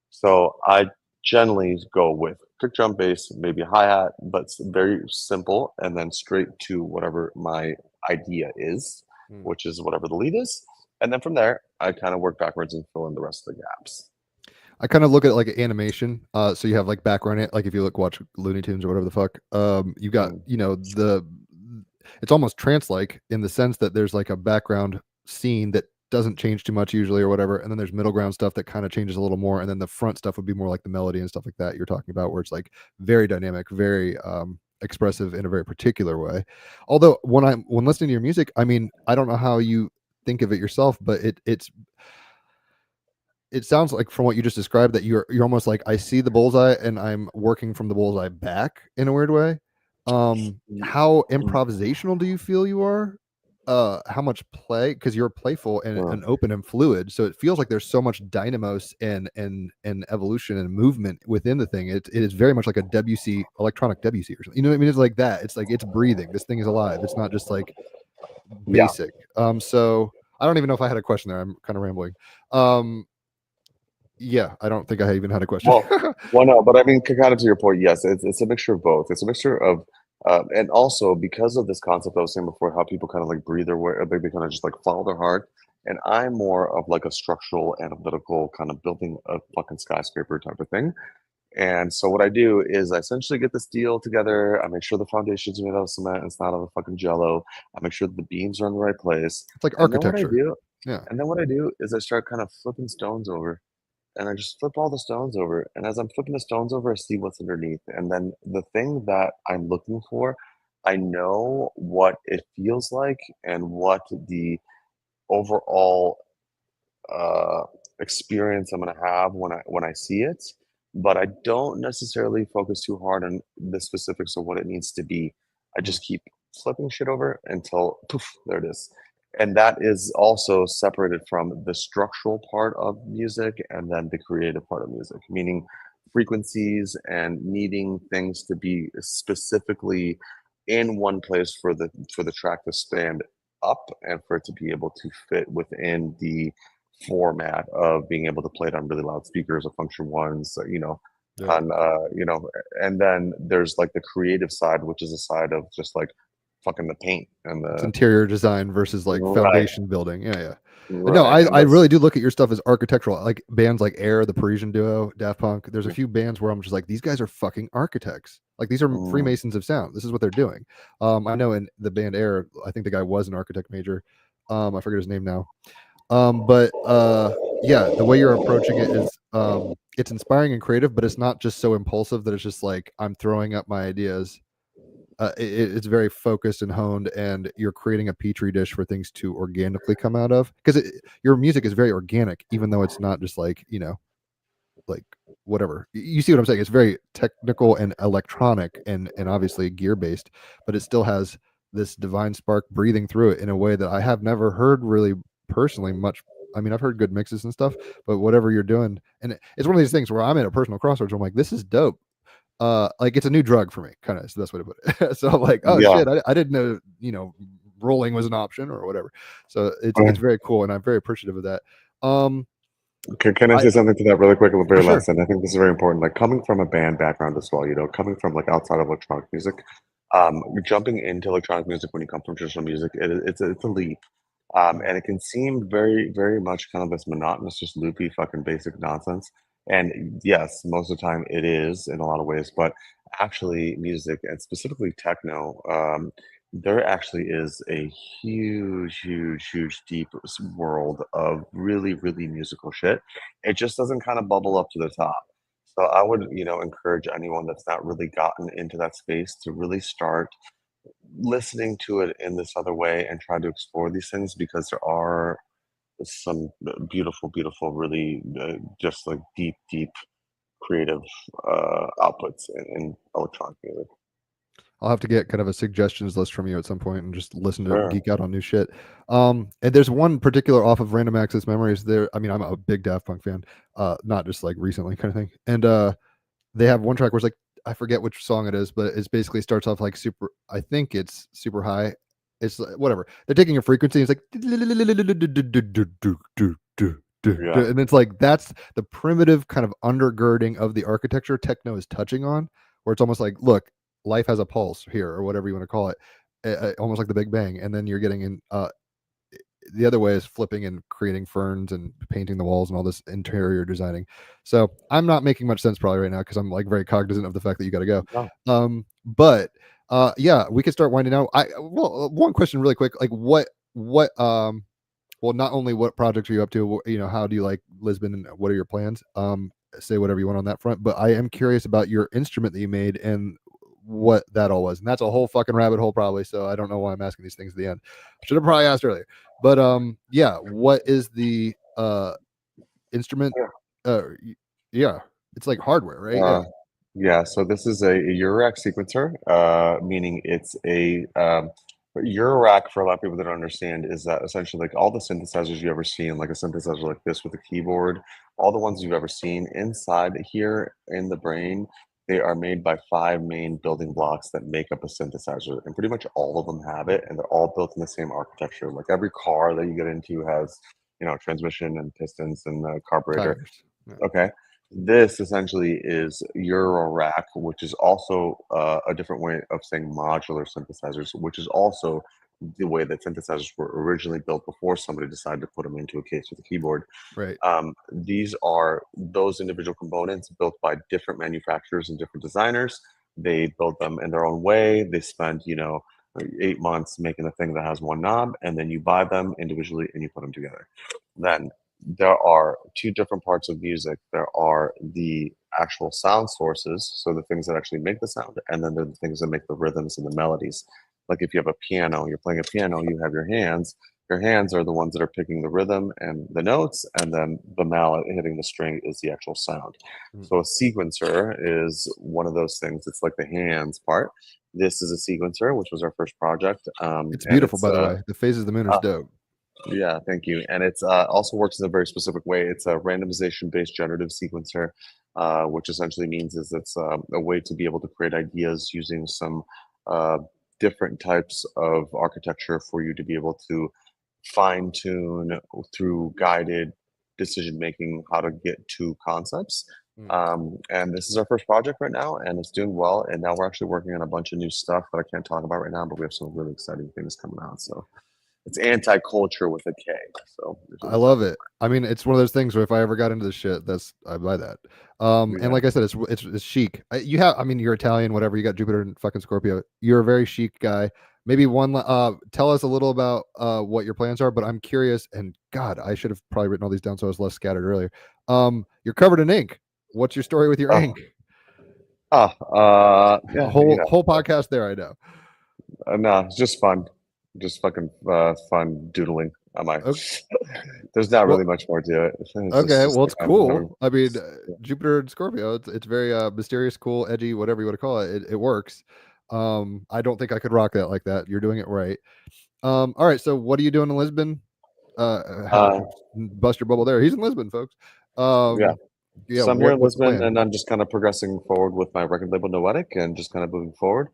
So I generally go with kick drum bass, maybe a hi-hat, but it's very simple, and then straight to whatever my idea is, which is whatever the lead is. And then from there, I kind of work backwards and fill in the rest of the gaps. I kind of look at it like an animation. So you have like background, like if you watch Looney Tunes or whatever the fuck, you got, it's almost trance-like in the sense that there's like a background scene that doesn't change too much usually or whatever. And then there's middle ground stuff that kind of changes a little more. And then the front stuff would be more like the melody and stuff like that you're talking about, where it's like very dynamic, very expressive in a very particular way. Although when listening to your music, I mean, I don't know how you think of it yourself, but it sounds like from what you just described that you're almost like, I see the bullseye and I'm working from the bullseye back in a weird way. How improvisational do you feel you are? How much play, because you're playful and open and fluid, so it feels like there's so much dynamos and evolution and movement within the thing. It is very much like a WC, electronic WC or something. You know what I mean? It's like that. It's like it's breathing. This thing is alive. It's not just like basic. So I don't even know if I had a question there. I'm kind of rambling. Yeah, I don't think I even had a question. Well, no, but I mean, kind of to your point, yes, it's a mixture of both. It's a mixture of, and also because of this concept I was saying before, how people kind of like breathe their way, they kind of just like follow their heart. And I'm more of like a structural, analytical kind of building a fucking skyscraper type of thing. And so what I do is I essentially get this deal together. I make sure the foundation's made out of cement and it's not out of fucking jello. I make sure that the beams are in the right place. It's like And then architecture. and then what I do is I start kind of flipping stones over. And I just flip all the stones over. And as I'm flipping the stones over, I see what's underneath. And then the thing that I'm looking for, I know what it feels like and what the overall experience I'm going to have when I see it. But I don't necessarily focus too hard on the specifics of what it needs to be. I just keep flipping shit over until poof, there it is. And that is also separated from the structural part of music and then the creative part of music, meaning frequencies and needing things to be specifically in one place for the track to stand up and for it to be able to fit within the format of being able to play it on really loud speakers or function ones, on and then there's like the creative side, which is a side of just like fucking the paint and It's the interior design versus like foundation building. Yeah. Right. No, I really do look at your stuff as architectural, like bands like Air, the Parisian duo, Daft Punk. There's a few bands where I'm just like, these guys are fucking architects. Like these are Mm. Freemasons of sound. This is what they're doing. I know in the band Air, I think the guy was an architect major. I forget his name now. But yeah, the way you're approaching it is it's inspiring and creative, but it's not just so impulsive that it's just like I'm throwing up my ideas. It's very focused and honed, and you're creating a petri dish for things to organically come out of, because your music is very organic, even though it's not just like, you know, like whatever. You see what I'm saying? It's very technical and electronic and obviously gear based, but it still has this divine spark breathing through it in a way that I have never heard really personally much. I mean, I've heard good mixes and stuff, but whatever you're doing, and it's one of these things where I'm at a personal crossroads where I'm like, this is dope. Like it's a new drug for me, kind of is the best way to put it. So I'm like, oh Yeah. shit, I didn't know, you know, rolling was an option or whatever. So it's very cool, and I'm very appreciative of that. Can I say something to that really quick at the very Sure. last end? I think this is very important. Like coming from a band background as well, you know, coming from like outside of electronic music, jumping into electronic music when you come from traditional music, it's a leap. And it can seem very, very much kind of this monotonous, just loopy, fucking basic nonsense. And yes, most of the time it is in a lot of ways, but actually, music and specifically techno, there actually is a huge, huge, huge, deep world of really, really musical shit. It just doesn't kind of bubble up to the top. So I would, you know, encourage anyone that's not really gotten into that space to really start listening to it in this other way and try to explore these things, because there are some beautiful, beautiful, really just like deep, deep creative outputs in electronic music. I'll have to get kind of a suggestions list from you at some point and just listen to Sure. geek out on new shit. And there's one particular off of Random Access Memories there. I mean, I'm a big Daft Punk fan, not just like recently kind of thing. And they have one track where it's like, I forget which song it is, but it's basically starts off like super, I think it's super high. It's whatever. They're taking a frequency. It's like, Yeah. and it's like, that's the primitive kind of undergirding of the architecture techno is touching on, where it's almost like, look, life has a pulse here, or whatever you want to call it, almost like the Big Bang. And then you're getting in the other way is flipping and creating ferns and painting the walls and all this interior designing. So I'm not making much sense probably right now, because I'm like very cognizant of the fact that you got to go. No. But yeah, we could start winding out. Well, one question really quick, like what well, not only what projects are you up to, you know, how do you like Lisbon, and what are your plans? Say whatever you want on that front, but I am curious about your instrument that you made and what that all was, and that's a whole fucking rabbit hole probably, so I don't know why I'm asking these things at the end. I should have probably asked earlier, but yeah, what is the instrument? Yeah, it's like hardware, right? Yeah, so this is a Eurorack sequencer, meaning it's a Eurorack, for a lot of people that don't understand, is that essentially like all the synthesizers you've ever seen, like a synthesizer like this with a keyboard, all the ones you've ever seen inside here in the brain, they are made by 5 main building blocks that make up a synthesizer, and pretty much all of them have it, and they're all built in the same architecture. Like every car that you get into has, you know, transmission and pistons and carburetor. Tires. Yeah. Okay. This essentially is Eurorack, which is also a different way of saying modular synthesizers, which is also the way that synthesizers were originally built before somebody decided to put them into a case with a keyboard. Right. These are those individual components built by different manufacturers and different designers. They build them in their own way. They spend, you know, 8 months making a thing that has one knob, and then you buy them individually and you put them together. Then there are 2 different parts of music. There are the actual sound sources, so the things that actually make the sound, and then there are the things that make the rhythms and the melodies. Like if you have a piano, you're playing a piano, you have your hands. Your hands are the ones that are picking the rhythm and the notes, and then the mallet hitting the string is the actual sound. So a sequencer is one of those things. It's like the hands part. This is a sequencer, which was our first project. It's beautiful, by the way. The Phases of the Moon is dope. Yeah, thank you. And it's also works in a very specific way. It's a randomization-based generative sequencer, which essentially means is it's a way to be able to create ideas using some different types of architecture for you to be able to fine-tune through guided decision-making how to get to concepts. And this is our first project right now, and it's doing well. And now we're actually working on a bunch of new stuff that I can't talk about right now, but we have some really exciting things coming out. So it's anti-culture with a K. So I love it. I mean, it's one of those things where if I ever got into this shit, I buy that. And Yeah. like I said, it's chic. I mean, you're Italian, whatever. You got Jupiter and fucking Scorpio. You're a very chic guy. Maybe tell us a little about what your plans are. But I'm curious, and God, I should have probably written all these down so I was less scattered earlier. You're covered in ink. What's your story with your ink? Yeah, Whole podcast there, I know. no, it's just fun, just fucking fun doodling. Okay. There's not Well- really much more to it. It's Okay, just well, it's like cool. I mean, Jupiter and Scorpio, it's very mysterious, cool, edgy, whatever you want to call it. It works. I don't think I could rock that like that. You're doing it right. All right. So, what are you doing in Lisbon? Bust your bubble there. He's in Lisbon, folks. Yeah. Yeah. So I'm here in What's the Lisbon, plan? and I'm just kind of progressing forward with my record label Noetic, and just kind of moving forward.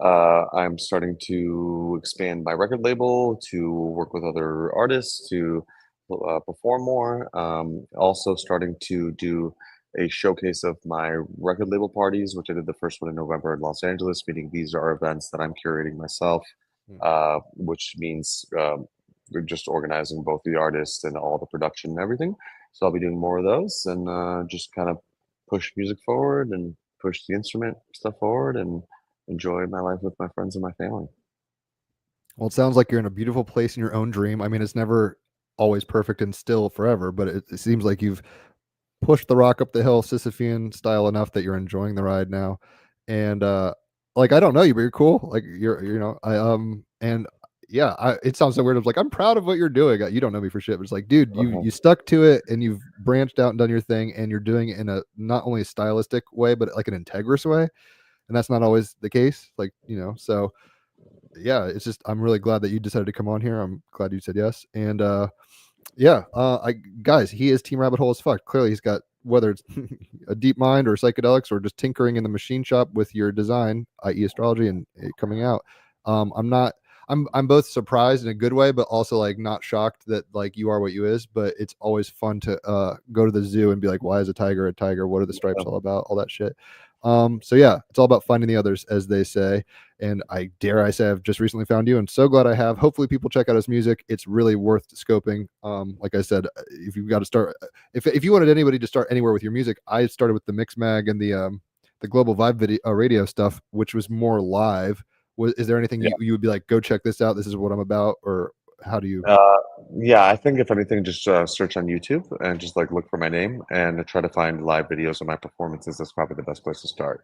I'm starting to expand my record label to work with other artists to perform more. Also starting to do a showcase of my record label parties, which I did the first one in November in Los Angeles. Meaning these are events that I'm curating myself, which means we're just organizing both the artists and all the production and everything. So I'll be doing more of those and just kind of push music forward and push the instrument stuff forward and enjoy my life with my friends and my family. Well, it sounds like you're in a beautiful place in your own dream. I mean, it's never always perfect and still forever, but it seems like you've pushed the rock up the hill Sisyphean style enough that you're enjoying the ride now. And like I don't know you, but you're cool. Like and yeah, it sounds so weird. It's like I'm proud of what you're doing. You don't know me for shit, but it's like, dude, you stuck to it and you've branched out and done your thing, and you're doing it in a not only a stylistic way, but like an integrous way. And that's not always the case. Like, so yeah, it's just I'm really glad that you decided to come on here. I'm glad you said yes. And guys, he is Team Rabbit Hole as fuck. Clearly he's got, whether it's a deep mind or psychedelics or just tinkering in the machine shop with your design, i.e. astrology, and it coming out. I'm both surprised in a good way, but also like not shocked that like you are what you is. But it's always fun to go to the zoo and be like, why is a tiger a tiger? What are the stripes all about? All that shit. So yeah, it's all about finding the others, as they say. And I dare I say I've just recently found you, and so glad I have. Hopefully people check out his music. It's really worth scoping. Like I said, if you've got to start, if you wanted anybody to start anywhere with your music, I started with the Mix Mag and the Global Vibe video radio stuff, which was more live. Is there anything you would be like, go check this out, this is what I'm about? Or how do you yeah, I think if anything, just search on YouTube and just like look for my name and try to find live videos of my performances. That's probably the best place to start.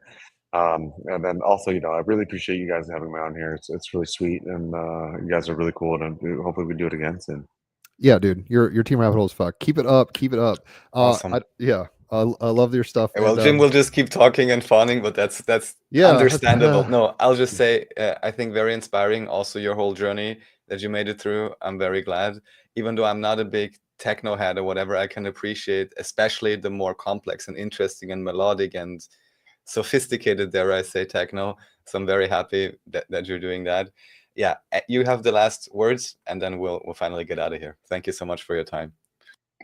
And then also, I really appreciate you guys having me on here. It's really sweet, and you guys are really cool, and hopefully we do it again soon. Yeah, dude, your Team Rabbit Hole is fuck. Keep it up. Awesome. I love your stuff. Well, and, Jim will just keep talking and fawning, but that's understandable. No, I'll just say I think very inspiring. Also, your whole journey that you made it through. I'm very glad. Even though I'm not a big techno head or whatever, I can appreciate, especially the more complex and interesting and melodic and sophisticated, dare I say, techno. So I'm very happy that you're doing that. Yeah, you have the last words, and then we'll finally get out of here. Thank you so much for your time.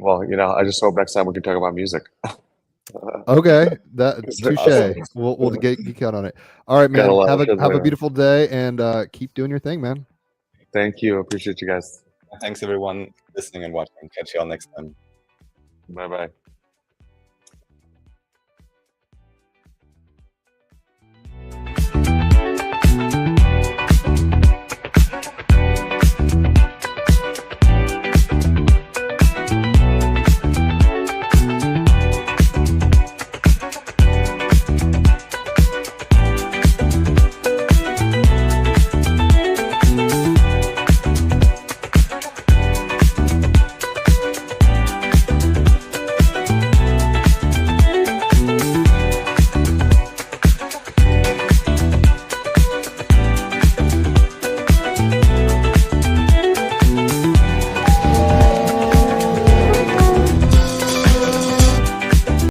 Well, I just hope next time we can talk about music. Okay, that's touche. Awesome. We'll geek out on it. All right, man. Have a beautiful day, and keep doing your thing, man. Thank you. Appreciate you guys. Thanks everyone listening and watching. Catch you all next time. Bye bye.